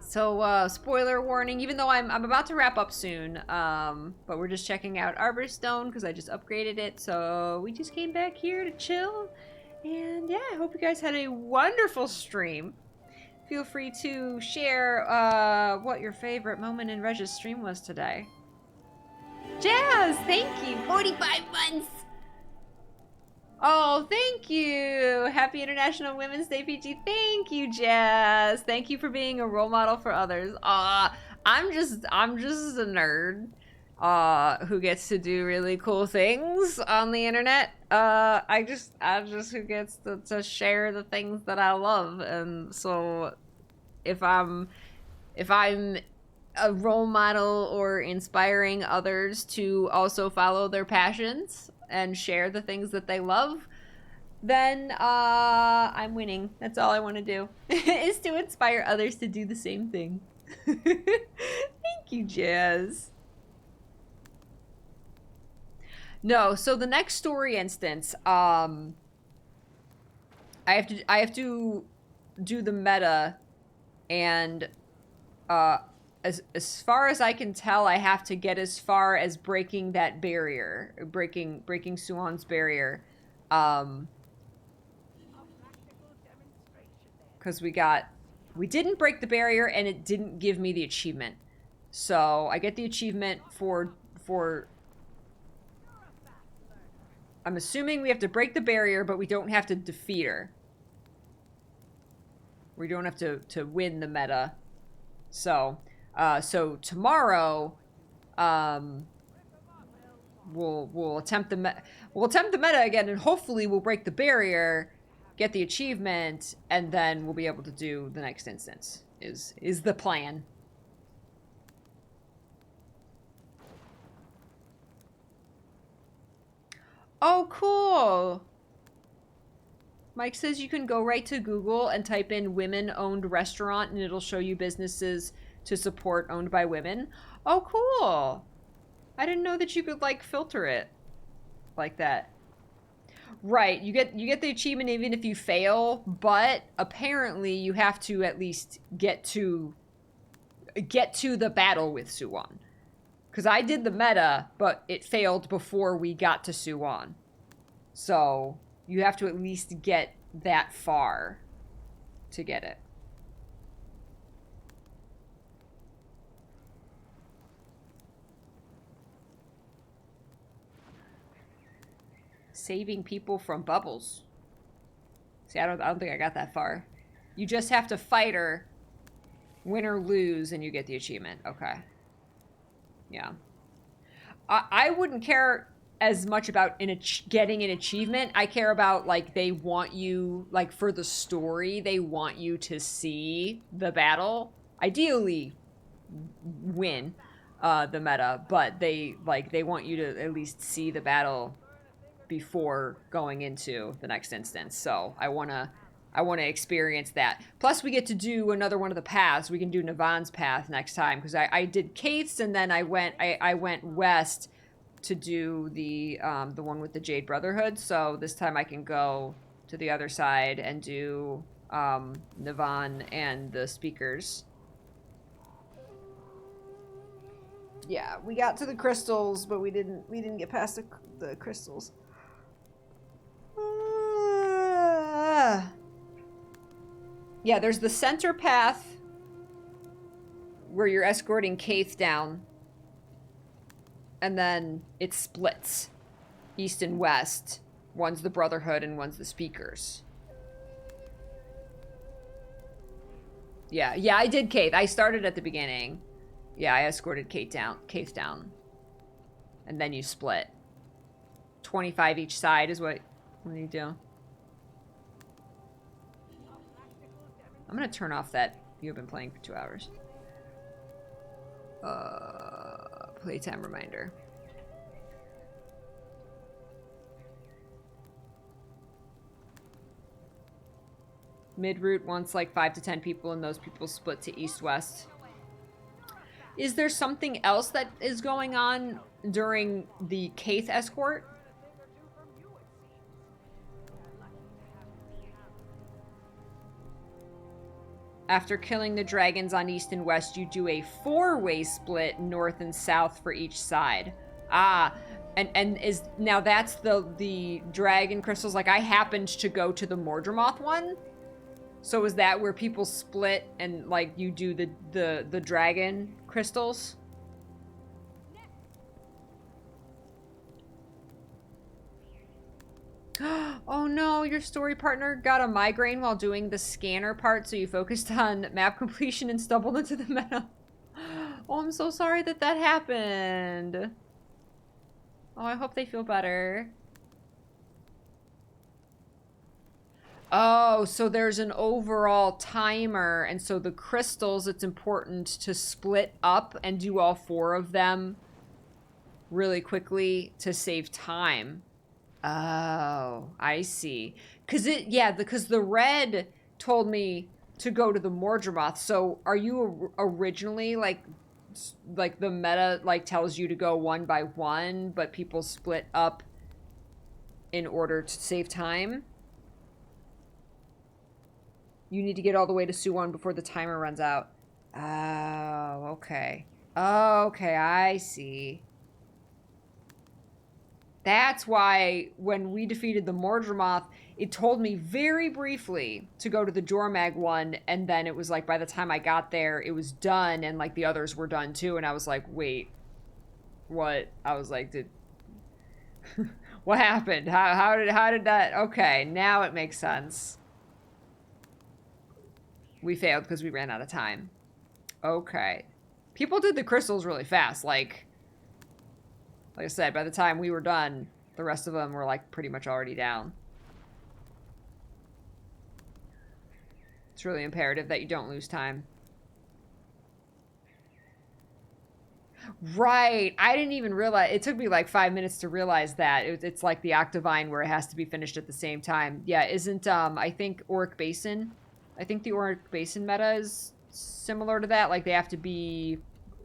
Speaker 1: So spoiler warning, even though I'm about to wrap up soon, but we're just checking out Arbor Stone because I just upgraded it. So we just came back here to chill. And yeah, I hope you guys had a wonderful stream. Feel free to share what your favorite moment in Regia's stream was today. Jazz, thank you. 45 months. Oh, thank you. Happy International Women's Day, PG. Thank you, Jazz. Thank you for being a role model for others. I'm just a nerd who gets to do really cool things on the internet. I just who gets to share the things that I love. And so if I'm a role model or inspiring others to also follow their passions and share the things that they love, then I'm winning. That's all I want to do, is to inspire others to do the same thing. Thank you, Jazz. No, so the next story instance, I have to do the meta, and as far as I can tell, I have to get as far as breaking that barrier, breaking Suon's barrier, because we didn't break the barrier and it didn't give me the achievement. So I get the achievement for I'm assuming we have to break the barrier, but we don't have to defeat her. We don't have to win the meta. So tomorrow, we'll attempt the meta again, and hopefully we'll break the barrier, get the achievement, and then we'll be able to do the next instance. Is the plan. Oh, cool. Mike says you can go right to Google and type in women-owned restaurant and it'll show you businesses to support owned by women. Oh, cool. I didn't know that you could like filter it like that. Right, you get the achievement even if you fail, but apparently you have to at least get to the battle with Suwon. Because I did the meta, but it failed before we got to Suwon. So you have to at least get that far to get it. Saving people from bubbles. See, I don't think I got that far. You just have to fight her, win or lose, and you get the achievement. Okay. Yeah. I wouldn't care as much about getting an achievement. I care about, like, they want you, like, for the story, they want you to see the battle. Ideally, win the meta, but they want you to at least see the battle before going into the next instance. So I wanna experience that. Plus we get to do another one of the paths. We can do Navan's path next time, because I did Kate's and then I went west to do the one with the Jade Brotherhood. So this time I can go to the other side and do Navan and the speakers. Yeah, we got to the crystals, but we didn't get past the crystals. Yeah, there's the center path where you're escorting Kaith down. And then it splits. East and west. One's the Brotherhood and one's the Speakers. Yeah, I did Kaith. I started at the beginning. Yeah, I escorted Kaith down. And then you split. 25 each side is what you do. I'm gonna turn off that you've been playing for 2 hours. Playtime reminder. Mid-route wants like 5 to 10 people, and those people split to east-west. Is there something else that is going on during the Kaith escort? After killing the dragons on east and west, you do a 4-way split north and south for each side. Ah, and is now that's the dragon crystals. Like I happened to go to the Mordremoth one. So is that where people split and like you do the dragon crystals? Oh no, your story partner got a migraine while doing the scanner part, so you focused on map completion and stumbled into the meta. Oh, I'm so sorry that that happened. Oh, I hope they feel better. Oh, so there's an overall timer, and so the crystals, it's important to split up and do all 4 of them really quickly to save time. Oh, I see. Because the red told me to go to the Mordremoth. So are you originally like the meta like tells you to go 1 by 1, but people split up in order to save time? You need to get all the way to Suwon before the timer runs out. Oh, okay. Okay, I see. That's why when we defeated the Mordremoth, it told me very briefly to go to the Jormag one, and then it was like by the time I got there, it was done, and like the others were done too, and I was like, wait, what? I was like, what happened? How did that? Okay, now it makes sense. We failed because we ran out of time. Okay. People did the crystals really fast, like I said, by the time we were done, the rest of them were like pretty much already down. It's really imperative that you don't lose time. Right. I didn't even realize. It took me like 5 minutes to realize that. It's like the Octavine where it has to be finished at the same time. Yeah, isn't, I think Auric Basin. I think the Auric Basin meta is similar to that. Like they have to be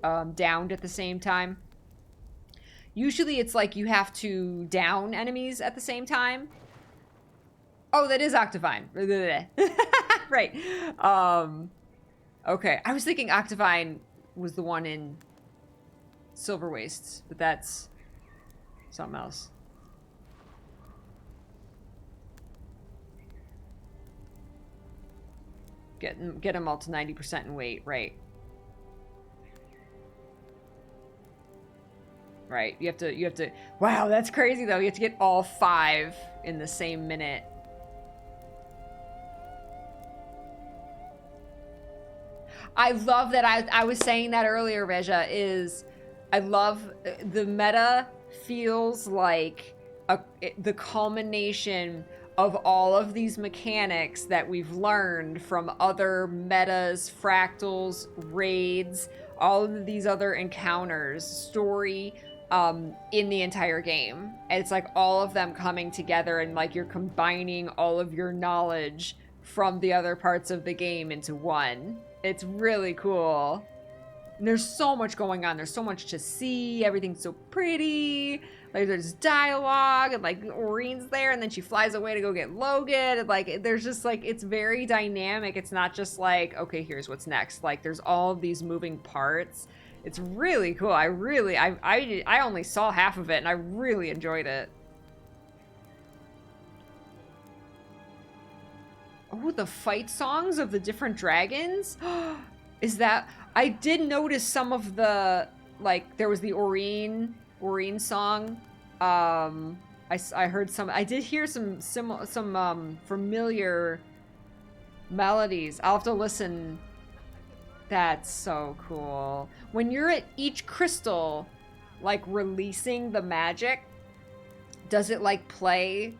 Speaker 1: downed at the same time. Usually it's like you have to down enemies at the same time. Oh, that is Octavine. Right. Okay. I was thinking Octavine was the one in Silver Wastes, but that's something else. Get them all to 90% in weight, right. Right, you have to, wow, that's crazy though. You have to get all 5 in the same minute. I love that. I was saying that earlier, Reja, is I love the meta feels like the culmination of all of these mechanics that we've learned from other metas, fractals, raids, all of these other encounters, story, in the entire game. And it's like all of them coming together and like you're combining all of your knowledge from the other parts of the game into one. It's really cool. And there's so much going on. There's so much to see. Everything's so pretty. Like there's dialogue and like Aureen's there and then she flies away to go get Logan. And like there's just like, it's very dynamic. It's not just like, okay, here's what's next. Like there's all of these moving parts. It's really cool. I only saw half of it and I really enjoyed it. Oh, the fight songs of the different dragons? Is that... I did notice some of the... Like, there was the Aureen song. I heard some... I did hear some familiar melodies. I'll have to listen. That's so cool. When you're at each crystal, like, releasing the magic, does it, like, play...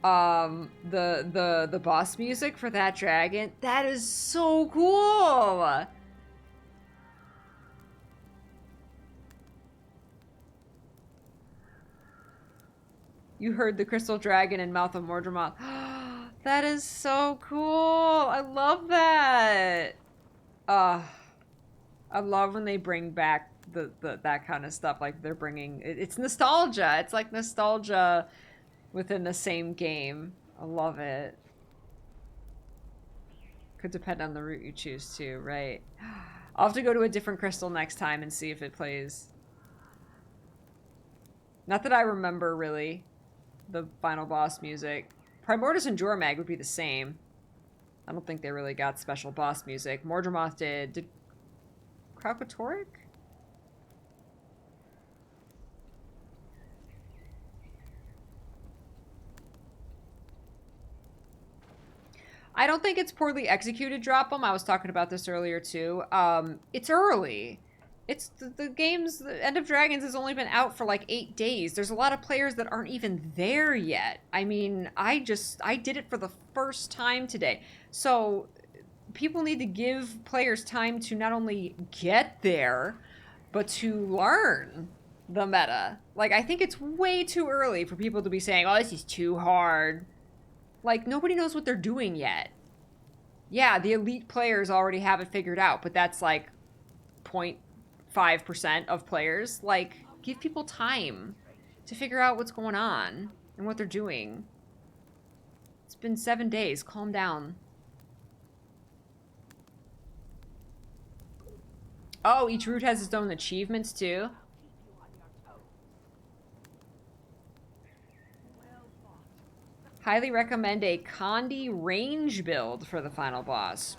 Speaker 1: the boss music for that dragon? That is so cool. You heard the crystal dragon in Mouth of Mordremoth. That is so cool. I love that. I love when they bring back the that kind of stuff. Like they're bringing it's nostalgia. It's like nostalgia within the same game. I love it. Could depend on the route you choose too, right? I'll have to go to a different crystal next time and see if it plays. Not that I remember really the final boss music. Primordus and Jormag would be the same. I don't think they really got special boss music. Mordremoth did. Did Kralkatorrik? I don't think it's poorly executed, drop them. I was talking about this earlier too. It's early. It's the game's the End of Dragons has only been out for like 8 days. There's a lot of players that aren't even there yet. I mean, I did it for the first time today. So people need to give players time to not only get there, but to learn the meta. Like, I think it's way too early for people to be saying, oh, this is too hard. Like, nobody knows what they're doing yet. Yeah, the elite players already have it figured out, but that's like 0.5% of players. Like, give people time to figure out what's going on and what they're doing. It's been 7 days. Calm down. Oh, each route has its own achievements too. Highly recommend a Condi range build for the final boss.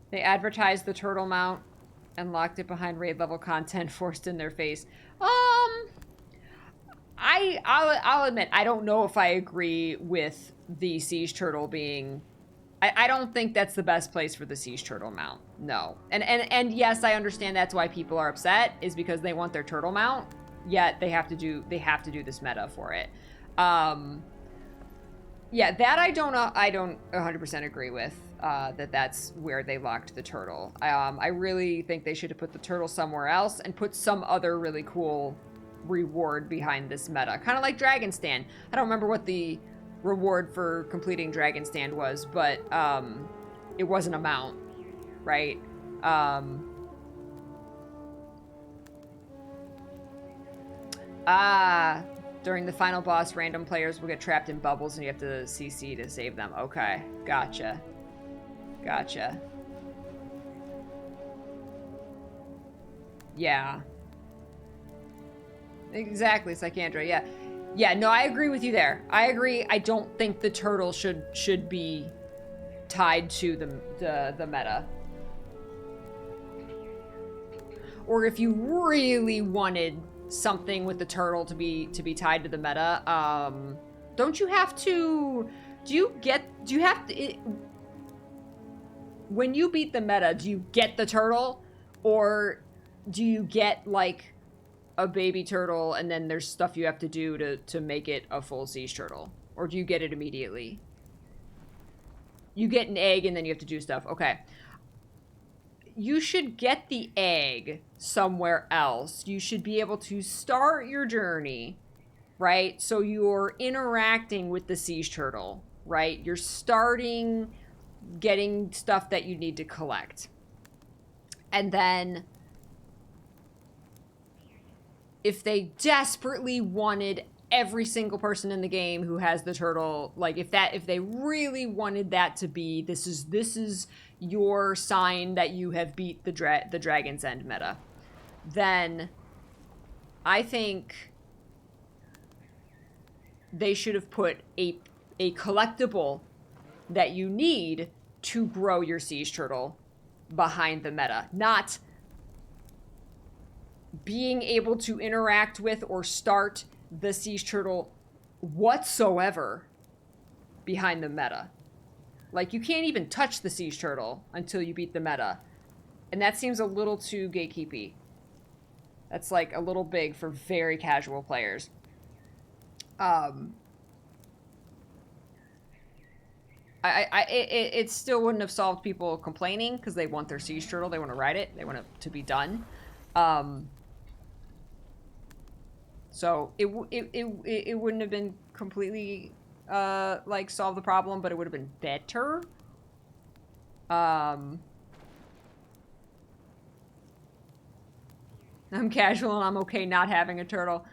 Speaker 1: They advertised the turtle mount and locked it behind raid level content forced in their face. I'll admit, I don't know if I agree with the siege turtle being... I don't think that's the best place for the siege turtle mount. No. And yes, I understand that's why people are upset, is because they want their turtle mount, yet they have to do this meta for it. Yeah, that I don't 100% agree with, that's where they locked the turtle. I really think they should have put the turtle somewhere else and put some other really cool reward behind this meta. Kind of like Dragon Stand. I don't remember what the reward for completing Dragon Stand was, but it wasn't a mount, right? During the final boss, random players will get trapped in bubbles and you have to CC to save them. Okay, gotcha. Gotcha. Yeah. Exactly, Psychandra, yeah. Yeah, no, I agree with you there. I agree. I don't think the turtle should be tied to the meta. Or if you really wanted something with the turtle to be tied to the meta, don't you have to? When you beat the meta, do you get the turtle, or do you get like a baby turtle and then there's stuff you have to do to make it a full siege turtle? Or do you get it immediately? You get an egg and then you have to do stuff. Okay. You should get the egg somewhere else. You should be able to start your journey, right? So you're interacting with the siege turtle, right? You're starting getting stuff that you need to collect. And then if they desperately wanted every single person in the game who has the turtle, like if they really wanted that to be, this is your sign that you have beat the Dragon's End meta, then I think they should have put a collectible that you need to grow your siege turtle behind the meta, not being able to interact with or start the siege turtle whatsoever behind the meta. Like, you can't even touch the siege turtle until you beat the meta. And that seems a little too gatekeepy. That's like a little big for very casual players. It still wouldn't have solved people complaining because they want their siege turtle, they want to ride it, they want it to be done. So it wouldn't have been completely like, solve the problem, but it would have been better. I'm casual and I'm okay not having a turtle.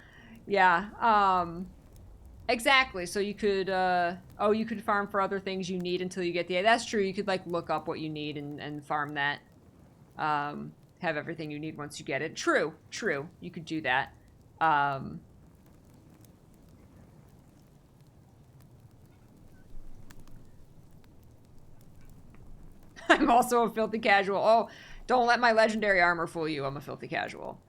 Speaker 1: Yeah, exactly. So you could, oh, you could farm for other things you need until you get the... That's true. You could, like, look up what you need and farm that. Have everything you need once you get it. True, true. You could do that. I'm also a filthy casual. Oh, don't let my legendary armor fool you. I'm a filthy casual.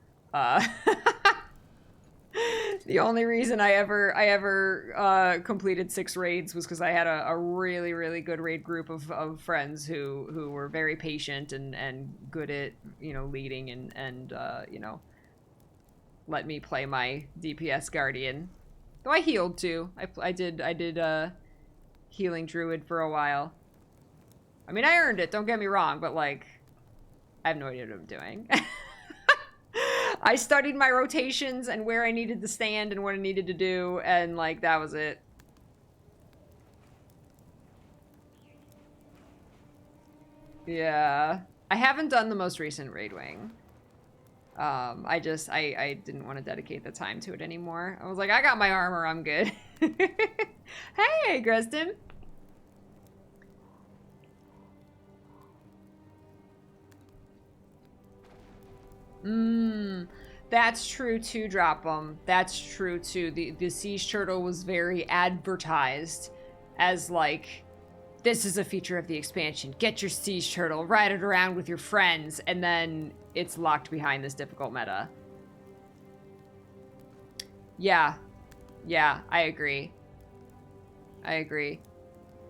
Speaker 1: The only reason I ever completed 6 raids was because I had a really, really good raid group of friends who were very patient and good at, you know, leading and you know, let me play my DPS guardian. Though I healed too. I did healing druid for a while. I mean, I earned it, don't get me wrong, but like, I have no idea what I'm doing. I studied my rotations and where I needed to stand and what I needed to do, and like, that was it. Yeah. I haven't done the most recent raid wing. I didn't want to dedicate the time to it anymore. I was like, I got my armor, I'm good. Hey, Greston. That's true too, Drop 'em. That's true too. The siege turtle was very advertised as like, this is a feature of the expansion. Get your siege turtle, ride it around with your friends, and then it's locked behind this difficult meta. Yeah. Yeah, I agree. I agree.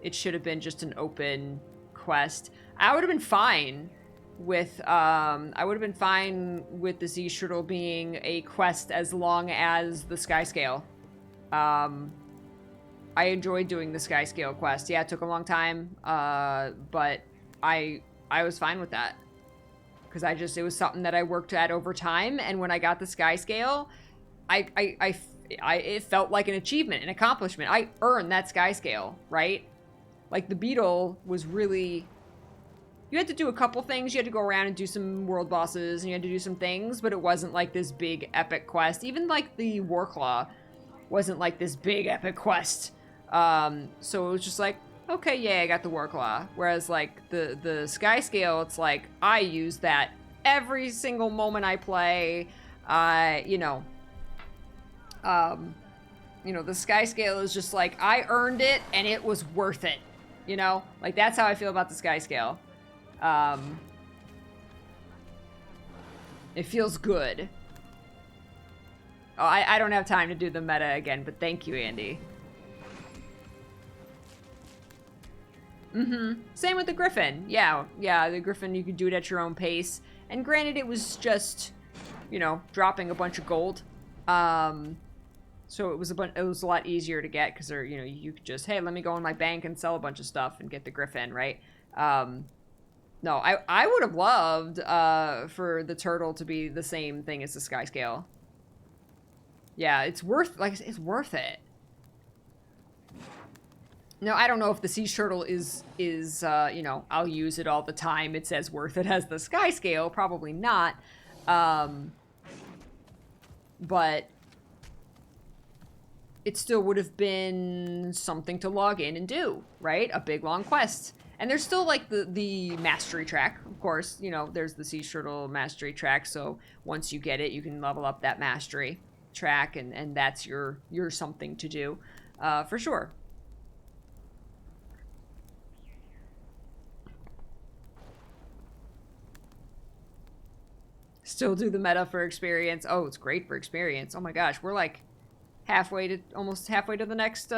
Speaker 1: It should have been just an open quest. I would have been fine with the siege turtle being a quest as long as the sky scale. I enjoyed doing the sky scale quest. Yeah, it took a long time, but I was fine with that. Because it was something that I worked at over time, and when I got the sky scale, it felt like an achievement, an accomplishment. I earned that sky scale, right? Like, the beetle was really... You had to do a couple things. You had to go around and do some world bosses, and you had to do some things, but it wasn't like this big epic quest. Even like the Warclaw wasn't like this big epic quest. So it was just like, okay, yeah, I got the Warclaw. Whereas like the sky scale, it's like I use that every single moment I play. You know, the sky scale is just like I earned it and it was worth it. You know, like that's how I feel about the sky scale. It feels good. Oh, I don't have time to do the meta again, but thank you, Andy. Same with the Griffin. Yeah, the Griffin, you could do it at your own pace. And granted, it was just, you know, dropping a bunch of gold. So it was a lot easier to get because, you know, you could just, hey, let me go in my bank and sell a bunch of stuff and get the Griffin, right? No, I would have loved for the turtle to be the same thing as the sky scale. Yeah, it's worth it. No, I don't know if the siege turtle is you know, I'll use it all the time. It's as worth it as the sky scale, probably not. But it still would have been something to log in and do, right? A big long quest. And there's still like the mastery track, of course. You know, there's the siege turtle mastery track. So once you get it, you can level up that mastery track, and that's your something to do, for sure. Still do the meta for experience. Oh, it's great for experience. Oh my gosh, we're like almost halfway to the next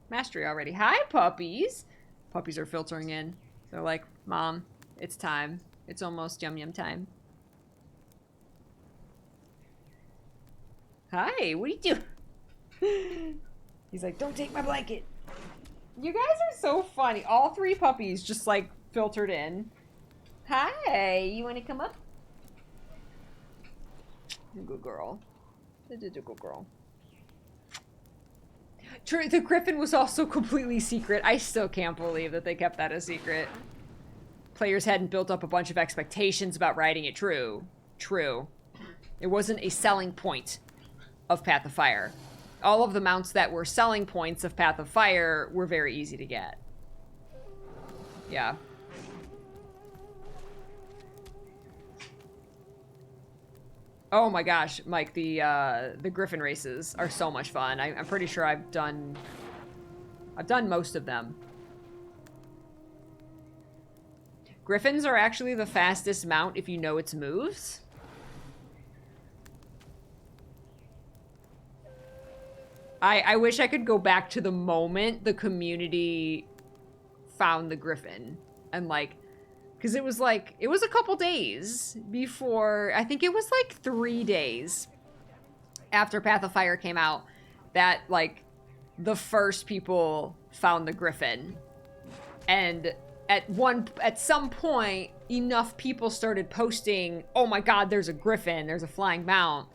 Speaker 1: mastery already. Hi, puppies. Puppies are filtering in. They're like, Mom, it's time. It's almost yum yum time. Hi, what are you doing? He's like, don't take my blanket. You guys are so funny. All 3 puppies just like filtered in. Hi, you want to come up? Good girl. Good girl. True, the Griffin was also completely secret. I still can't believe that they kept that a secret. Players hadn't built up a bunch of expectations about riding it. True. True. It wasn't a selling point of Path of Fire. All of the mounts that were selling points of Path of Fire were very easy to get. Yeah. Oh my gosh, Mike, the Griffin races are so much fun. I'm pretty sure I've done most of them. Griffins are actually the fastest mount if you know its moves. I wish I could go back to the moment the community found the Griffin and like, because it was a couple days before, I think it was like 3 days after Path of Fire came out that like the first people found the Griffin. And at some point, enough people started posting, oh my god, there's a Griffin, there's a flying mount,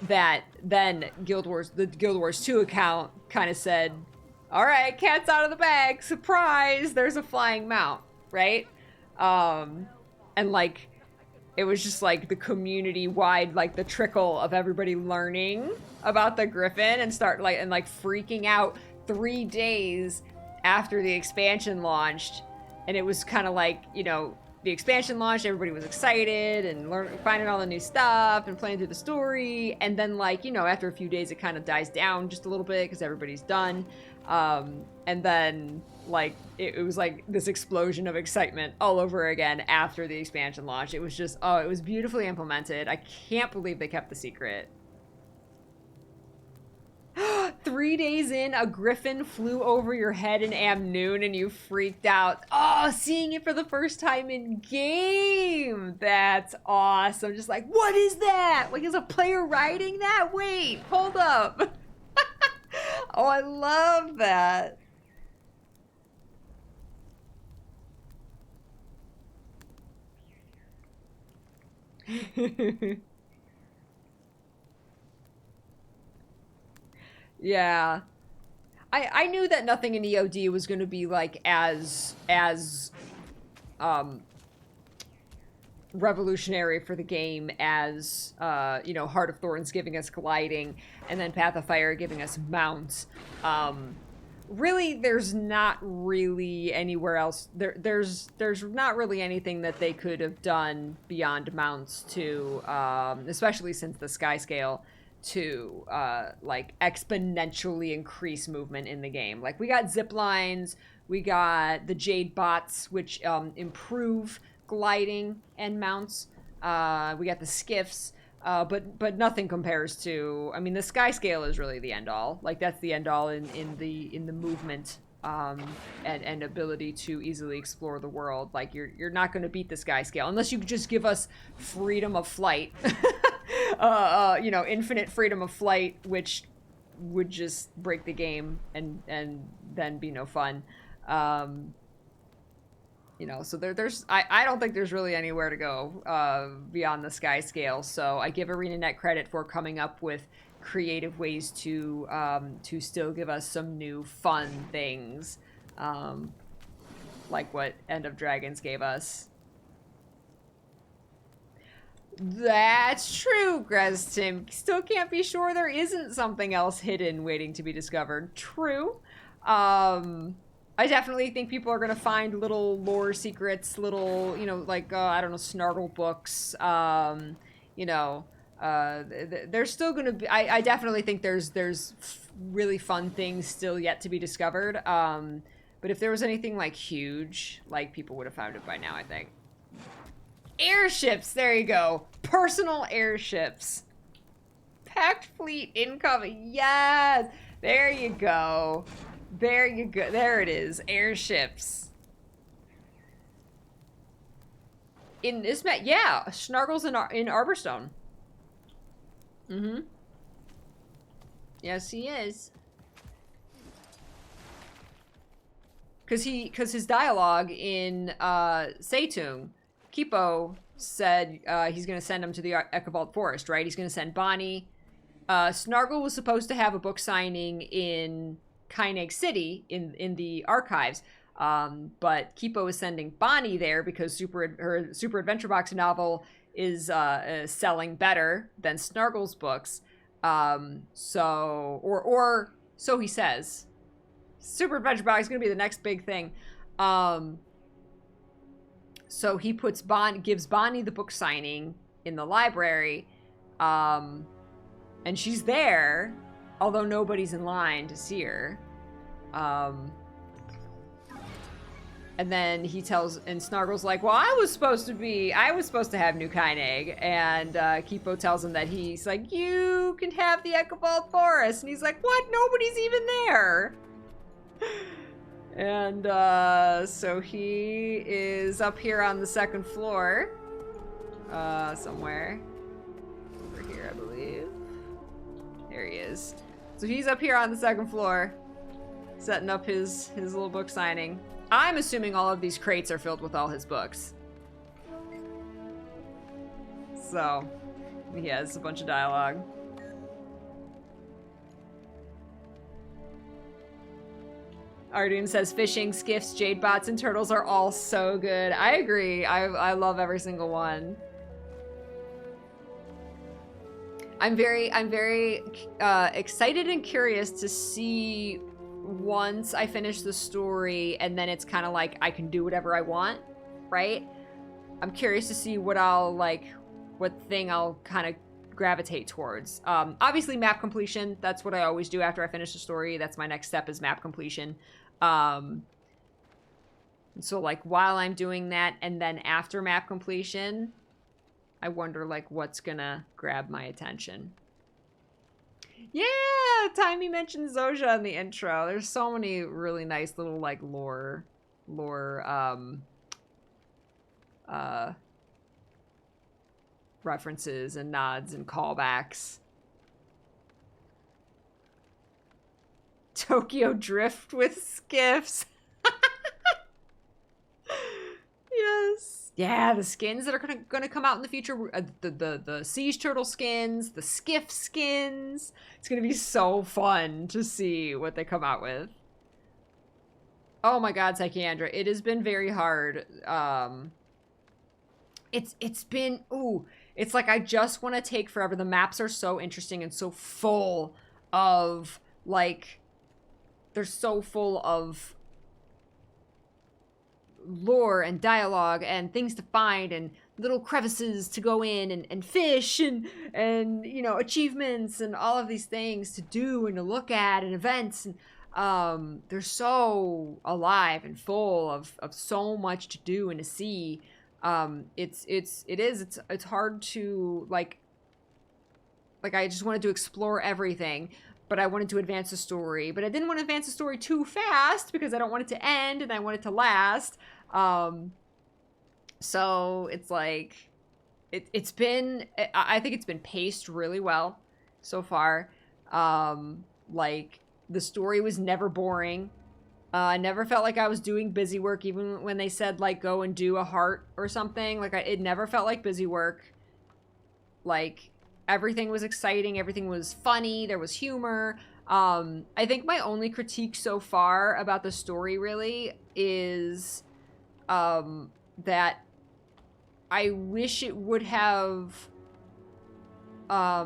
Speaker 1: that then the Guild Wars 2 account kind of said, all right, cat's out of the bag, surprise, there's a flying mount, right? And like, it was just like the community-wide, like the trickle of everybody learning about the Griffin and freaking out 3 days after the expansion launched. And it was kind of like, you know, the expansion launched, everybody was excited and finding all the new stuff and playing through the story. And then, like, you know, after a few days, it kind of dies down just a little bit because everybody's done. And then, like, it was like this explosion of excitement all over again after the expansion launch. It was just, oh, it was beautifully implemented. I can't believe they kept the secret. 3 days in, a Griffin flew over your head in Amnoon and you freaked out. Oh, seeing it for the first time in game. That's awesome. Just like, what is that? Like, is a player riding that? Wait, hold up. Oh, I love that. Yeah. I knew that nothing in EOD was going to be like as revolutionary for the game as you know, Heart of Thorns giving us gliding and then Path of Fire giving us mounts. Really, there's not really anywhere else. There's not really anything that they could have done beyond mounts to, especially since the sky scale, to like exponentially increase movement in the game. Like, we got zip lines, we got the Jade bots, which improve gliding and mounts. We got the skiffs, but nothing compares to, I mean, the sky scale is really the end all. Like, that's the end all in the movement and ability to easily explore the world. Like, you're not going to beat the sky scale unless you just give us freedom of flight. You know, infinite freedom of flight, which would just break the game and then be no fun. You know, so I don't think there's really anywhere to go beyond the sky scale. So I give ArenaNet credit for coming up with creative ways to still give us some new fun things, like what End of Dragons gave us. That's true, Grestim. Still can't be sure there isn't something else hidden waiting to be discovered. True. I definitely think people are going to find little lore secrets, little, you know, like, I don't know, Snargle books. You know, there's still going to be, I definitely think there's really fun things still yet to be discovered. But if there was anything, like, huge, like, people would have found it by now, I think. Airships, there you go. Personal airships. Packed fleet incoming. Yes. There you go. There you go. There it is. Airships. In this map, yeah. Snargle's in Arborstone. Mm-hmm. Yes, he is. Because his dialogue in Seitung, Kipo said he's going to send him to the Echevald Forest, right? He's going to send Bonnie. Snargle was supposed to have a book signing in Kaineg City in the archives. But Kipo is sending Bonnie there because her Super Adventure Box novel is selling better than Snargle's books. So he says. Super Adventure Box is going to be the next big thing. So he gives Bonnie the book signing in the library. And she's there, although nobody's in line to see her. And then he tells, and Snargle's like, well, I was supposed to have New Kaineg. And Kipo tells him that he's like, you can have the Echobald Forest. And he's like, what? Nobody's even there. And so he is up here on the second floor. Somewhere. Over here, I believe. There he is. So he's up here on the second floor, setting up his little book signing. I'm assuming all of these crates are filled with all his books. So, he has a bunch of dialogue. Ardoon says fishing, skiffs, jade bots, and turtles are all so good. I agree. I love every single one. I'm very excited and curious to see once I finish the story, and then it's kind of like I can do whatever I want, right? I'm curious to see what thing I'll kind of gravitate towards. Obviously map completion, that's what I always do after I finish the story. That's my next step, is map completion. So like while I'm doing that, and then after map completion, I wonder like what's gonna grab my attention. Yeah, Timey mentioned Zoja in the intro. There's so many really nice little like lore references and nods and callbacks. Tokyo Drift with skiffs. Yes. Yeah, the skins that are gonna come out in the future, the siege turtle skins, the skiff skins. It's gonna be so fun to see what they come out with. Oh my God, Psychiandra, it has been very hard. It's been, it's like I just want to take forever. The maps are so interesting and so full of like, they're so full of lore and dialogue and things to find and little crevices to go in and fish and you know, achievements and all of these things to do and to look at and events, and they're so alive and full of so much to do and to see. It's hard to like I just wanted to explore everything, but I wanted to advance the story, but I didn't want to advance the story too fast because I don't want it to end and I want it to last. So it's like, it's been, I think it's been paced really well so far. Like the story was never boring. I never felt like I was doing busy work, even when they said like, go and do a heart or something. Like it never felt like busy work. Like everything was exciting. Everything was funny. There was humor. I think my only critique so far about the story really is, that I wish it would have, I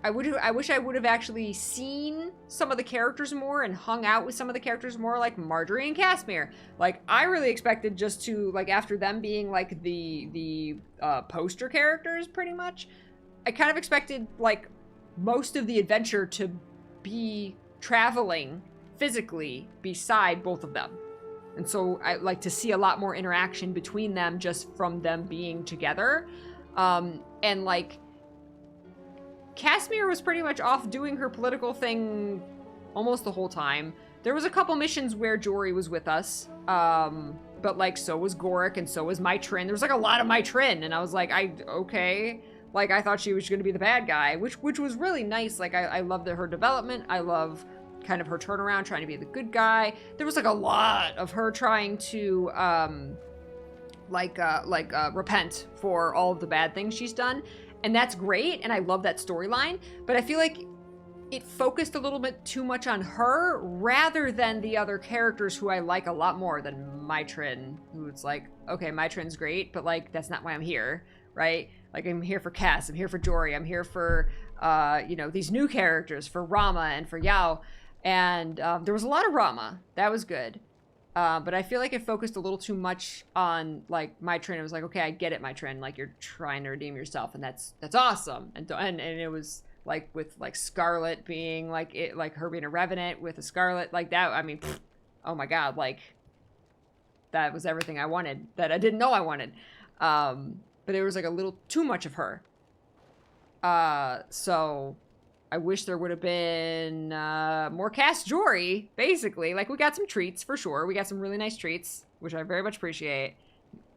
Speaker 1: wish I would have actually seen some of the characters more and hung out with some of the characters more, like Marjorie and Casimir. Like, I really expected just to, like, after them being, like, the poster characters, pretty much, I kind of expected, like, most of the adventure to be traveling physically beside both of them. And so I like to see a lot more interaction between them just from them being together. And, like, Casimir was pretty much off doing her political thing almost the whole time. There was a couple missions where Jory was with us, but like so was Goric and so was Maitrin. There was like a lot of Maitrin, and I was like, okay. Like I thought she was going to be the bad guy, which was really nice. Like I loved her development. I love kind of her turnaround, trying to be the good guy. There was like a lot of her trying to repent for all of the bad things she's done. And that's great, and I love that storyline, but I feel like it focused a little bit too much on her rather than the other characters who I like a lot more than Mitrin, who it's like, okay, Mitrin's great, but like, that's not why I'm here, right? Like, I'm here for Cass, I'm here for Jory, I'm here for, you know, these new characters, for Rama and for Yao. And there was a lot of Rama. That was good. But I feel like it focused a little too much on, like, Mitrin. It was like, okay, I get it, Mitrin. Like, you're trying to redeem yourself, and that's awesome. And it was, like, with, like, Scarlet being, like, her being a Revenant with a Scarlet. Like, that, I mean, pfft, oh my god, like, that was everything I wanted that I didn't know I wanted. But it was, like, a little too much of her. So I wish there would have been more Cass Jory, basically. Like, we got some treats, for sure. We got some really nice treats, which I very much appreciate.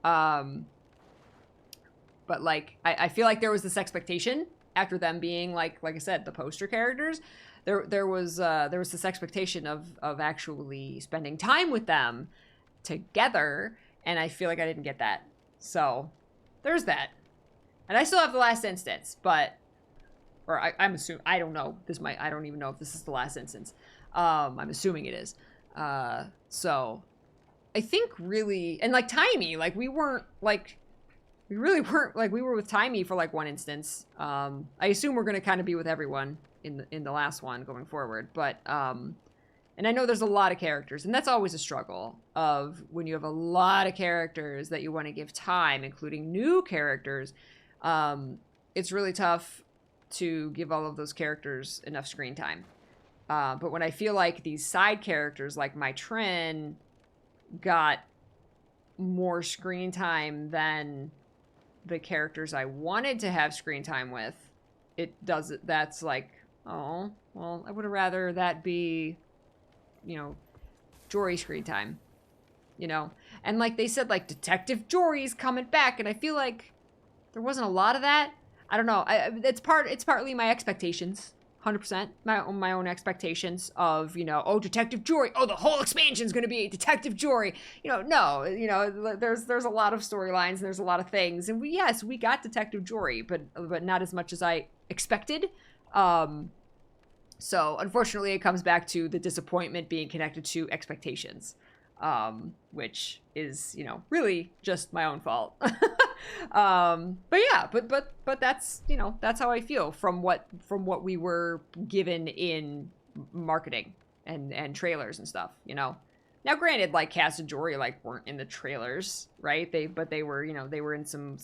Speaker 1: But, like, I feel like there was this expectation after them being, like I said, the poster characters. There was this expectation of actually spending time with them together, and I feel like I didn't get that. So, there's that. And I still have the last instance, but... Or I'm assuming, I don't know. I don't even know if this is the last instance. I'm assuming it is. So I think really, and like Timey, like we really weren't, like we were with Timey for like one instance. I assume we're going to kind of be with everyone in the last one going forward. But, and I know there's a lot of characters, and that's always a struggle of when you have a lot of characters that you want to give time, including new characters. It's really tough to give all of those characters enough screen time. But when I feel like these side characters, like Mitrin, got more screen time than the characters I wanted to have screen time with, that's like, oh, well, I would have rather that be, you know, Jory screen time, you know? And like they said, like, Detective Jory's coming back, and I feel like there wasn't a lot of that. I don't know. It's partly my expectations, 100%. My own expectations of, you know, oh, Detective Jory. Oh, the whole expansion's going to be Detective Jory. You know, no. You know, there's a lot of storylines and there's a lot of things. And we got Detective Jory, but not as much as I expected. So unfortunately, it comes back to the disappointment being connected to expectations, which is, you know, really just my own fault. But yeah, but that's, you know, that's how I feel from what we were given in marketing and trailers and stuff, you know. Now granted, like Cass and Jory like weren't in the trailers, right? They were, you know, they were in some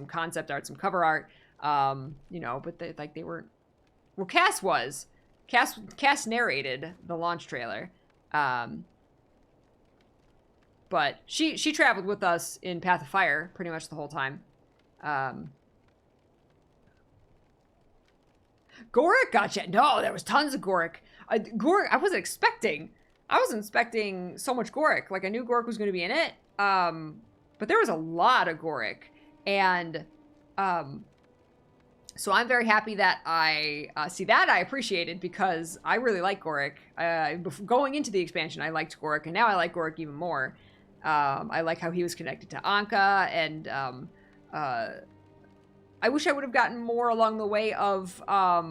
Speaker 1: concept art, some cover art, you know, but they weren't. Well, Cass narrated the launch trailer. But she traveled with us in Path of Fire pretty much the whole time. Goric? Gotcha. No, there was tons of Goric. Goric, I wasn't expecting so much Goric. Like, I knew Goric was going to be in it. But there was a lot of Goric. And so I'm very happy that I appreciated, because I really like Goric. Going into the expansion, I liked Goric, and now I like Goric even more. I like how he was connected to Anka, and I wish I would have gotten more along the way of I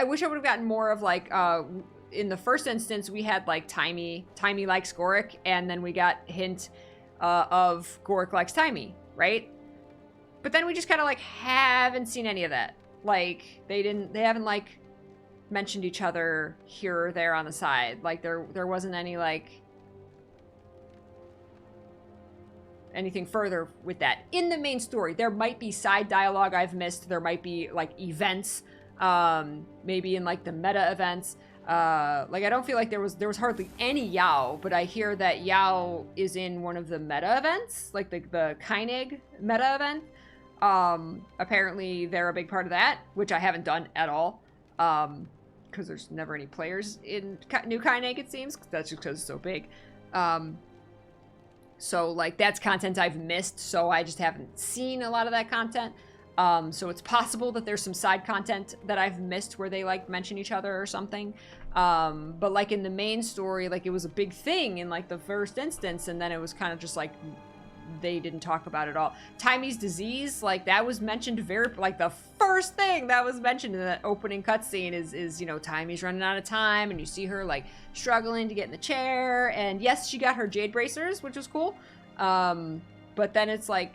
Speaker 1: wish I would have gotten more of, like, in the first instance we had like Timey likes Goric, and then we got hint of Goric likes Timey, right? But then we just kind of like haven't seen any of that. Like they haven't like mentioned each other here or there on the side. Like there wasn't any like anything further with that. In the main story, there might be side dialogue I've missed. There might be like events, maybe in like the meta events. Like I don't feel like there was hardly any Yao, but I hear that Yao is in one of the meta events, like the Kainig meta event. Apparently they're a big part of that, which I haven't done at all. Because there's never any players in New Kainig, it seems. That's just because it's so big. So, like, that's content I've missed, so I just haven't seen a lot of that content. So it's possible that there's some side content that I've missed where they, like, mention each other or something. But, like, in the main story, like, it was a big thing in, like, the first instance, and then it was kind of just, like, they didn't talk about at all. Timy's disease, like, that was mentioned very, like, the first thing that was mentioned in that opening cutscene is, you know, Timy's running out of time, and you see her, like, struggling to get in the chair, and yes, she got her jade bracers, which was cool, but then it's like,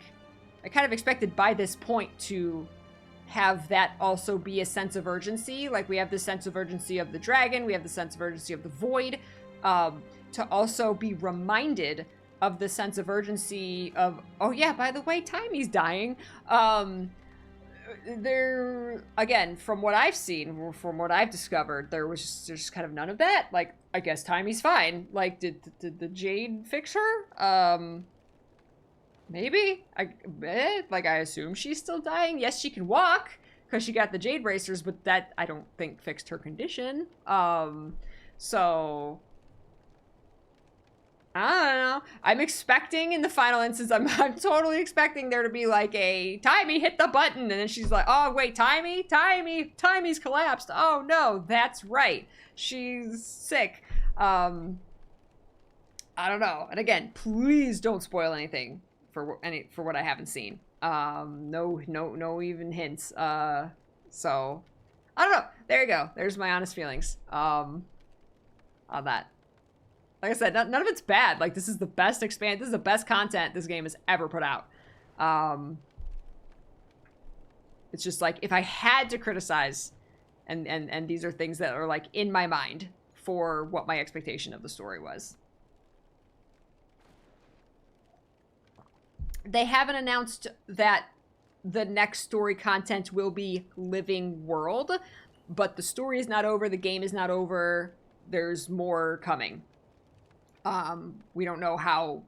Speaker 1: I kind of expected by this point to have that also be a sense of urgency. Like, we have the sense of urgency of the dragon, we have the sense of urgency of the void, to also be reminded of the sense of urgency of, oh yeah, by the way, Timy's dying. There, again, from what I've seen, from what I've discovered, there's just kind of none of that. Like, I guess Timy's fine. Like, did the Jade fix her? Maybe. I assume she's still dying. Yes, she can walk because she got the Jade bracers, but that I don't think fixed her condition. So I don't know. I'm expecting in the final instance, I'm totally expecting there to be like a Timmy hit the button, and then she's like, oh wait, Timy's collapsed. Oh no, that's right, she's sick. I don't know. And again, please don't spoil anything for what I haven't seen. No even hints. So I don't know. There you go. There's my honest feelings on that. Like I said, none of it's bad. Like, this is the best this is the best content this game has ever put out. It's just like, if I had to criticize, and these are things that are like in my mind for what my expectation of the story was. They haven't announced that the next story content will be living world, but the story is not over, the game is not over, there's more coming. We don't know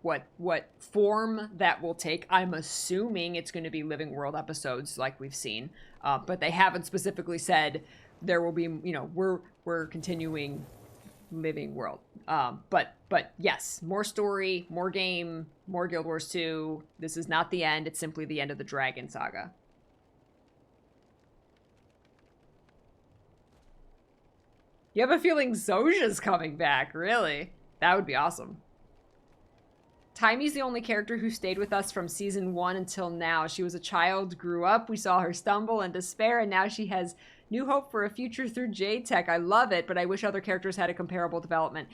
Speaker 1: what form that will take. I'm assuming it's going to be living world episodes like we've seen, but they haven't specifically said there will be, you know, we're continuing living world. But yes, more story, more game, more Guild Wars 2. This is not the end. It's simply the end of the Dragon Saga. You have a feeling Zosia's coming back, really? That would be awesome. Timy's the only character who stayed with us from season 1 until now. She was a child, grew up, we saw her stumble and despair, and now she has new hope for a future through Jade Tech. I love it, but I wish other characters had a comparable development.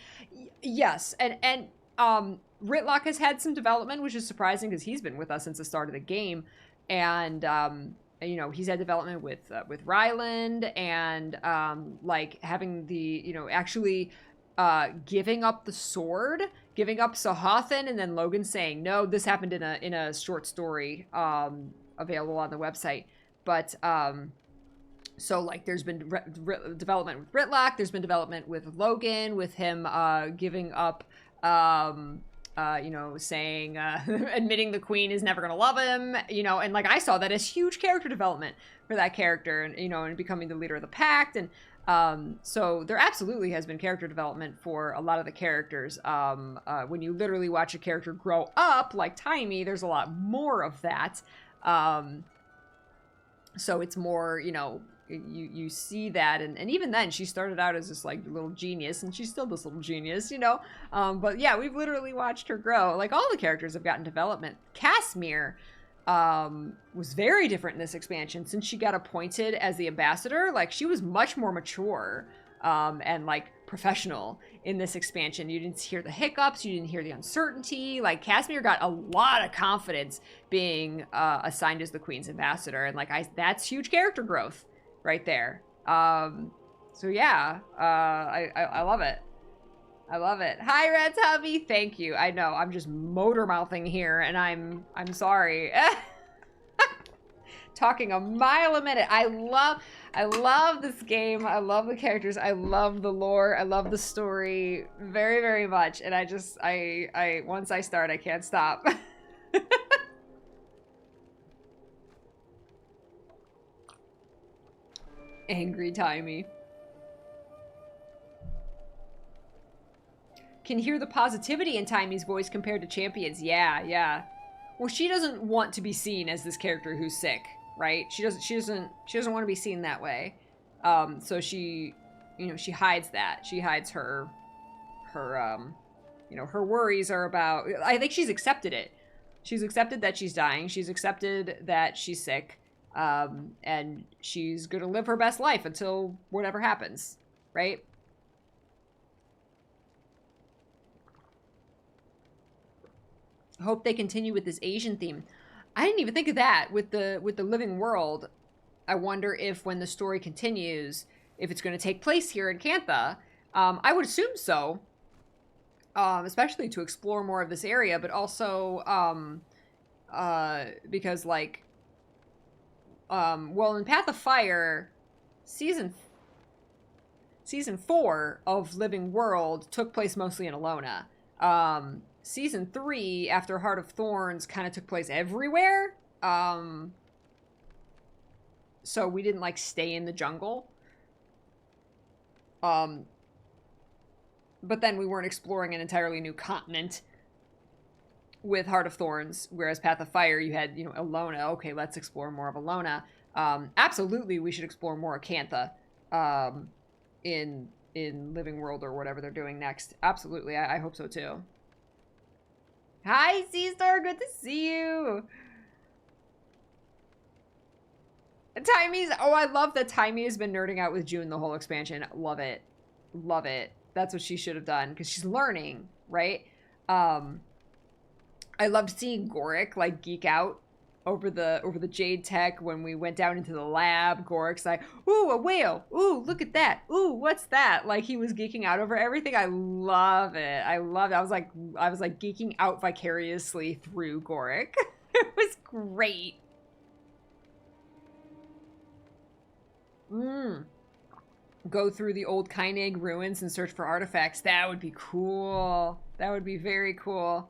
Speaker 1: Yes, and Ritlock has had some development, which is surprising because he's been with us since the start of the game, and you know, he's had development with Ryland, and like having the, you know, actually giving up the sword, giving up Sahathan, and then Logan saying no. This happened in a short story available on the website, but so like there's been development with Ritlock, there's been development with Logan, with him giving up you know, saying admitting the queen is never gonna love him, you know, and like I saw that as huge character development for that character, and you know, and becoming the leader of the pact. And so there absolutely has been character development for a lot of the characters. When you literally watch a character grow up, like Timey, there's a lot more of that. So it's more, you know, you see that, and even then she started out as this like little genius, and she's still this little genius, you know. But yeah, we've literally watched her grow. Like, all the characters have gotten development. Casimir was very different in this expansion since she got appointed as the ambassador. Like, she was much more mature and like professional in this expansion. You didn't hear the hiccups, you didn't hear the uncertainty. Like, Casimir got a lot of confidence being assigned as the Queen's ambassador, and like that's huge character growth right there. So yeah, I love it. I love it. Hi, Red Hubby. Thank you. I know I'm just motor mouthing here, and I'm sorry. Talking a mile a minute. I love this game. I love the characters. I love the lore. I love the story very, very much. And I once I start, I can't stop. Angry Timey. Can hear the positivity in Timey's voice compared to Champion's. Yeah. Well, she doesn't want to be seen as this character who's sick, right? She doesn't want to be seen that way. So she, you know, she hides that. She hides her you know, her worries are about, I think she's accepted it. She's accepted that she's dying. She's accepted that she's sick. And she's gonna live her best life until whatever happens, right? Hope they continue with this Asian theme. I didn't even think of that with the living world. I wonder if when the story continues, if it's going to take place here in Cantha. I would assume so, especially to explore more of this area, but also because, like, well, in Path of Fire, season 4 of Living World took place mostly in Alona. Season 3, after Heart of Thorns, kind of took place everywhere. So we didn't, like, stay in the jungle. But then we weren't exploring an entirely new continent with Heart of Thorns, whereas Path of Fire, you had, you know, Alona. Okay, let's explore more of Alona. Absolutely, we should explore more of Cantha in Living World or whatever they're doing next. Absolutely, I hope so too. Hi, C-Star, good to see you. Timey's, oh, I love that Timey has been nerding out with June the whole expansion. Love it. Love it. That's what she should have done, because she's learning, right? I loved seeing Goric, like, geek out over the Jade Tech when we went down into the lab. Goric's like, ooh, a whale. Ooh, look at that. Ooh, what's that? Like, he was geeking out over everything. I love it. I love it. I was like geeking out vicariously through Goric. It was great. Go through the old Kyneg ruins and search for artifacts. That would be cool. That would be very cool.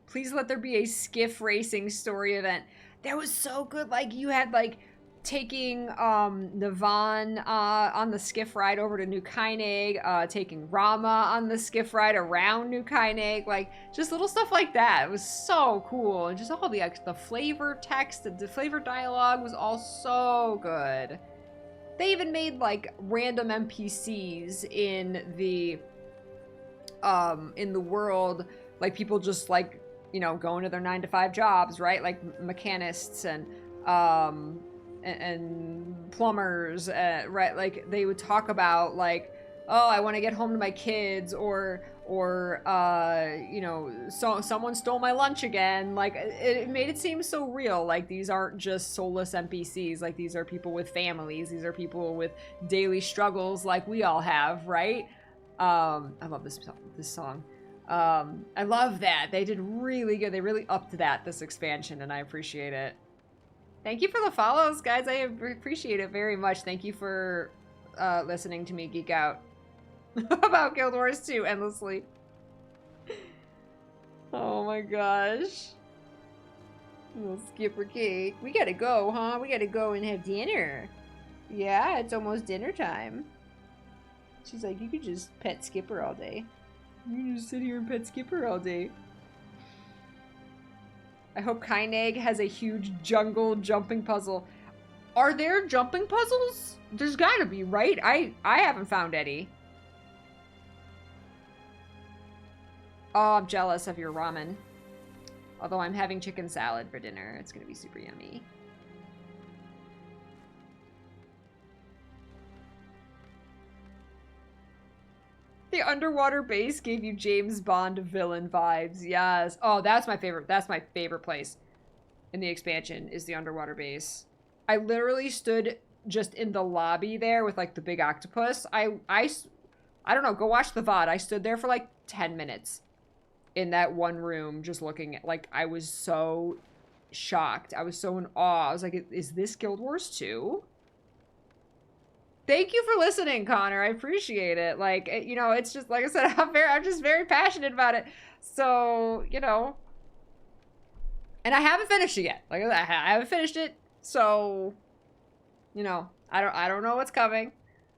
Speaker 1: Please let there be a skiff racing story event. That was so good. Like, you had, like, taking Navan on the skiff ride over to New Kyneg, taking Rama on the skiff ride around New Kyneg, like, just little stuff like that. It was so cool. And just all the flavor text, the flavor dialogue was all so good. They even made, like, random NPCs in the world, like, people just, like, you know, going to their 9-to-5 jobs, right? Like mechanists and plumbers, right? Like, they would talk about, like, oh, I want to get home to my kids, or you know, so someone stole my lunch again. Like, it made it seem so real. Like, these aren't just soulless NPCs. Like, these are people with families. These are people with daily struggles like we all have, right? I love this song. I love that. They did really good. They really upped this expansion, and I appreciate it. Thank you for the follows, guys. I appreciate it very much. Thank you for listening to me geek out about Guild Wars 2 endlessly. Oh my gosh. Little Skipper Cake. We gotta go, huh? We gotta go and have dinner. Yeah, it's almost dinner time. She's like, you could just pet Skipper all day. You can just sit here and pet Skipper all day. I hope Kyneg has a huge jungle jumping puzzle. Are there jumping puzzles? There's gotta be, right? I haven't found any. Oh, I'm jealous of your ramen. Although I'm having chicken salad for dinner. It's gonna be super yummy. The underwater base gave you James Bond villain vibes. Yes. Oh, that's my favorite. That's my favorite place in the expansion, is the underwater base. I literally stood just in the lobby there with, like, the big octopus. I don't know. Go watch the VOD. I stood there for like 10 minutes in that one room just looking at, like, I was so shocked. I was so in awe. I was like, is this Guild Wars 2? Thank you for listening, Connor. I appreciate it. Like, you know, it's just, like I said, I'm just very passionate about it. So, you know, and I haven't finished it yet. Like, I haven't finished it. So, you know, I don't know what's coming.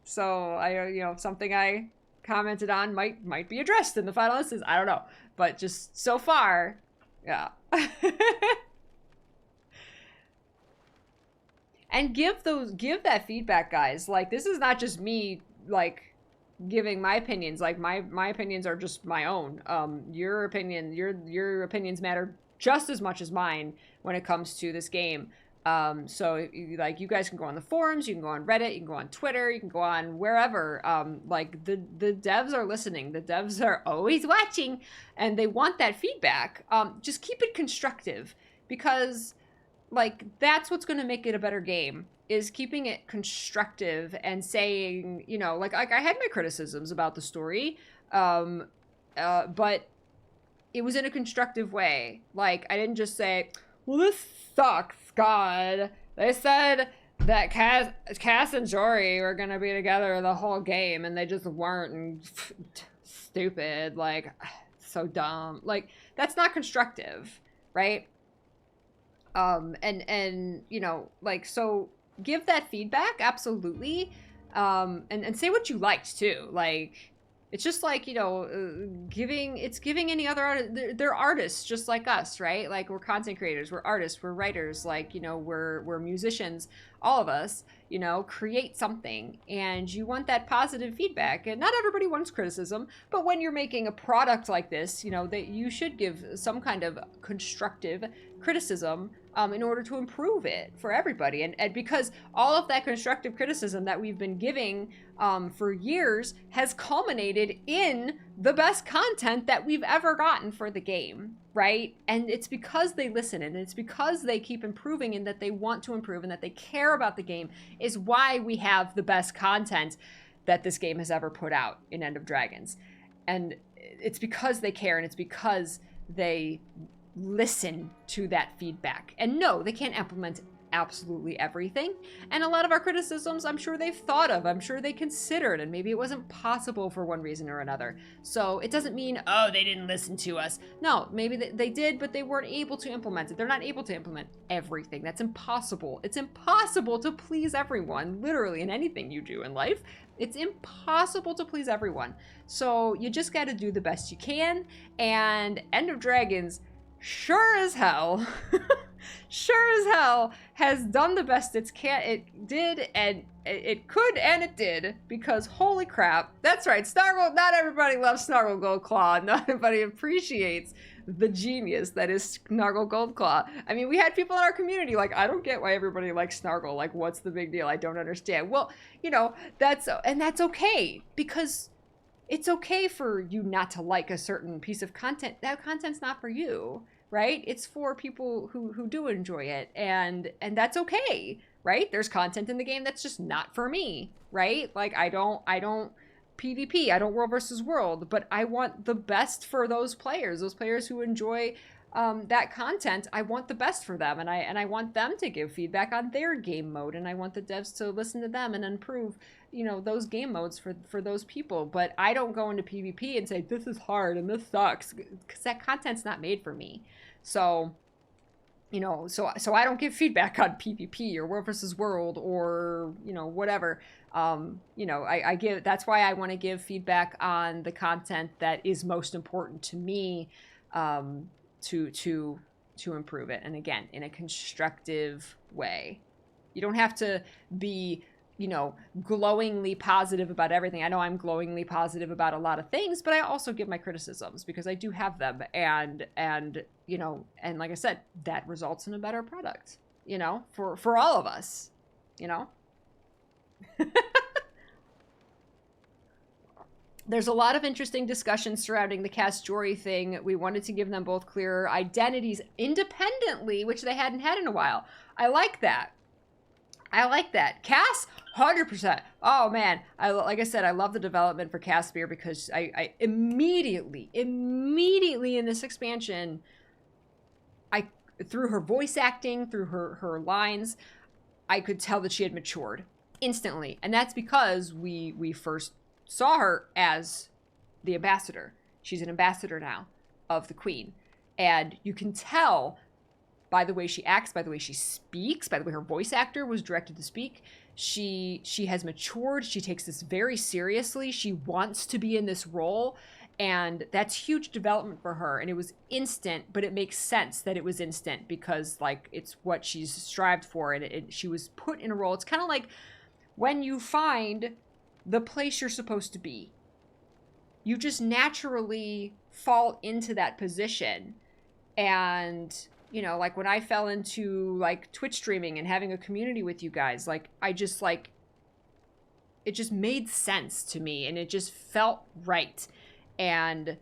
Speaker 1: So, you know, something I commented on might be addressed in the final instance. I don't know. But just so far, yeah. And give that feedback, guys. Like, this is not just me, like, giving my opinions. Like, my opinions are just my own. Your opinions matter just as much as mine when it comes to this game. So like, you guys can go on the forums, you can go on Reddit, you can go on Twitter, you can go on wherever. Like the devs are listening, the devs are always watching, and they want that feedback. Just keep it constructive, because like, that's what's going to make it a better game, is keeping it constructive and saying, you know, like I had my criticisms about the story, but it was in a constructive way. Like, I didn't just say, well, this sucks, God. They said that Cass and Jory were gonna be together the whole game, and they just weren't, and stupid, like, so dumb. Like, that's not constructive, right? And you know, like, so give that feedback, absolutely, and say what you liked too. Like, it's just like, you know, giving any other artist. They're artists just like us, right? Like, we're content creators, we're artists, we're writers, like, you know, we're musicians. All of us, you know, create something, and you want that positive feedback. And not everybody wants criticism, but when you're making a product like this, you know, that you should give some kind of constructive criticism in order to improve it for everybody. And because all of that constructive criticism that we've been giving for years has culminated in the best content that we've ever gotten for the game, right? And it's because they listen, and it's because they keep improving, and that they want to improve, and that they care about the game, is why we have the best content that this game has ever put out in End of Dragons. And it's because they care, and it's because they listen to that feedback. And no, they can't implement absolutely everything. And a lot of our criticisms, I'm sure they've thought of, I'm sure they considered, and maybe it wasn't possible for one reason or another. So it doesn't mean, oh, they didn't listen to us. No, maybe they did, but they weren't able to implement it. They're not able to implement everything. That's impossible. It's impossible to please everyone, literally, in anything you do in life. It's impossible to please everyone. So you just got to do the best you can. And End of Dragons sure as hell has done the best it did, and it could, and it did, because holy crap, that's right, Snargle, not everybody loves Snargle Goldclaw, not everybody appreciates the genius that is Snargle Goldclaw. I mean, we had people in our community like, I don't get why everybody likes Snargle, like, what's the big deal? I don't understand. Well, you know, that's okay, because it's okay for you not to like a certain piece of content. That content's not for you, right? It's for people who do enjoy it, and that's okay, right? There's content in the game that's just not for me, right? Like, I don't PvP, I don't world versus world, but I want the best for those players who enjoy that content. I want the best for them, and I want them to give feedback on their game mode, and I want the devs to listen to them and improve, you know, those game modes for those people. But I don't go into PvP and say, this is hard and this sucks, because that content's not made for me. So, you know, so I don't give feedback on PvP or world versus world or, you know, whatever. You know, I give, that's why I want to give feedback on the content that is most important to me, to improve it. And again, in a constructive way. You don't have to be, you know, glowingly positive about everything. I know I'm glowingly positive about a lot of things, but I also give my criticisms because I do have them. And you know, and like I said, that results in a better product, you know, for all of us, you know. There's a lot of interesting discussions surrounding the Cass Jory thing. We wanted to give them both clearer identities independently, which they hadn't had in a while. I like that. Cass, 100%. Oh man, like I said, I love the development for Caspier, because I immediately in this expansion, through her voice acting, through her lines, I could tell that she had matured instantly. And that's because we first saw her as the ambassador. She's an ambassador now of the Queen. And you can tell by the way she acts, by the way she speaks, by the way her voice actor was directed to speak. She has matured. She takes this very seriously. She wants to be in this role. And that's huge development for her. And it was instant, but it makes sense that it was instant because, like, it's what she's strived for. And she was put in a role. It's kind of like when you find the place you're supposed to be. You just naturally fall into that position. And, you know, like when I fell into like Twitch streaming and having a community with you guys, like I just like, it just made sense to me and it just felt right. And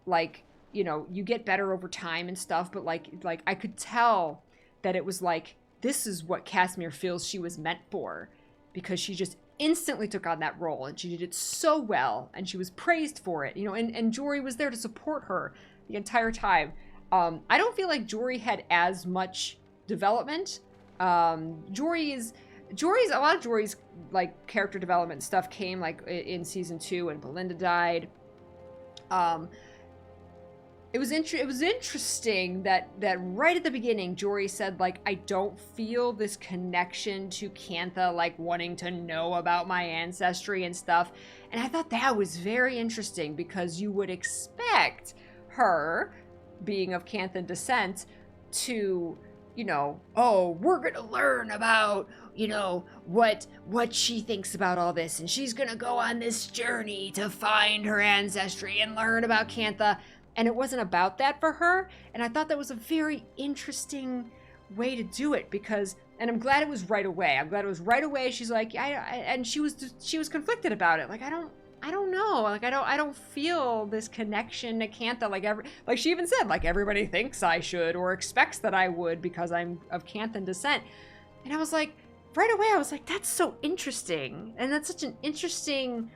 Speaker 1: like, you know, you get better over time and stuff, but like I could tell that it was like, this is what Casimir feels she was meant for, because she just instantly took on that role and she did it so well and she was praised for it, you know, and Jory was there to support her the entire time. I don't feel like Jory had as much development. Jory's a lot of Jory's like character development stuff came like in season 2 when Belinda died. It was interesting that right at the beginning, Jory said, like, I don't feel this connection to Cantha, like, wanting to know about my ancestry and stuff. And I thought that was very interesting because you would expect her, being of Canthan descent, to, you know, oh, we're gonna learn about, you know, what she thinks about all this. And she's gonna go on this journey to find her ancestry and learn about Cantha. And it wasn't about that for her. And I thought that was a very interesting way to do it because, and I'm glad it was right away. I'm glad it was right away. She's like, and she was conflicted about it. Like, I don't know. Like, I don't feel this connection to Cantha. Like she even said, like, everybody thinks I should or expects that I would because I'm of Canthan descent. And I was like, right away, I was like, that's so interesting. And that's such an interesting,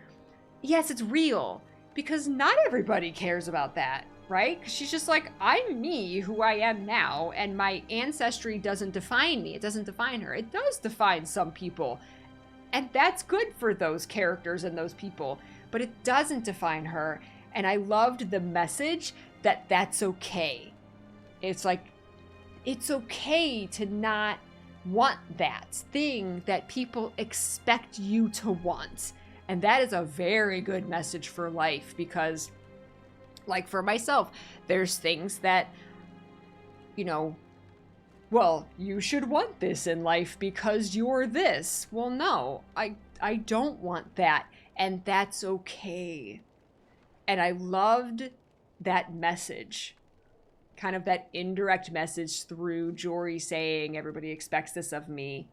Speaker 1: yes, it's real. Because not everybody cares about that, right? Because she's just like, I'm me, who I am now, and my ancestry doesn't define me. It doesn't define her. It does define some people. And that's good for those characters and those people. But it doesn't define her. And I loved the message that that's okay. It's like, it's okay to not want that thing that people expect you to want. And that is a very good message for life because, like for myself, there's things that, you know, well, you should want this in life because you're this. Well, no, I don't want that. And that's okay. And I loved that message, kind of that indirect message through Jory saying, everybody expects this of me,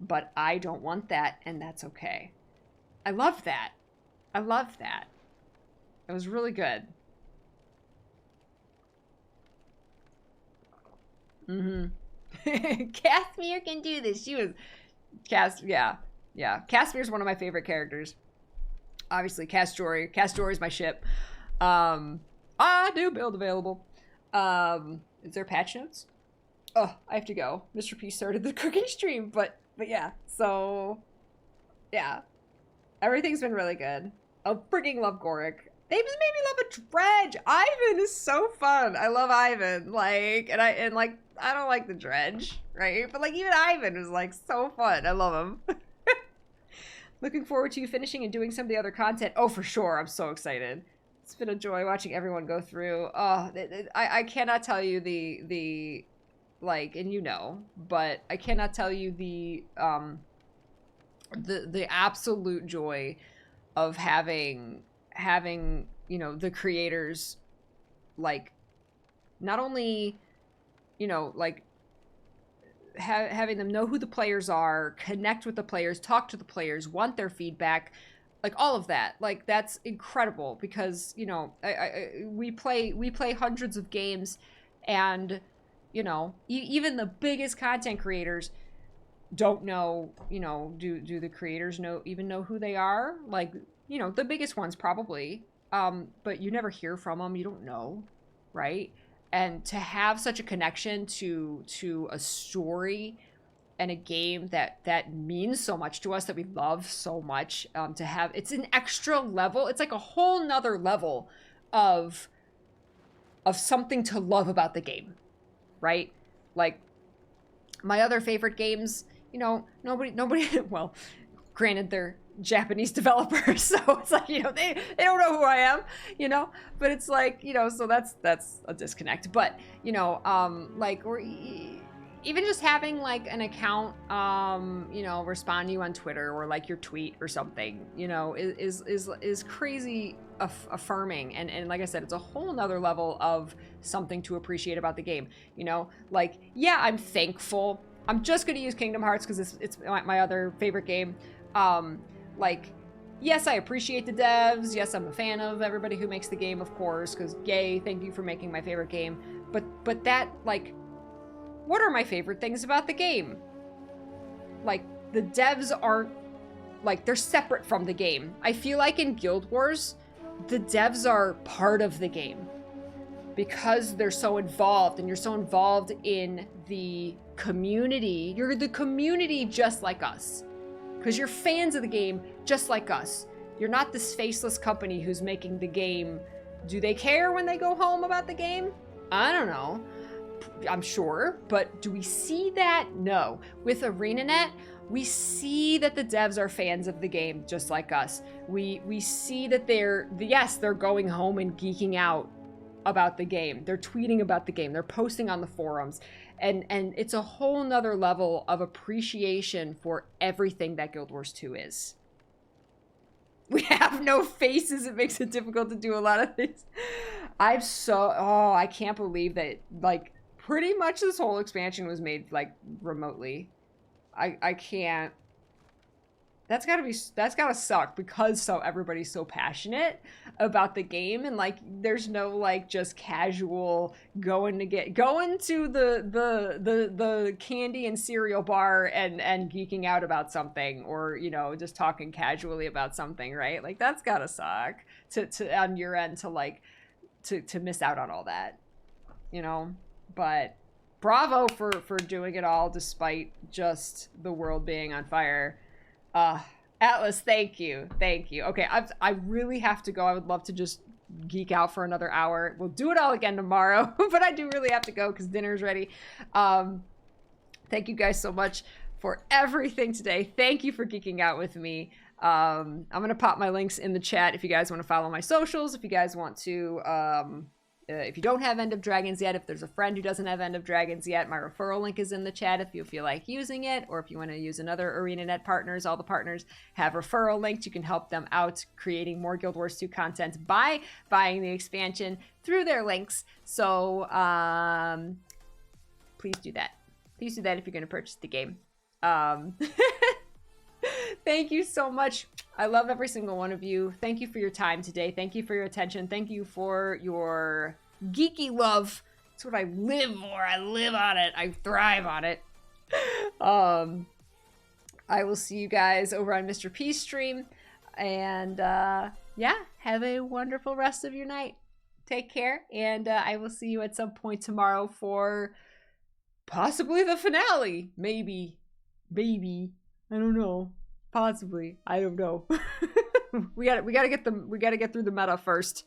Speaker 1: but I don't want that. And that's okay. I love that. I love that. It was really good. Casimir can do this. She was... Yeah. Casimir's one of my favorite characters. Obviously, Jory. Jory's my ship. New build available. Is there patch notes? Oh, I have to go. Mr. P started the cooking stream, but yeah. So, yeah. Everything's been really good. I freaking love Goric. They just made me love a dredge. Ivan is so fun. I love Ivan. Like, and I don't like the dredge, right? But like even Ivan was like so fun. I love him. Looking forward to you finishing and doing some of the other content. Oh, for sure. I'm so excited. It's been a joy watching everyone go through. Oh, I cannot tell you the like, and you know, but I cannot tell you the absolute joy of having you know the creators, like, not only, you know, like having them know who the players are, connect with the players, talk to the players, want their feedback, like all of that. Like, that's incredible because, you know, we play hundreds of games, and, you know, even the biggest content creators don't know, you know, do the creators even know who they are? Like, you know, the biggest ones probably, but you never hear from them. You don't know, right? And to have such a connection to a story and a game that means so much to us, that we love so much, to have, it's an extra level. It's like a whole nother level of something to love about the game, right? Like my other favorite games, you know, nobody, well, granted they're Japanese developers, so it's like, you know, they don't know who I am, you know, but it's like, you know, so that's a disconnect. But, you know, like, or even just having like an account, you know, respond to you on Twitter or like your tweet or something, you know, is crazy affirming. And like I said, it's a whole nother level of something to appreciate about the game. You know, like, yeah, I'm thankful. I'm just going to use Kingdom Hearts because it's my other favorite game. Like, yes, I appreciate the devs. Yes, I'm a fan of everybody who makes the game, of course, because yay, thank you for making my favorite game. But that, like, what are my favorite things about the game? Like, the devs aren't, like, they're separate from the game. I feel like in Guild Wars, the devs are part of the game because they're so involved, and you're so involved in the community. You're the community just like us, because you're fans of the game just like us. You're not this faceless company who's making the game. Do they care when they go home about the game? I don't know. I'm sure, but do we see that? No. With ArenaNet, we see that the devs are fans of the game just like us. We see that they're going home and geeking out about the game. They're tweeting about the game. They're posting on the forums. And it's a whole nother level of appreciation for everything that Guild Wars 2 is. We have no faces. It makes it difficult to do a lot of things. I can't believe that, like, pretty much this whole expansion was made, like, remotely. I can't. That's gotta suck because everybody's so passionate about the game, and like there's no like just casual going to the candy and cereal bar and geeking out about something, or you know, just talking casually about something, right? Like that's gotta suck to on your end to like to miss out on all that, you know. But bravo for doing it all despite just the world being on fire. Atlas, thank you. Okay, I really have to go. I would love to just geek out for another hour. We'll do it all again tomorrow, but I do really have to go because dinner's ready. Thank you guys so much for everything today. Thank you for geeking out with me. I'm gonna pop my links in the chat if you guys want to follow my socials, if you guys want to if you don't have End of Dragons yet, if there's a friend who doesn't have End of Dragons yet, my referral link is in the chat if you feel like using it, or if you want to use another ArenaNet partners. All the partners have referral links. You can help them out creating more Guild Wars 2 content by buying the expansion through their links. So please do that. Please do that if you're going to purchase the game. Thank you so much. I love every single one of you. Thank you for your time today. Thank you for your attention. Thank you for your geeky love. It's what I live for. I live on it. I thrive on it. I will see you guys over on Mr. P's stream. And yeah, have a wonderful rest of your night. Take care. And I will see you at some point tomorrow for possibly the finale. Maybe. I don't know. Possibly. I don't know. we gotta get through the meta first.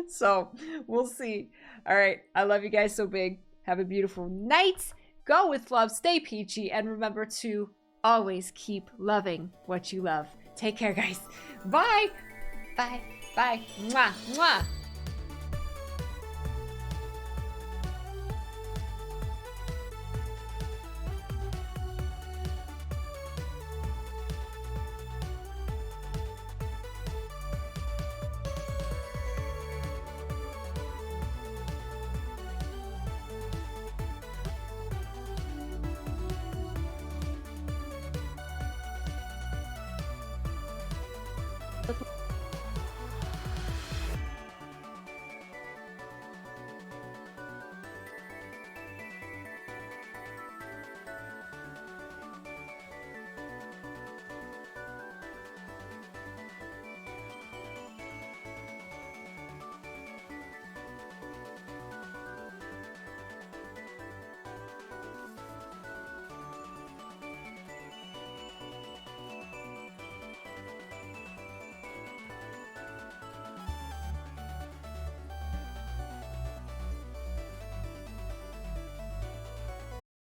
Speaker 1: So we'll see. All right. I love you guys so big. Have a beautiful night. Go with love. Stay peachy. And remember to always keep loving what you love. Take care, guys. Bye. Bye. Bye. Mwah. Mwah.